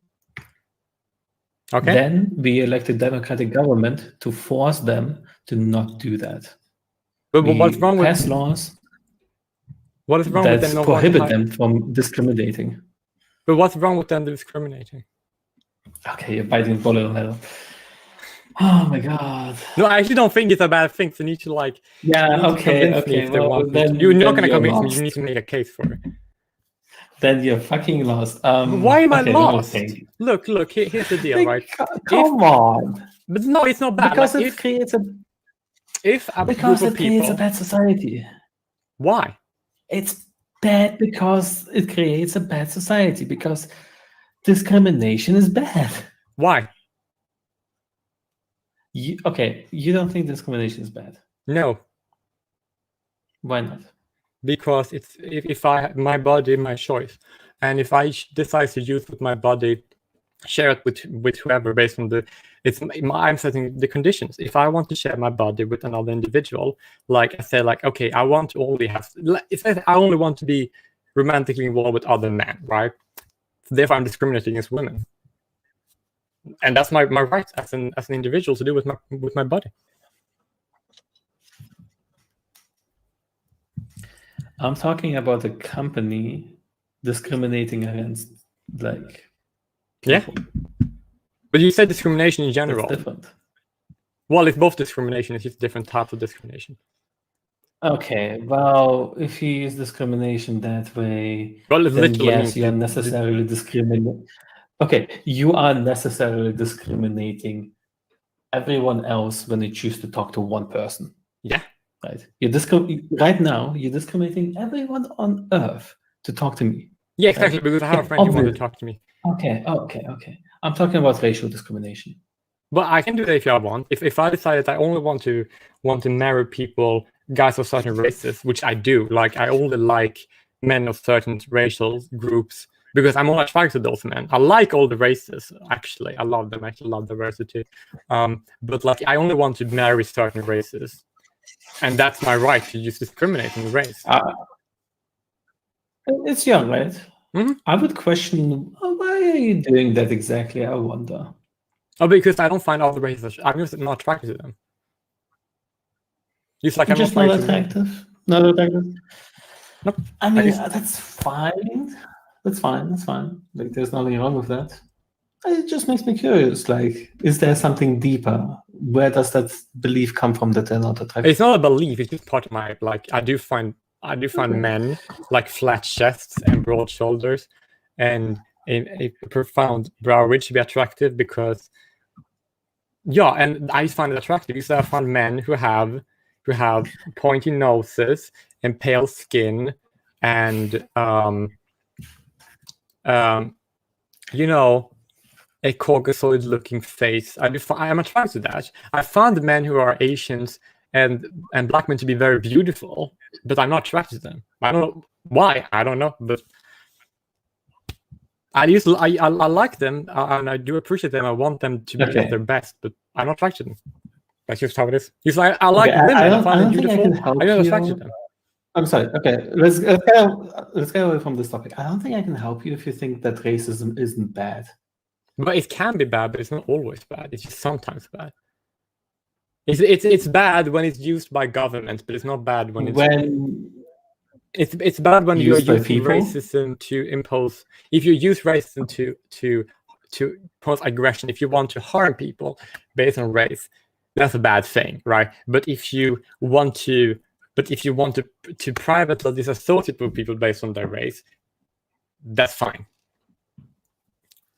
Speaker 1: Okay.
Speaker 12: Then we elect a democratic government to force them to not do that.
Speaker 1: But what's wrong with
Speaker 12: pass laws?
Speaker 1: What is wrong
Speaker 12: that
Speaker 1: with them not
Speaker 12: prohibit
Speaker 1: wanting to
Speaker 12: them from discriminating?
Speaker 1: But what's wrong with them discriminating?
Speaker 12: Okay, you're biting the bullet on that. Oh my god.
Speaker 1: No, I actually don't think it's a bad thing. So you need to like.
Speaker 12: Yeah. Okay. Okay. Well, then
Speaker 1: you're not gonna
Speaker 12: you're
Speaker 1: convince me.
Speaker 12: lost.
Speaker 1: You need to make a case for it.
Speaker 12: Then you're fucking lost.
Speaker 1: Why am I
Speaker 12: okay,
Speaker 1: lost?
Speaker 12: okay.
Speaker 1: Look. Here's the deal, right?
Speaker 12: Come on.
Speaker 1: But no, it's not bad.
Speaker 12: Because
Speaker 1: like,
Speaker 12: it creates a.
Speaker 1: If a
Speaker 12: Because
Speaker 1: group
Speaker 12: it
Speaker 1: of
Speaker 12: creates
Speaker 1: people,
Speaker 12: a bad society.
Speaker 1: Why?
Speaker 12: It's bad because it creates a bad society. Because discrimination is bad.
Speaker 1: Why?
Speaker 12: You don't think discrimination is bad?
Speaker 1: No.
Speaker 12: Why not?
Speaker 1: Because it's if my body, my choice, and if I decide to use with my body, share it with whoever based on I'm setting the conditions. If I want to share my body with another individual, like I say, like okay, I want to only have. It says I only want to be romantically involved with other men, right? Therefore, I'm discriminating against women, and that's my right as an individual to do with my body.
Speaker 12: I'm talking about a company discriminating against like people.
Speaker 1: Yeah. But you said discrimination in general.
Speaker 12: It's different.
Speaker 1: Well, it's both discrimination. It's just different types of discrimination.
Speaker 12: Okay, well, if he is discrimination that way,
Speaker 1: well,
Speaker 12: then yes, you are necessarily discriminating. Okay, you are necessarily discriminating everyone else when you choose to talk to one person.
Speaker 1: Yeah.
Speaker 12: Right. Right now, you're discriminating everyone on Earth to talk to me.
Speaker 1: Yeah, exactly. Right? Because I have a friend who wants to talk to me.
Speaker 12: Okay. I'm talking about racial discrimination.
Speaker 1: But I can do that if I want. If I decide that I only want to marry people, guys of certain races, which I do. Like I only like men of certain racial groups because I'm more attracted to those men. I like all the races. Actually, I love them. I actually love diversity. But like I only want to marry certain races. And that's my right to use discriminating race.
Speaker 12: It's your right.
Speaker 1: Mm-hmm.
Speaker 12: I would question why are you doing that exactly? I wonder.
Speaker 1: Oh, because I don't find other races. I'm just not attracted to them. Just like I'm
Speaker 12: just not attractive. Not attractive.
Speaker 1: Nope.
Speaker 12: I mean, that's fine. That's fine. Like, there's nothing wrong with that. It just makes me curious. Like, is there something deeper? Where does that belief come from that they're not attractive?
Speaker 1: It's not a belief. It's just part of my like. I do find men like flat chests and broad shoulders, and a profound brow ridge to be attractive because. Yeah, and I find it attractive because I find men who have pointy noses and pale skin and a Caucasoid-looking face. I am attracted to that. I find the men who are Asians and black men to be very beautiful, but I'm not attracted to them. I don't know why. I don't know, but I like them and I do appreciate them. I want them to be at their best, but I'm not attracted to them. That's just how it is. I like women. I find them beautiful. I'm not attracted to them.
Speaker 12: I'm sorry. Okay, let's get away from this topic. I don't think I can help you if you think that racism isn't bad.
Speaker 1: But it can be bad, but it's not always bad. It's just sometimes bad. It's bad when it's used by governments, but it's not bad when it's bad when you're using racism to impose. If you use racism to pose aggression, if you want to harm people based on race, that's a bad thing, right? But if you want to privately disassociate with people based on their race, that's fine.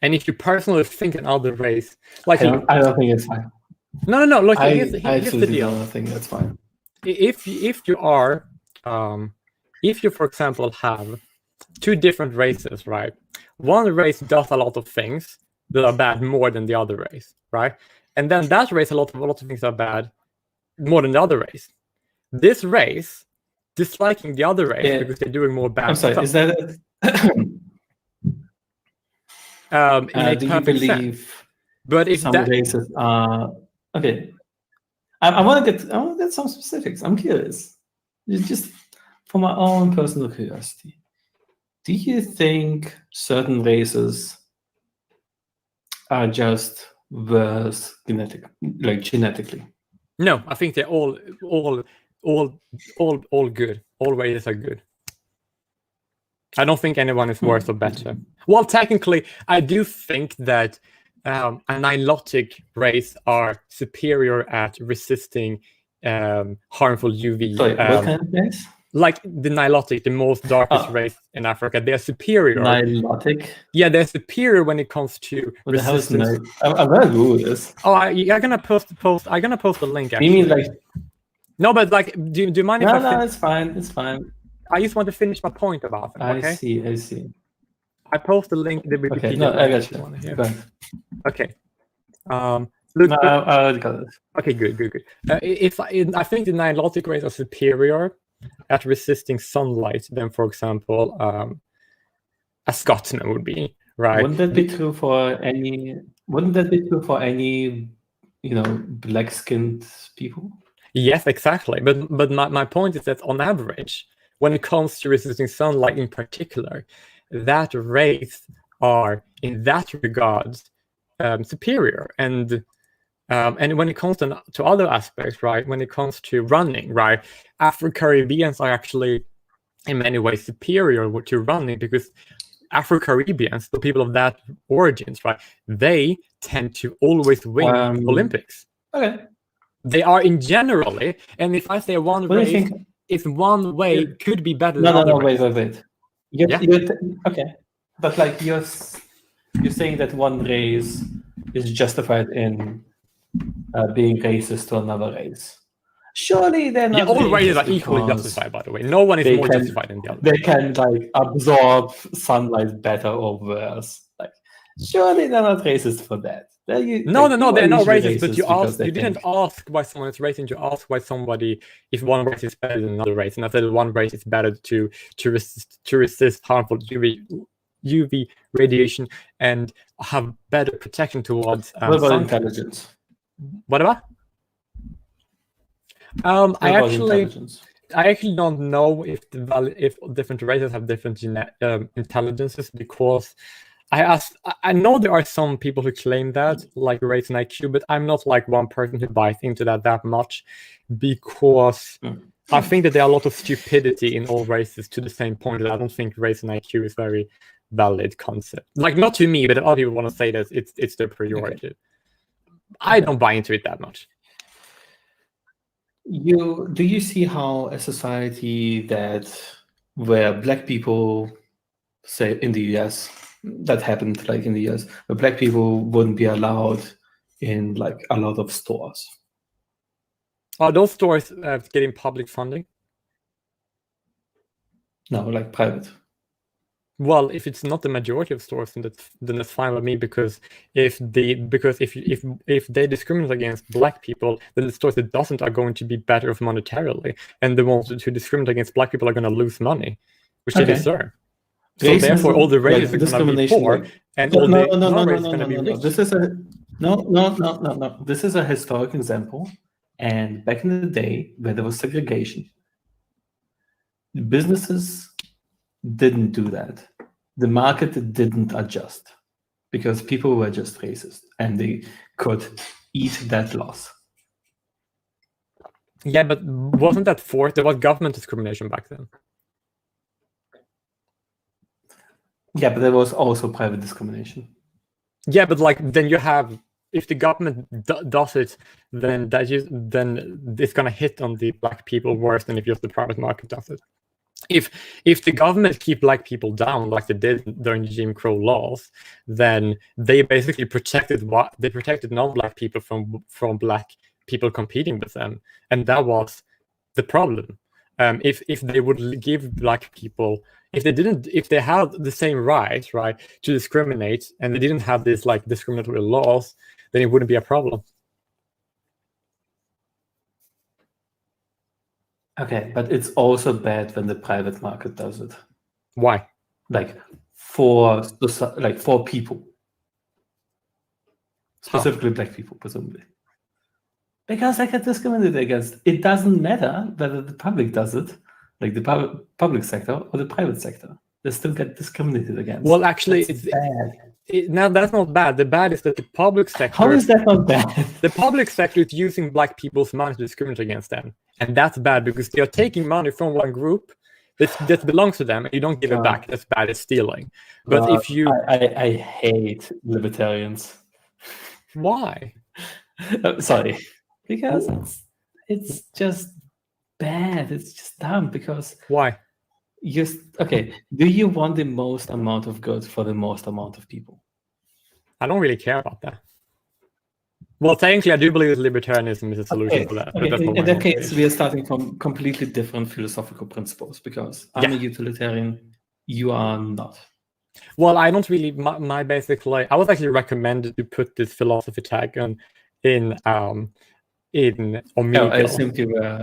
Speaker 1: And if you personally think another race, like
Speaker 12: I don't think it's fine.
Speaker 1: No. Look,
Speaker 12: I
Speaker 1: here's the deal.
Speaker 12: don't think that's fine.
Speaker 1: If you are, if you, for example, have two different races, right? One race does a lot of things that are bad more than the other race, right? And then that race, a lot of things are bad more than the other race. This race disliking the other race because they're doing more bad stuff.
Speaker 12: I'm sorry, is that do you believe
Speaker 1: sense. But if
Speaker 12: some races are okay? I want to get some specifics. I'm curious, just for my own personal curiosity. Do you think certain races are just worse genetically?
Speaker 1: No, I think they're all good. All races are good. I don't think anyone is worse or better. Well, technically, I do think that a Nilotic race are superior at resisting harmful UV.
Speaker 12: Sorry, what kind of race?
Speaker 1: Like the Nilotic, the most darkest race in Africa, they're superior.
Speaker 12: Nilotic?
Speaker 1: Yeah, they're superior when it comes to resistance.
Speaker 12: I'm gonna Google this.
Speaker 1: Oh, I'm gonna post the link. Actually.
Speaker 12: You mean like?
Speaker 1: No, but like, do you mind if
Speaker 12: No, it's fine. It's fine.
Speaker 1: I just want to finish my point about it. Okay?
Speaker 12: I see.
Speaker 1: I post the link. The Wikipedia.
Speaker 12: Okay, no, I got you. Go ahead.
Speaker 1: Okay.
Speaker 12: Look, I got it.
Speaker 1: Okay, good. I think the Nilotic race are superior at resisting sunlight than, for example, a Scotsman would be, right?
Speaker 12: Wouldn't that be true for any? Black-skinned people?
Speaker 1: Yes, exactly. But my point is that on average, when it comes to resisting sunlight in particular, that race are in that regard superior. And when it comes to other aspects, right? When it comes to running, right? Afro-Caribbeans are actually in many ways superior to running because Afro-Caribbeans, the people of that origins, right? They tend to always win Olympics.
Speaker 12: Okay.
Speaker 1: They are in generally, and if I say one race, if one way could be better than other
Speaker 12: wait. Okay, but like you're saying that one race is justified in being racist to another race. Surely they're not.
Speaker 1: Yeah, all races are equally justified, by the way. No one is more justified than the other.
Speaker 12: They can like absorb sunlight better or worse. Like, surely they're not racist for that.
Speaker 1: No, they're not racist. But you didn't ask why someone is racist. You asked why somebody, if one race is better than another race, and I said one race is better to resist harmful UV radiation and have better protection towards.
Speaker 12: What about intelligence?
Speaker 1: What about? I actually don't know if different races have different intelligences, because I know there are some people who claim that, like race and IQ, but I'm not like one person who buys into that much, because I think that there are a lot of stupidity in all races to the same point that I don't think race and IQ is very valid concept. Like, not to me, but other people want to say that it's their priority. Okay. I don't buy into it that much.
Speaker 12: Do you see how a society where black people, say in the US, that happened like in the US, where black people wouldn't be allowed in like a lot of stores?
Speaker 1: Are those stores getting public funding?
Speaker 12: No, like private.
Speaker 1: Well, if it's not the majority of stores, then that's fine with me, because if they discriminate against black people, then the stores that doesn't are going to be better off monetarily, and the ones who discriminate against black people are going to lose money, which they deserve. So therefore, all the races are going to be poor, and all the races are going to be rich.
Speaker 12: This is no. This is a historic example, and back in the day where there was segregation, businesses didn't do that. The market didn't adjust because people were just racist and they could eat that loss.
Speaker 1: Yeah, but wasn't that forced? There was government discrimination back then.
Speaker 12: Yeah, but there was also private discrimination.
Speaker 1: Yeah, but like then you have, if the government does it, then it's gonna hit on the black people worse than if just the private market does it. If the government keep black people down like they did during the Jim Crow laws, then they basically protected non-black people from black people competing with them, and that was the problem. If they would give black people, if they had the same right to discriminate, and they didn't have this like discriminatory laws, then it wouldn't be a problem.
Speaker 12: Okay, but it's also bad when the private market does it.
Speaker 1: Why?
Speaker 12: Like for people, specifically black people, presumably, because they get discriminated against. It doesn't matter whether the public does it, like the public sector or the private sector. They still get discriminated against.
Speaker 1: Well, actually,
Speaker 12: it's bad.
Speaker 1: Now that's not bad. The bad is that the public sector.
Speaker 12: How is that not bad?
Speaker 1: The public sector is using black people's money to discriminate against them, and that's bad because they are taking money from one group that belongs to them, and you don't give it back. That's bad. It's stealing. But if you,
Speaker 12: I hate libertarians.
Speaker 1: Why?
Speaker 12: Sorry, because it's just bad. It's just dumb. Because
Speaker 1: why?
Speaker 12: Okay, do you want the most amount of good for the most amount of people?
Speaker 1: I don't really care about that. Well, technically, I do believe that libertarianism is a solution for that.
Speaker 12: Okay.
Speaker 1: But
Speaker 12: In that case, we are starting from completely different philosophical principles, because I'm a utilitarian, you are not.
Speaker 1: Well, I don't really. My basically, I was actually recommended to put this philosophy tag on in Omegle.
Speaker 12: Oh, I assumed you were.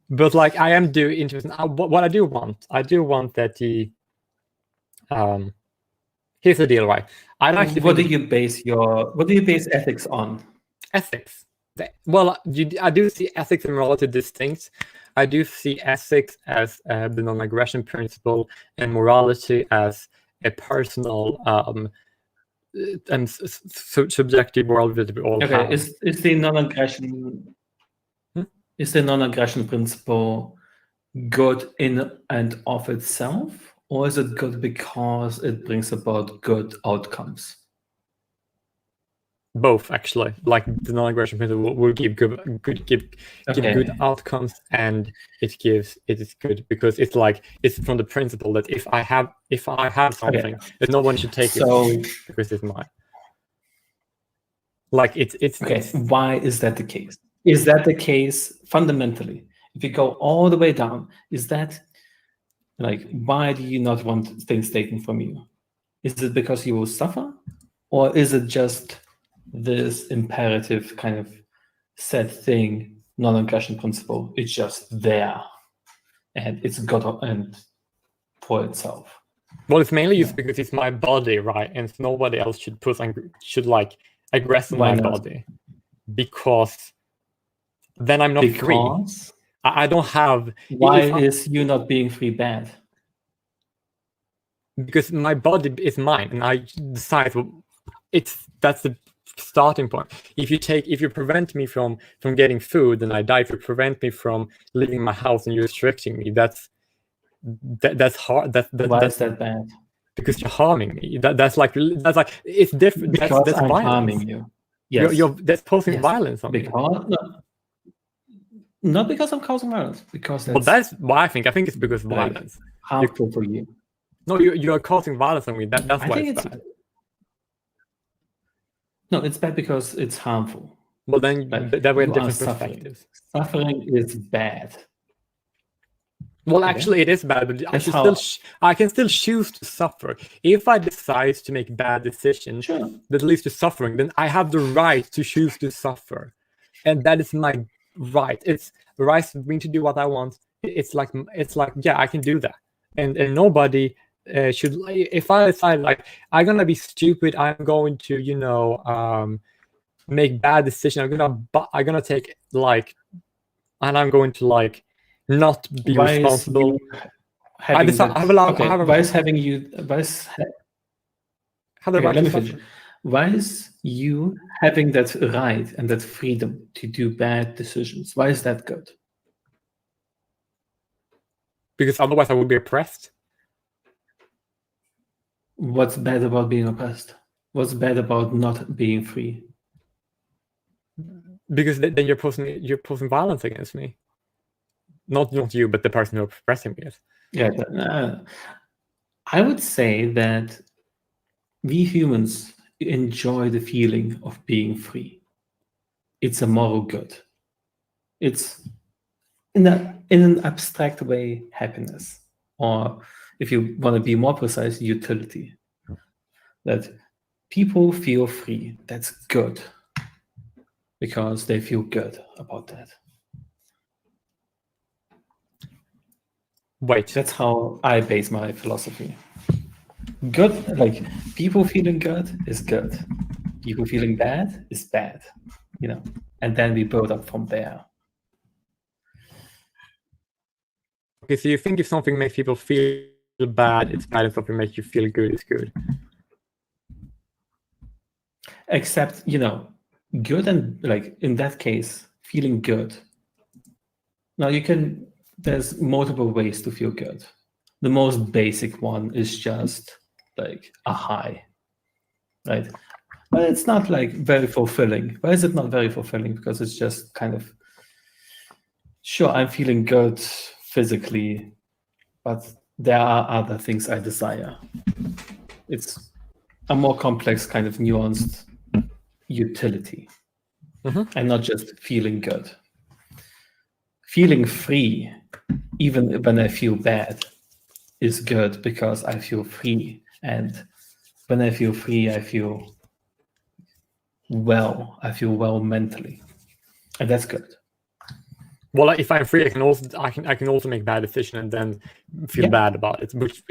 Speaker 1: But like I am interested. What I do want that the here's the deal, right?
Speaker 12: What do you base ethics on?
Speaker 1: Ethics. Well, I do see ethics and morality distinct. I do see ethics as the non-aggression principle, and morality as a personal and subjective world that we all have.
Speaker 12: Is the non-aggression? Is the non-aggression principle good in and of itself, or is it good because it brings about good outcomes?
Speaker 1: Both, actually. Like the non-aggression principle will give good outcomes, and it is good because it's from the principle that if I have something, that no one should take it because it's mine. Like it's
Speaker 12: why is that the case? Is that the case fundamentally? If you go all the way down, is that like, why do you not want things taken from you? Is it because you will suffer, or is it just this imperative kind of set thing, non-aggression principle? It's just there, and it's got and for itself.
Speaker 1: Well, it's mainly used because it's my body, right? And nobody else should like aggress my body, because then I'm not free. I don't have.
Speaker 12: Why is you not being free bad?
Speaker 1: Because my body is mine, and I decide. That's the starting point. If you prevent me from getting food, then I die. If you prevent me from leaving my house and you're restricting me, that's hard.
Speaker 12: Why is that bad?
Speaker 1: Because you're harming me. That's like it's different.
Speaker 12: Because
Speaker 1: that's
Speaker 12: I'm
Speaker 1: violence.
Speaker 12: harming you. Yes.
Speaker 1: That's posing violence on me.
Speaker 12: Not because I'm causing violence. Because
Speaker 1: that's why I think it's because of violence.
Speaker 12: Harmful for you.
Speaker 1: No, you're causing violence on me. That's why it's bad.
Speaker 12: No, it's bad because it's harmful.
Speaker 1: Well, then that we have different perspectives.
Speaker 12: Suffering is bad.
Speaker 1: Well, actually, it is bad, but I can still choose to suffer. If I decide to make bad decisions that leads to suffering, then I have the right to choose to suffer, and that is my right. It's the right for me to do what I want. It's like yeah, I can do that, and nobody should. If I decide like I'm gonna be stupid, I'm going to make bad decisions. I'm gonna take and I'm going to not be responsible.
Speaker 12: Why is you having that right and that freedom to do bad decisions? Why is that good?
Speaker 1: Because otherwise I would be oppressed.
Speaker 12: What's bad about being oppressed? What's bad about not being free?
Speaker 1: Because then you're posing violence against me. Not you, but the person who's oppressing me.
Speaker 12: Yeah, I would say that we humans enjoy the feeling of being free. It's a moral good. It's in an abstract way, happiness, or if you want to be more precise, utility. That people feel free. That's good because they feel good about that.
Speaker 1: Wait,
Speaker 12: that's how I base my philosophy. Good, like people feeling good is good. People feeling bad is bad, and then we build up from there.
Speaker 1: Okay, so you think if something makes people feel bad, it's bad. If something makes you feel good, it's good.
Speaker 12: Except, good and like in that case, feeling good. Now there's multiple ways to feel good. The most basic one is just like a high, right? But it's not like very fulfilling. Why is it not very fulfilling? Because it's just kind of, sure, I'm feeling good physically, but there are other things I desire. It's a more complex kind of nuanced utility, and not just feeling good. Feeling free, even when I feel bad, is good because I feel free. And when I feel free, I feel well. I feel well mentally, and that's good.
Speaker 1: Well, if I'm free, I can also make bad decisions and then feel bad about it, which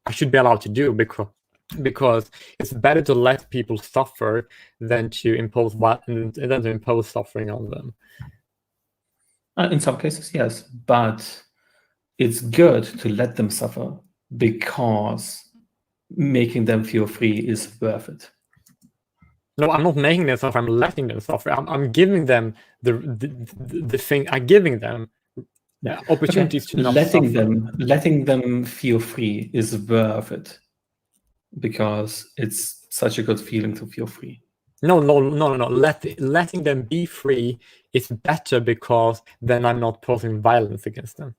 Speaker 1: I should be allowed to do because it's better to let people suffer than to impose suffering on them.
Speaker 12: In some cases, yes, but it's good to let them suffer because making them feel free is worth it.
Speaker 1: No, I'm not making them suffer. I'm letting them suffer. I'm giving them the thing. I'm giving them opportunities to not suffer.
Speaker 12: Letting them feel free is worth it because it's such a good feeling to feel free.
Speaker 1: No. Letting them be free is better because then I'm not posing violence against them.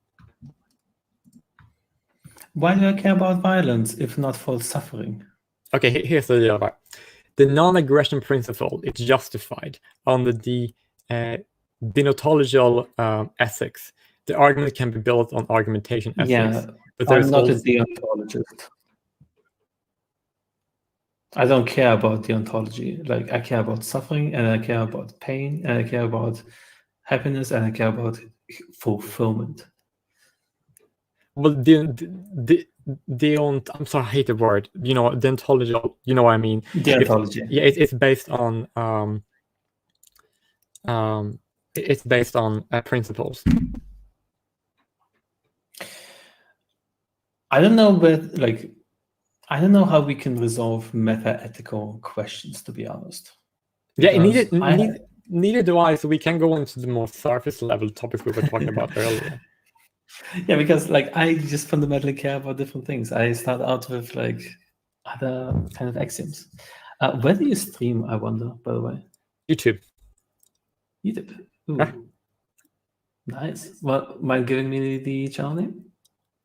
Speaker 12: Why do I care about violence if not for suffering?
Speaker 1: Okay, here's the deal. The non-aggression principle is justified under the deontological ethics. The argument can be built on argumentation ethics.
Speaker 12: Yeah,
Speaker 1: but
Speaker 12: I'm not a deontologist. I don't care about deontology. Like, I care about suffering, and I care about pain, and I care about happiness, and I care about fulfillment.
Speaker 1: Well, I'm sorry, I hate the word. Deontological. You know what I mean?
Speaker 12: Deontology.
Speaker 1: It's based on it's based on principles.
Speaker 12: I don't know, but I don't know how we can resolve meta-ethical questions, to be honest.
Speaker 1: Yeah, neither do I. So we can go into the more surface level topics we were talking about earlier.
Speaker 12: Yeah, because I just fundamentally care about different things. I start out with other kind of axioms. Where do you stream, I wonder, by the way?
Speaker 1: YouTube.
Speaker 12: Ooh. Huh? Nice. Well, mind giving me the channel name?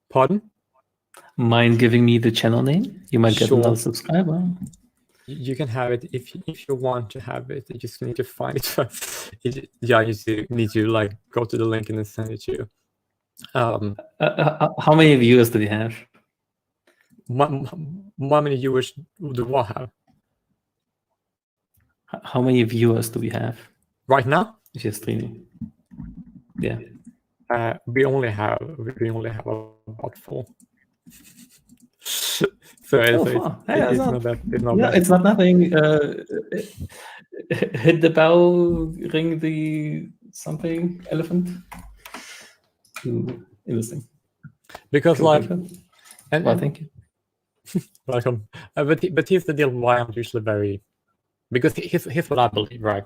Speaker 1: Pardon?
Speaker 12: Mind giving me the channel name? You might get another subscriber.
Speaker 1: You can have it if you want to have it. You just need to find it first. You need to go to the link and then send it to you.
Speaker 12: How many viewers do you have?
Speaker 1: How many viewers do I have?
Speaker 12: How many viewers do we have
Speaker 1: right now?
Speaker 12: If you're streaming, yeah.
Speaker 1: We only have about 4.
Speaker 12: It's not nothing. Hit the bell, ring the something elephant. Ooh, interesting.
Speaker 1: Because
Speaker 12: thank you.
Speaker 1: Welcome. But here's the deal. Why I'm usually very, because here's what I believe. Right,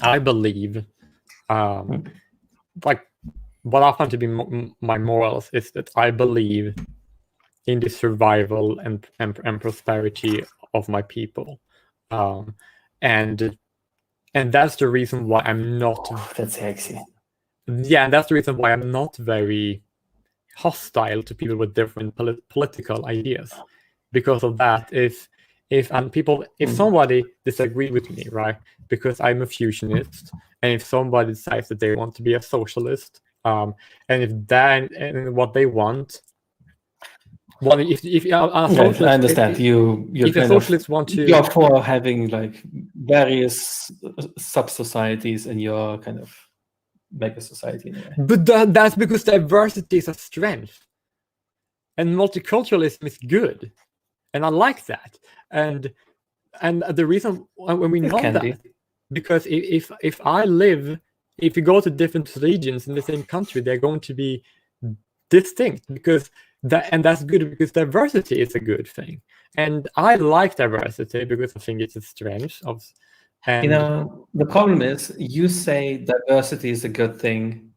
Speaker 1: I believe, what I find to be my morals is that I believe in the survival and prosperity of my people, and that's the reason why I'm not.
Speaker 12: That's sexy.
Speaker 1: Yeah, and that's the reason why I'm not very hostile to people with different political ideas, because of that. If somebody disagreed with me, right, because I'm a fusionist, and if somebody decides that they want to be a socialist, and if that and what they want, if a socialist,
Speaker 12: I understand
Speaker 1: if a socialist want to,
Speaker 12: you're for having like various sub societies in your kind of mega society in a way.
Speaker 1: But that's because diversity is a strength, and multiculturalism is good, and I like that. And the reason when we know that, because if you go to different regions in the same country, they're going to be distinct, because that's good, because diversity is a good thing, and I like diversity because I think it's a strength of. And
Speaker 12: the problem is you say diversity is a good thing,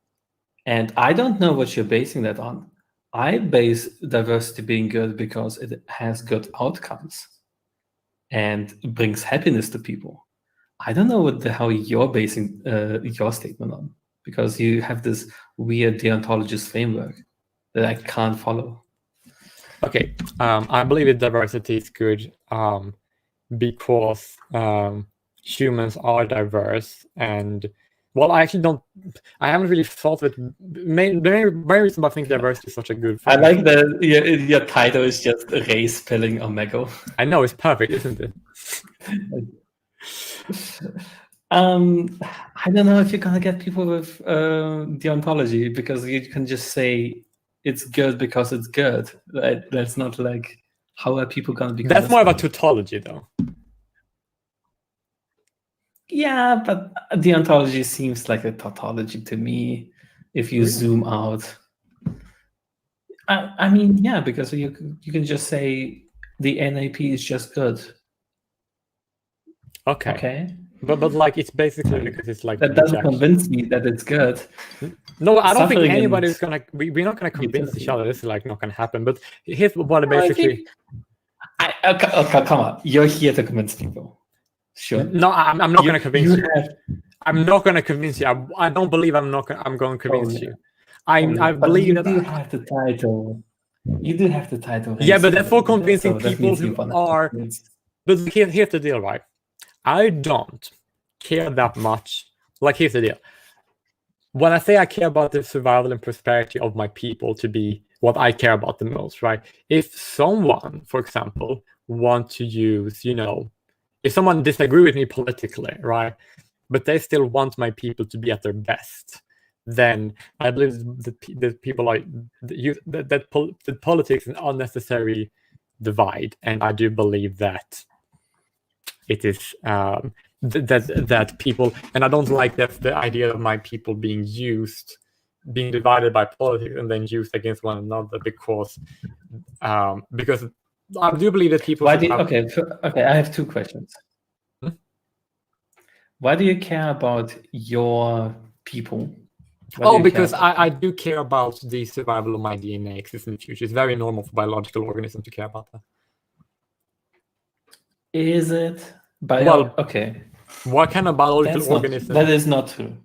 Speaker 12: and I don't know what you're basing that on. I base diversity being good because it has good outcomes and brings happiness to people. I don't know what the hell you're basing your statement on, because you have this weird deontologist framework that I can't follow.
Speaker 1: Okay, I believe that diversity is good because humans are diverse, and well, I haven't really thought of it. The main reason why I think diversity is such a good thing.
Speaker 12: I like that your title is just Racepilling Omegle.
Speaker 1: I know, it's perfect, isn't it?
Speaker 12: I don't know if you're gonna get people with deontology, because you can just say it's good because it's good. That's not like, how are people gonna be?
Speaker 1: That's more about tautology, though.
Speaker 12: Yeah, but deontology seems like a tautology to me. If you zoom out, I mean, yeah, because you can just say the NAP is just good.
Speaker 1: Okay. But like, it's basically because it's like
Speaker 12: that doesn't convince me that it's good.
Speaker 1: No, I don't think anybody's gonna. We're not gonna convince each other. This is like not gonna happen. But here's what I basically.
Speaker 12: Okay, come on. You're here to convince people. Sure.
Speaker 1: No, I'm not gonna convince you. I'm not gonna convince you. I don't believe I'm going to convince you. I believe that
Speaker 12: you have the title. You do have the title.
Speaker 1: Yeah, but that's for convincing people who are. But here's the deal, right? I don't care that much. Like, here's the deal. When I say I care about the survival and prosperity of my people to be what I care about the most, right? If someone, for example, want to use, if someone disagree with me politically, right, but they still want my people to be at their best, then I believe that people like that politics is an unnecessary divide, and I do believe that it is that people, and I don't like the idea of my people being divided by politics and then used against one another, because I do believe that people.
Speaker 12: Okay, I have two questions. Why do you care about your people?
Speaker 1: Because I do care about the survival of my DNA exists in the future. It's very normal for biological organisms to care about that.
Speaker 12: Is it? Okay.
Speaker 1: What kind of biological organism?
Speaker 12: That is not true.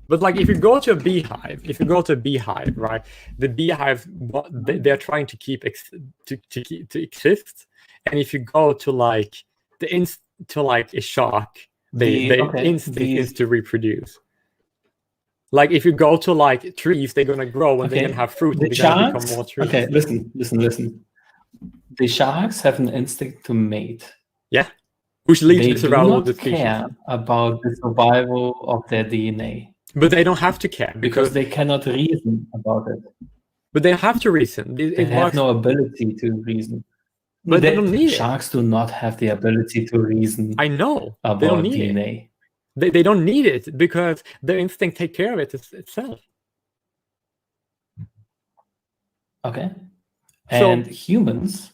Speaker 1: But like, if you go to a beehive, right? The beehive, they're trying to keep to exist, and if you go to like a shark, the instinct is to reproduce. Like, if you go to like trees, they're gonna grow and they're gonna have fruit.
Speaker 12: The
Speaker 1: and they're
Speaker 12: sharks,
Speaker 1: gonna become more trees.
Speaker 12: Okay, listen. The sharks have an instinct to mate.
Speaker 1: Yeah, which leads to survival of the
Speaker 12: species. They
Speaker 1: species.
Speaker 12: do not care about the survival of their DNA.
Speaker 1: But they don't have to care
Speaker 12: because they cannot reason about it.
Speaker 1: But they have to reason.
Speaker 12: They have no ability to reason.
Speaker 1: But they don't need
Speaker 12: sharks do not have the ability to reason.
Speaker 1: I know.
Speaker 12: About
Speaker 1: they don't need
Speaker 12: DNA.
Speaker 1: They don't need it because their instinct take care of it itself.
Speaker 12: Okay. And humans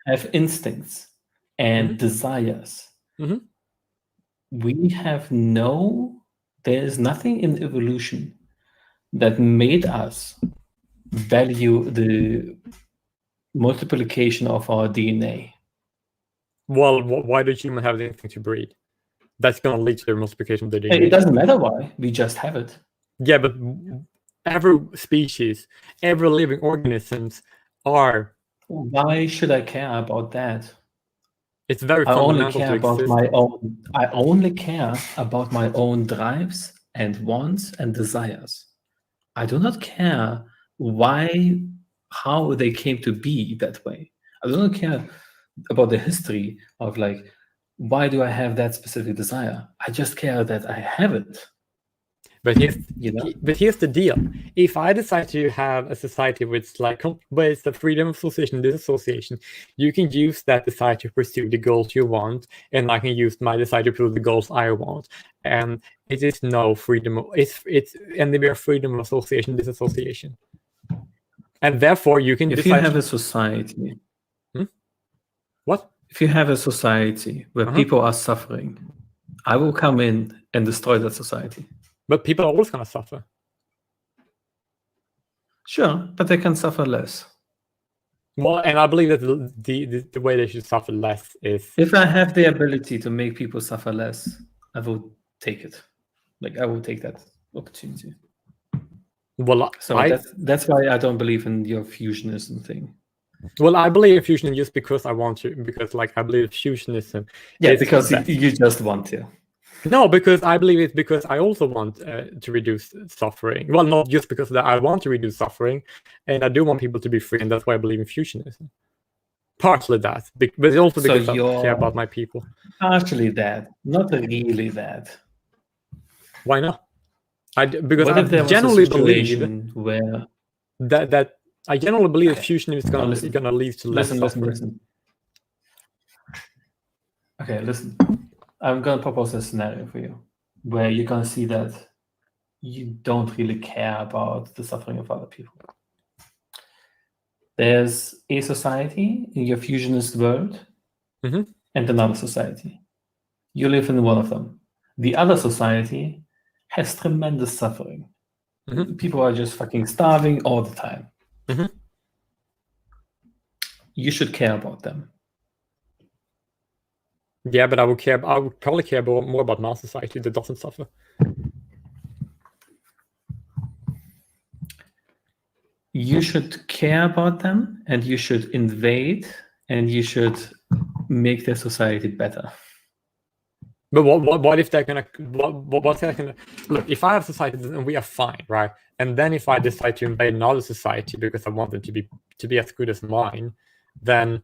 Speaker 12: have instincts and desires.
Speaker 1: Mm-hmm.
Speaker 12: We have there is nothing in evolution that made us value the multiplication of our DNA.
Speaker 1: Well, why do humans have anything to breed? That's going to lead to the multiplication of the DNA.
Speaker 12: It doesn't matter why. We just have it.
Speaker 1: Yeah, but every species, every living organisms are.
Speaker 12: Why should I care about that?
Speaker 1: It's very
Speaker 12: I only
Speaker 1: fundamental
Speaker 12: care
Speaker 1: to
Speaker 12: about
Speaker 1: exist.
Speaker 12: my own. I only care about my own drives and wants and desires. I do not care how they came to be that way. I do not care about the history of like, why do I have that specific desire? I just care that I have it.
Speaker 1: But here's the deal. If I decide to have a society with like with the freedom of association and disassociation, you can use that desire to pursue the goals you want, and I can use my desire to pursue the goals I want. And it is no freedom. It's and we are freedom of association, disassociation. And therefore, you can.
Speaker 12: If you have a society,
Speaker 1: what?
Speaker 12: If you have a society where people are suffering, I will come in and destroy that society.
Speaker 1: But people are always going to suffer.
Speaker 12: Sure, but they can suffer less.
Speaker 1: Well, and I believe that the way they should suffer less is...
Speaker 12: If I have the ability to make people suffer less, I will take it. Like, I will take that opportunity.
Speaker 1: Well,
Speaker 12: so that's why I don't believe in your fusionism thing.
Speaker 1: Well, I believe in fusionism just because I want to, because like I believe fusionism.
Speaker 12: Yeah, because you just want to.
Speaker 1: No, because I believe it's because I also want to reduce suffering. Well, not just because that I want to reduce suffering, and I do want people to be free, and that's why I believe in fusionism. Partially that, but it's also because I care about my people.
Speaker 12: Partially that, not really that.
Speaker 1: Why not? Because
Speaker 12: what
Speaker 1: I generally believe
Speaker 12: where
Speaker 1: that I generally believe that fusionism is going to lead to less suffering.
Speaker 12: Listen. Okay, listen. I'm going to propose a scenario for you where you're going to see that you don't really care about the suffering of other people. There's a society in your fusionist world and another society. You live in one of them. The other society has tremendous suffering. People are just fucking starving all the time. You should care about them.
Speaker 1: Yeah, but I would probably care more about my society that doesn't suffer.
Speaker 12: You should care about them, and you should invade, and you should make their society better.
Speaker 1: But what if they're gonna what's they're gonna look? If I have society, then we are fine, right? And then if I decide to invade another society because I want them to be as good as mine, then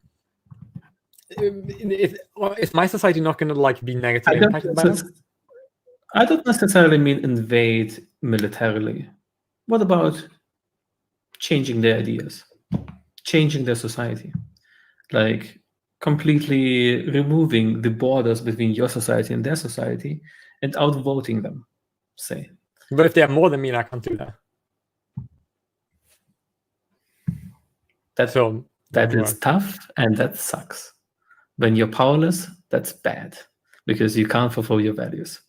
Speaker 1: is my society not going to like be negatively impacted by that?
Speaker 12: I don't necessarily mean invade militarily. What about changing their ideas, changing their society, like completely removing the borders between your society and their society and outvoting them, say?
Speaker 1: But if they have more than me, I can't do that.
Speaker 12: That is tough, and that sucks. When you're powerless, that's bad because you can't fulfill your values.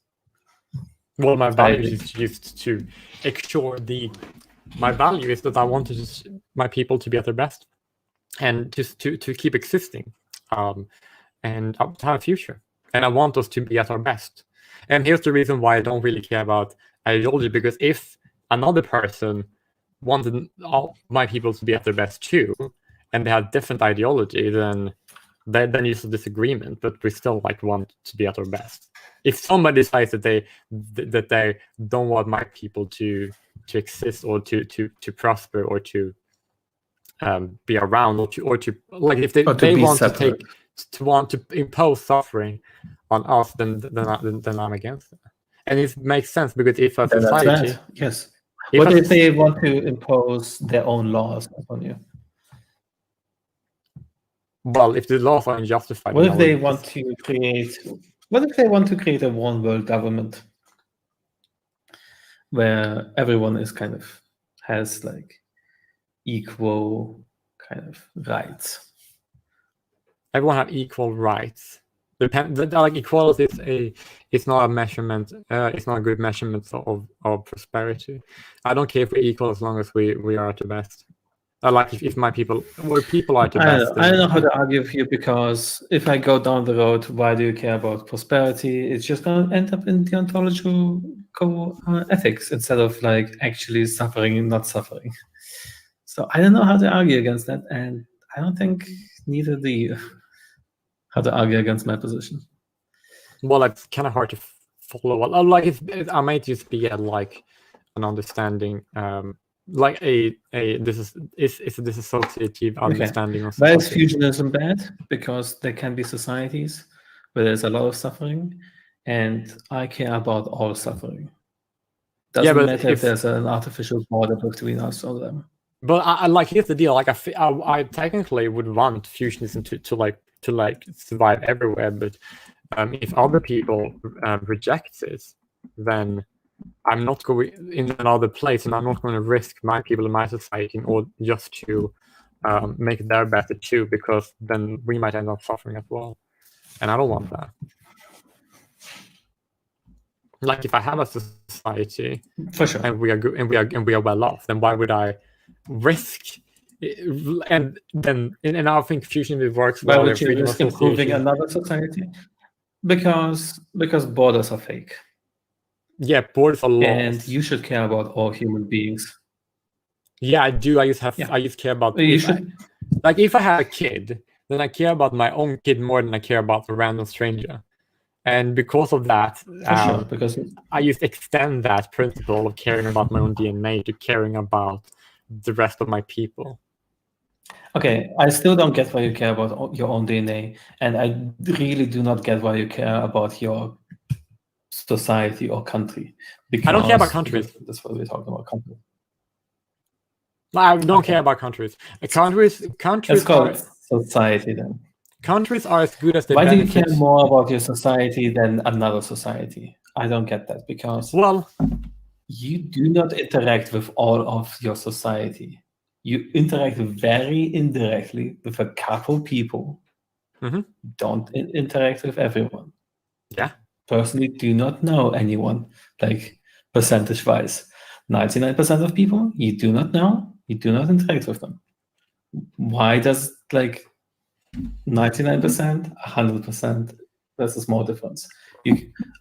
Speaker 1: Well, my value is just to ensure my value is that I want my people to be at their best and just to keep existing and to have a future. And I want us to be at our best. And here's the reason why I don't really care about ideology, because if another person wanted all my people to be at their best too, and they had different ideology, then it's a disagreement, but we still like want to be at our best. If somebody decides that they don't want my people to exist or to prosper or to be around or to like if they want separate. to want to impose suffering on us, then I'm against it. And it makes sense because if a society,
Speaker 12: yes. What if they want to impose their own laws on you?
Speaker 1: Well, if the laws are unjustified,
Speaker 12: what if they want to create? What if they want to create a one world government where everyone is kind of has like equal kind of rights?
Speaker 1: Everyone have equal rights. Like equality is not a measurement. It's not a good measurement of prosperity. I don't care if we're equal as long as we are at the best. Like if my people or people are the
Speaker 12: I
Speaker 1: best.
Speaker 12: don't know how to argue with you, because if I go down the road, why do you care about prosperity? It's just going to end up in deontological ethics instead of like actually suffering and not suffering. So I don't know how to argue against that, and I don't think neither do you how to argue against my position.
Speaker 1: Well, it's kind of hard to follow. Well, like I might just be at like an understanding, like this is a disassociative understanding of
Speaker 12: Why is
Speaker 1: society.
Speaker 12: fusionism bad? Because there can be societies where there's a lot of suffering, and I care about all suffering. Doesn't matter if there's an artificial border between us or them.
Speaker 1: But I like, here's the deal. Like I technically would want fusionism to survive everywhere, but if other people reject it, then I'm not going in another place, and I'm not going to risk my people in my society in order just to make their better too, because then we might end up suffering as well, and I don't want that. Like if I have a society,
Speaker 12: for sure,
Speaker 1: and we are good and we are well off, then why would I risk? And then and I think fusion works
Speaker 12: well. Why
Speaker 1: well.
Speaker 12: would you risk improving another society? Because borders are fake.
Speaker 1: Yeah, borders are laws.
Speaker 12: And you should care about all human beings.
Speaker 1: Yeah, I do. I just care about. Like if I have a kid, then I care about my own kid more than I care about a random stranger. And because of that,
Speaker 12: because
Speaker 1: I just extend that principle of caring about my own DNA to caring about the rest of my people.
Speaker 12: Okay, I still don't get why you care about your own DNA, and I really do not get why you care about your society or country. Because
Speaker 1: I don't care about countries.
Speaker 12: That's what we're talking about. Countries.
Speaker 1: I don't care about countries. Countries.
Speaker 12: Let's call it society then.
Speaker 1: Countries are as good as they.
Speaker 12: Why do you care more about your society than another society? I don't get that, because you do not interact with all of your society. You interact very indirectly with a couple people.
Speaker 1: Mm-hmm.
Speaker 12: Don't interact with everyone.
Speaker 1: Yeah.
Speaker 12: Personally, do not know anyone, like percentage-wise. 99% of people you do not know, you do not interact with them. Why does 99%, 100%, that's a small difference.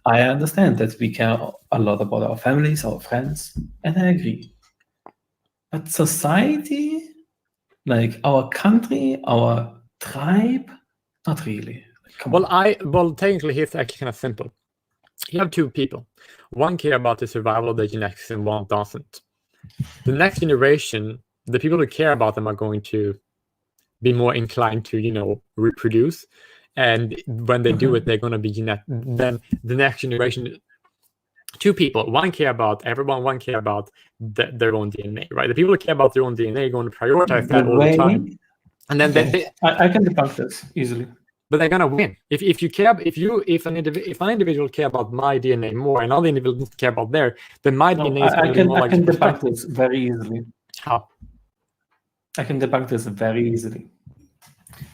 Speaker 12: I understand that we care a lot about our families, our friends, and I agree. But society, like our country, our tribe, not really.
Speaker 1: Well, technically, it's actually kind of simple. You have two people. One care about the survival of the genetics, and one doesn't. The next generation, the people who care about them are going to be more inclined to, reproduce. And when they do it, they're going to be then the next generation, two people, one care about everyone, one care about their own DNA, right? The people who care about their own DNA are going to prioritize that all the time. And then
Speaker 12: I can debunk this easily.
Speaker 1: But they're gonna win. If an individual care about my DNA more and other individuals care about their, then my DNA is going to be more like.
Speaker 12: I can debunk this very easily.
Speaker 1: How?
Speaker 12: I can debunk this very easily.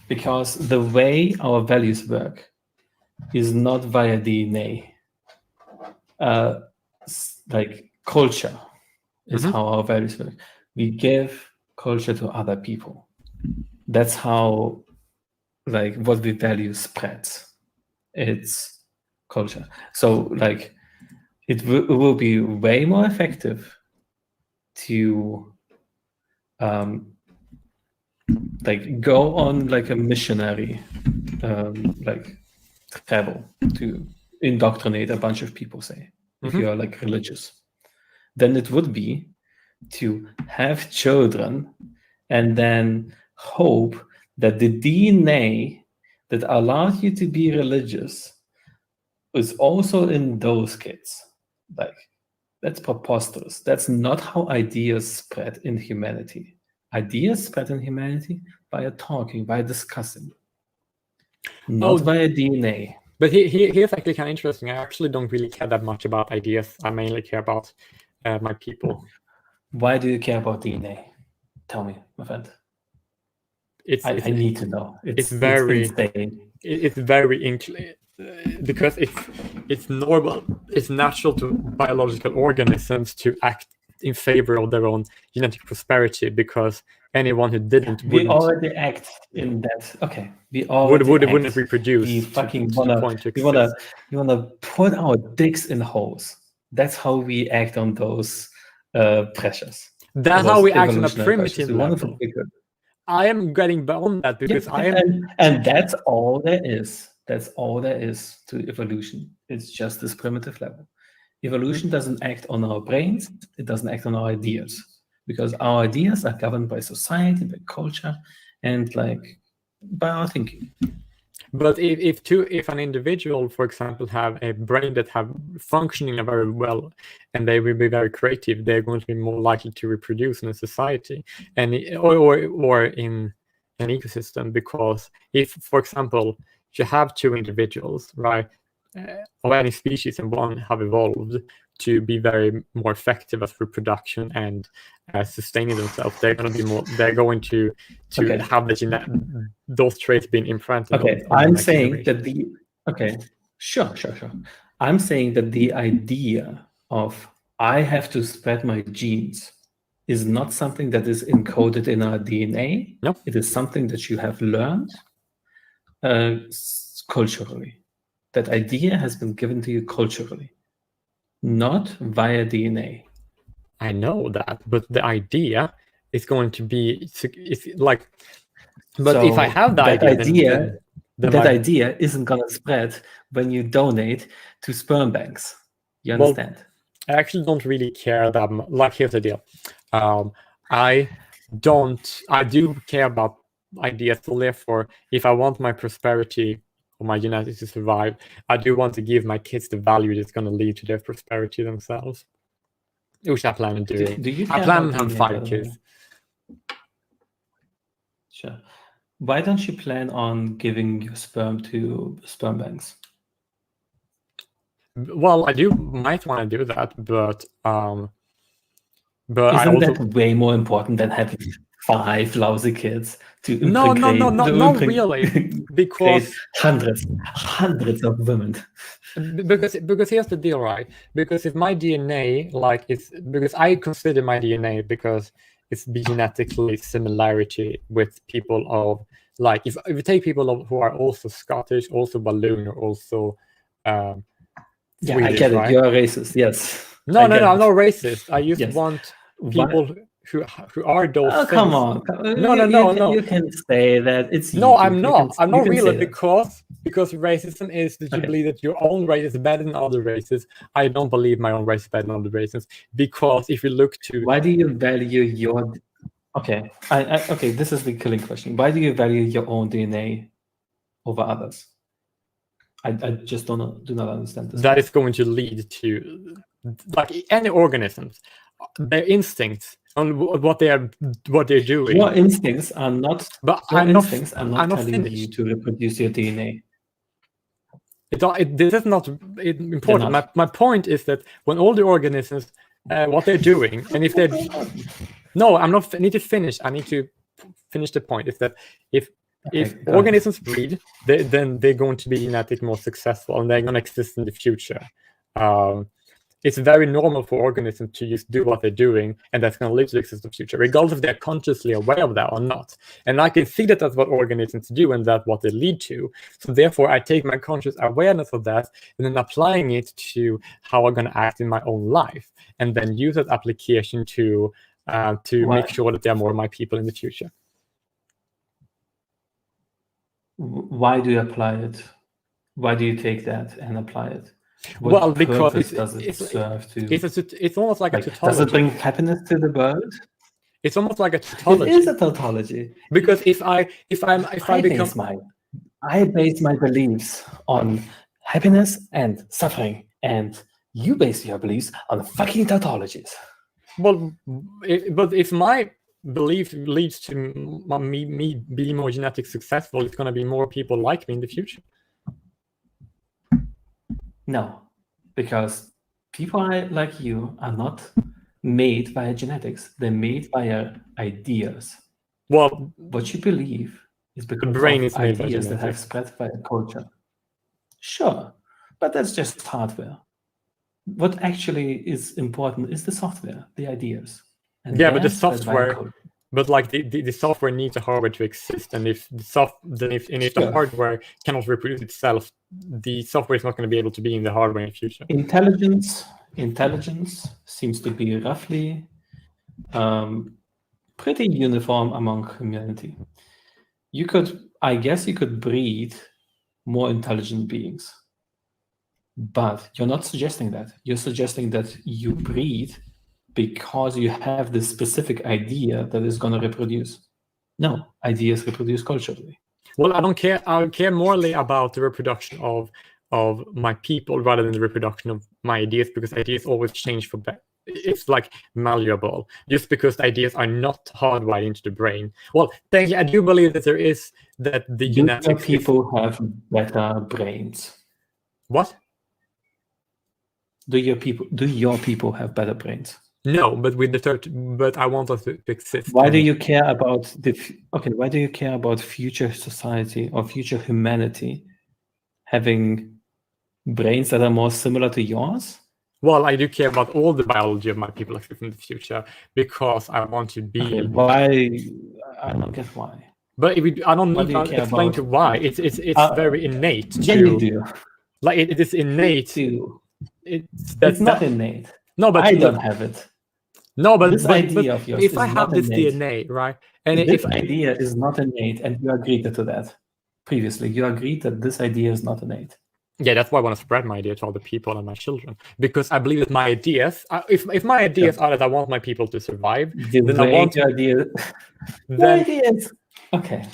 Speaker 12: Because the way our values work is not via DNA. Like culture is how our values work. We give culture to other people. That's how what we value spreads. It's culture. So it will be way more effective to go on a missionary travel to indoctrinate a bunch of people, say, if you are religious, than it would be to have children and then hope that the DNA that allows you to be religious is also in those kids. That's preposterous. That's not how ideas spread in humanity. Ideas spread in humanity by talking, by discussing, not via DNA.
Speaker 1: But here's actually kind of interesting. I actually don't really care that much about ideas. I mainly care about my people.
Speaker 12: Why do you care about DNA? Tell me, my friend. I need to know. It's very insane.
Speaker 1: It's very because it's normal. It's natural to biological organisms to act in favor of their own genetic prosperity, because anyone who didn't
Speaker 12: we
Speaker 1: wouldn't
Speaker 12: already act in that. Okay, we already
Speaker 1: wouldn't
Speaker 12: act.
Speaker 1: reproduce.
Speaker 12: We fucking
Speaker 1: to the point to exist.
Speaker 12: we wanna put our dicks in holes. That's how we act on those pressures.
Speaker 1: That's
Speaker 12: those
Speaker 1: how we act on a
Speaker 12: evolutionary
Speaker 1: primitive
Speaker 12: pressures. We wanna
Speaker 1: level.
Speaker 12: figure-
Speaker 1: I am getting beyond that because I am.
Speaker 12: and that's all there is. That's all there is to evolution. It's just this primitive level. Evolution doesn't act on our brains. It doesn't act on our ideas, because our ideas are governed by society, by culture, and like by our thinking.
Speaker 1: But if an individual, for example, have a brain that have functioning very well, and they will be very creative, they're going to be more likely to reproduce in a society and or in an ecosystem. Because if, for example, you have two individuals, right, of any species, and one have evolved to be very more effective at reproduction and sustaining themselves, they're going to be more. They're going to
Speaker 12: Okay.
Speaker 1: have those traits being implanted.
Speaker 12: Okay,
Speaker 1: on the
Speaker 12: I'm
Speaker 1: next
Speaker 12: saying
Speaker 1: generation.
Speaker 12: that sure. I'm saying that the idea of I have to spread my genes is not something that is encoded in our DNA.
Speaker 1: No,
Speaker 12: it is something that you have learned culturally. That idea has been given to you culturally, not via DNA.
Speaker 1: I know that, but the idea is going to be like. But
Speaker 12: So
Speaker 1: if I have the
Speaker 12: that
Speaker 1: idea, then
Speaker 12: that
Speaker 1: my-
Speaker 12: idea isn't going to spread when you donate to sperm banks. You
Speaker 1: Well,
Speaker 12: understand?
Speaker 1: I actually don't really care that much. Like, here's the deal. I do care about ideas. So therefore, if I want my prosperity or my genetics to survive, I do want to give my kids the value that's going to lead to their prosperity themselves, which I plan on doing.
Speaker 12: Do you
Speaker 1: I
Speaker 12: care
Speaker 1: plan on
Speaker 12: about
Speaker 1: having
Speaker 12: DNA, by
Speaker 1: 5
Speaker 12: the
Speaker 1: kids.
Speaker 12: way? Sure. Why don't you plan on giving your sperm to sperm banks?
Speaker 1: Well, I might want to do that, but I
Speaker 12: Isn't
Speaker 1: also
Speaker 12: that way more important than having 5 lousy kids to
Speaker 1: no,
Speaker 12: implicate
Speaker 1: really, because
Speaker 12: hundreds of women.
Speaker 1: Because here's the deal, right? Because if my DNA, like, it's because I consider my DNA because it's genetically similarity with people of, like, if you take people who are also Scottish, also Walloon, or also
Speaker 12: Yeah,
Speaker 1: Swedish,
Speaker 12: I get it.
Speaker 1: right?
Speaker 12: You're a racist. Yes.
Speaker 1: No,
Speaker 12: I
Speaker 1: I'm
Speaker 12: get
Speaker 1: not
Speaker 12: it.
Speaker 1: racist. I just
Speaker 12: Yes.
Speaker 1: want
Speaker 12: Why-
Speaker 1: people who are those
Speaker 12: Oh,
Speaker 1: things.
Speaker 12: come on.
Speaker 1: No.
Speaker 12: You can say that. It's
Speaker 1: No,
Speaker 12: YouTube.
Speaker 1: I'm not. I'm
Speaker 12: You
Speaker 1: not
Speaker 12: can
Speaker 1: really,
Speaker 12: say that.
Speaker 1: because racism is that you
Speaker 12: Okay.
Speaker 1: believe that your own race is better than other races. I don't believe my own race is better than other races, because if you look to
Speaker 12: Why do you value your? Okay, okay. This is the killing question. Why do you value your own DNA over others? I just do not understand this.
Speaker 1: that is going to lead to, like, any organisms, their instincts on what they're doing.
Speaker 12: Your instincts are not.
Speaker 1: But
Speaker 12: Your
Speaker 1: I'm not
Speaker 12: instincts are
Speaker 1: I'm
Speaker 12: not
Speaker 1: not
Speaker 12: telling you
Speaker 1: finished.
Speaker 12: to reproduce your DNA.
Speaker 1: This is not important.
Speaker 12: not.
Speaker 1: My point is that when all the organisms, what they're doing, and if they're no, I'm not. I need to finish. I need to finish the point. Is that if
Speaker 12: Okay, go
Speaker 1: organisms breed, then they're going to be genetically more successful, and they're going to exist in the future. It's very normal for organisms to just do what they're doing, and that's going to lead to the existence of the future, regardless if they're consciously aware of that or not. And I can see that that's what organisms do, and that's what they lead to. So therefore, I take my conscious awareness of that, and then applying it to how I'm going to act in my own life, and then use that application to make sure that there are more of my people in the future.
Speaker 12: Why do you apply it? Why do you take that and apply it? What
Speaker 1: Well, because
Speaker 12: purpose does it serve to?
Speaker 1: It's almost like a tautology.
Speaker 12: Does it bring happiness to the world?
Speaker 1: It's almost like a tautology.
Speaker 12: It is a tautology.
Speaker 1: Because if I
Speaker 12: base my beliefs on happiness and suffering, and you base your beliefs on fucking tautologies.
Speaker 1: Well, but if my belief leads to me being more genetically successful, it's going to be more people like me in the future.
Speaker 12: No, because people like you are not made via genetics. They're made via ideas.
Speaker 1: Well,
Speaker 12: what you believe is because
Speaker 1: the brain
Speaker 12: of
Speaker 1: is made by
Speaker 12: ideas that have
Speaker 1: genetics.
Speaker 12: spread via culture. Sure, but that's just hardware. What actually is important is the software, the ideas. And
Speaker 1: yeah, but the
Speaker 12: they're spread via
Speaker 1: software,
Speaker 12: culture.
Speaker 1: But like the software needs a hardware to exist, and if the hardware cannot reproduce itself, the software is not going to be able to be in the hardware in the future.
Speaker 12: Intelligence seems to be roughly pretty uniform among humanity. I guess you could breed more intelligent beings, but you're not suggesting that. You're suggesting that you breed because you have this specific idea that is going to reproduce. No, ideas reproduce culturally.
Speaker 1: Well, I don't care. I care morely about the reproduction of my people rather than the reproduction of my ideas, because ideas always change for better. It's like malleable, just because the ideas are not hardwired into the brain. Well, thank you. I do believe that the genetics.
Speaker 12: People have better brains.
Speaker 1: What?
Speaker 12: Do your people have better brains?
Speaker 1: No, but but I want us to exist.
Speaker 12: Why do you care about why do you care about future society or future humanity having brains that are more similar to yours?
Speaker 1: Well, I do care about all the biology of my people in the future, because I want to be.
Speaker 12: Okay, why? I don't get why.
Speaker 1: But I don't need to explain to why. It's very innate.
Speaker 12: Yeah, you do.
Speaker 1: Like it is innate.
Speaker 12: It's not innate.
Speaker 1: No, but
Speaker 12: I don't have it.
Speaker 1: No, but
Speaker 12: this idea of yours
Speaker 1: if
Speaker 12: is
Speaker 1: I have
Speaker 12: not
Speaker 1: this
Speaker 12: innate.
Speaker 1: DNA, right, and
Speaker 12: this idea is not innate, and you agreed to that previously. You agreed that this idea is not innate.
Speaker 1: Yeah, that's why I want to spread my idea to other people and my children, because I believe that my ideas, if my ideas are that I want my people to survive, then I want
Speaker 12: your idea. Ideas. Okay.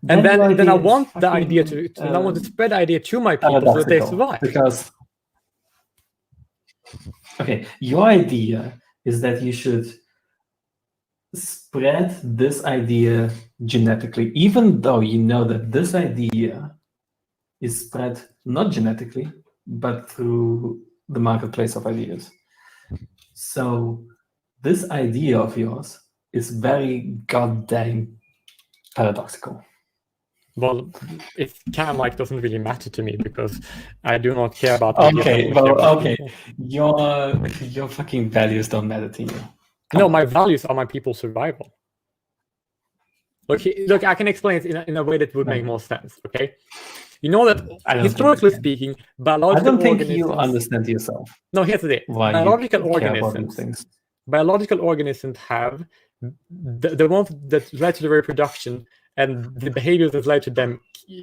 Speaker 1: And then I want the idea to I want to spread the idea to my people so that they survive.
Speaker 12: Because your idea is that you should spread this idea genetically, even though you know that this idea is spread not genetically, but through the marketplace of ideas. So this idea of yours is very goddamn paradoxical.
Speaker 1: Well, it kind of like doesn't really matter to me, because I do not care about.
Speaker 12: Your fucking values don't matter to you.
Speaker 1: No, my values are my people's survival. Look, I can explain it in a way that would make more sense. Okay, you know that historically speaking, biological.
Speaker 12: I don't think
Speaker 1: organisms,
Speaker 12: you understand yourself.
Speaker 1: No, here's the thing. Biological organisms have the ones that led to the reproduction and the behaviors that led to them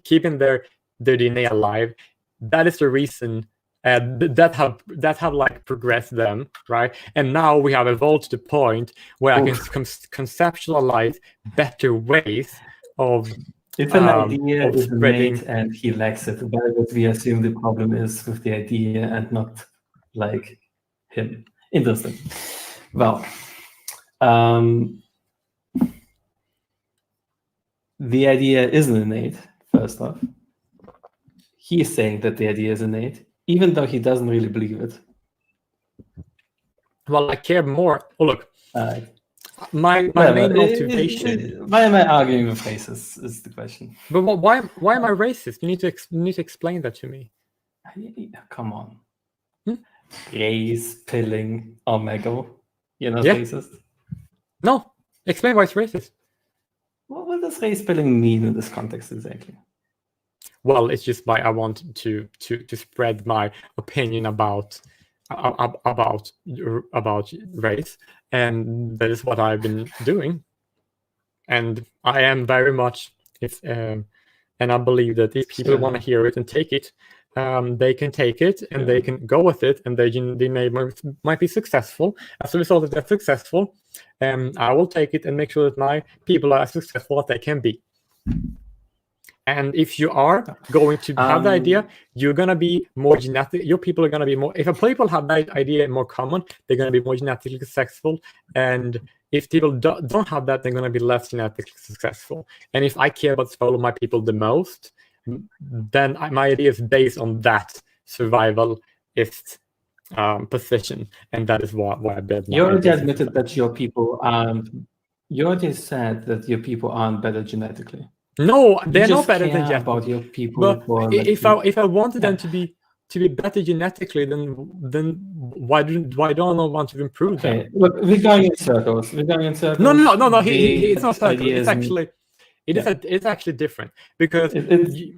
Speaker 1: keeping their DNA alive. That is the reason that have like progressed them, right? And now we have evolved to the point where I can conceptualize better ways of.
Speaker 12: If an idea is innate and he lacks it, why would we assume the problem is with the idea and not like him? Interesting. Well, the idea isn't innate, first off. He is saying that the idea is innate, even though he doesn't really believe it.
Speaker 1: Well, I care more. Oh, look. My main motivation.
Speaker 12: Why am I arguing with races? Is the question.
Speaker 1: But why am I racist? You need to explain that to me.
Speaker 12: Come on. Racepilling Omegle. You're not racist?
Speaker 1: No. Explain why it's racist.
Speaker 12: What does racepilling mean in this context exactly?
Speaker 1: Well, it's just I want to spread my opinion about race, and that is what I've been doing. And I am very much and I believe that if people want to hear it and take it, they can take it and they can go with it, and they might be successful. As a result, if they're successful, I will take it and make sure that my people are as successful as they can be. And if you are going to have the idea, you're going to be more genetic. Your people are going to be more. If people have that idea more common, they're going to be more genetically successful. And if people don't have that, they're going to be less genetically successful. And if I care about the soul of my people the most, then my idea is based on that survivalist position, and that is why I built.
Speaker 12: You already admitted that your people aren't. You already said that your people aren't better genetically.
Speaker 1: No, they're not better than
Speaker 12: about your people.
Speaker 1: But if I wanted them to to be better genetically, then why don't I want to improve them?
Speaker 12: Okay, look, we're going in circles. We're going in circles.
Speaker 1: No.
Speaker 12: The
Speaker 1: It's not circle.
Speaker 12: idea
Speaker 1: It's
Speaker 12: isn't-
Speaker 1: actually it's actually different because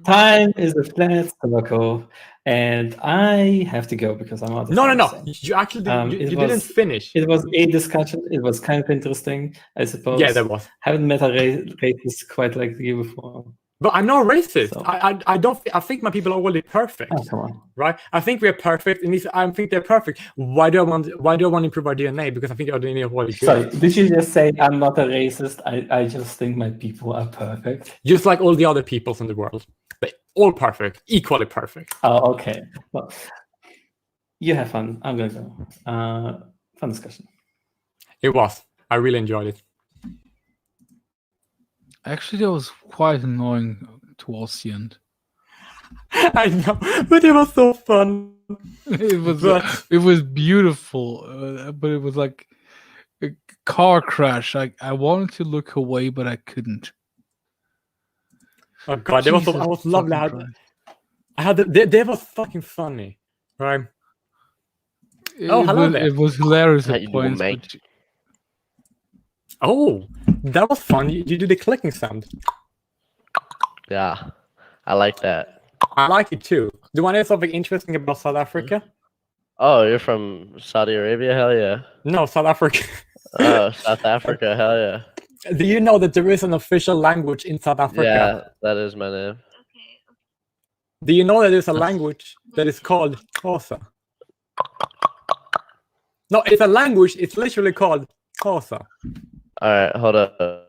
Speaker 12: time is a flat circle, and I have to go because I'm out of time.
Speaker 1: No. You actually you didn't finish.
Speaker 12: It was a discussion. It was kind of interesting, I suppose.
Speaker 1: Yeah, that was.
Speaker 12: Haven't met a racist quite like you before.
Speaker 1: But I'm not racist.
Speaker 12: So.
Speaker 1: I don't. I think my people are already perfect.
Speaker 12: Oh, come on.
Speaker 1: Right? I think we're perfect, and I think they're perfect. Why do I want to improve our DNA? Because I think our DNA is already good.
Speaker 12: Sorry, did you just say I'm not a racist? I just think my people are perfect.
Speaker 1: Just like all the other peoples in the world, they're all perfect, equally perfect.
Speaker 12: Oh, okay. Well, you have fun. I'm gonna go. Fun discussion.
Speaker 1: It was. I really enjoyed it.
Speaker 11: Actually, that was quite annoying towards the end.
Speaker 1: I know, but it was so fun.
Speaker 11: It was beautiful, but it was like a car crash. I wanted to look away, but I couldn't.
Speaker 1: Oh god, I was lovely. I had they was fucking funny, right? Hello there.
Speaker 11: It was hilarious
Speaker 13: How
Speaker 11: at
Speaker 13: you doing,
Speaker 11: points.
Speaker 13: mate?
Speaker 11: But
Speaker 1: Oh, that was fun. You did the clicking sound.
Speaker 13: Yeah, I like that.
Speaker 1: I like it too. Do you want to hear something interesting about South Africa?
Speaker 13: Oh, you're from Saudi Arabia? Hell yeah.
Speaker 1: No, South Africa.
Speaker 13: Oh, South Africa? Hell yeah.
Speaker 1: Do you know that there is an official language in South Africa?
Speaker 13: Yeah, that is my name.
Speaker 1: Do you know that there's a language that is called Xhosa? No, it's a language. It's literally called Xhosa.
Speaker 13: All right, hold up.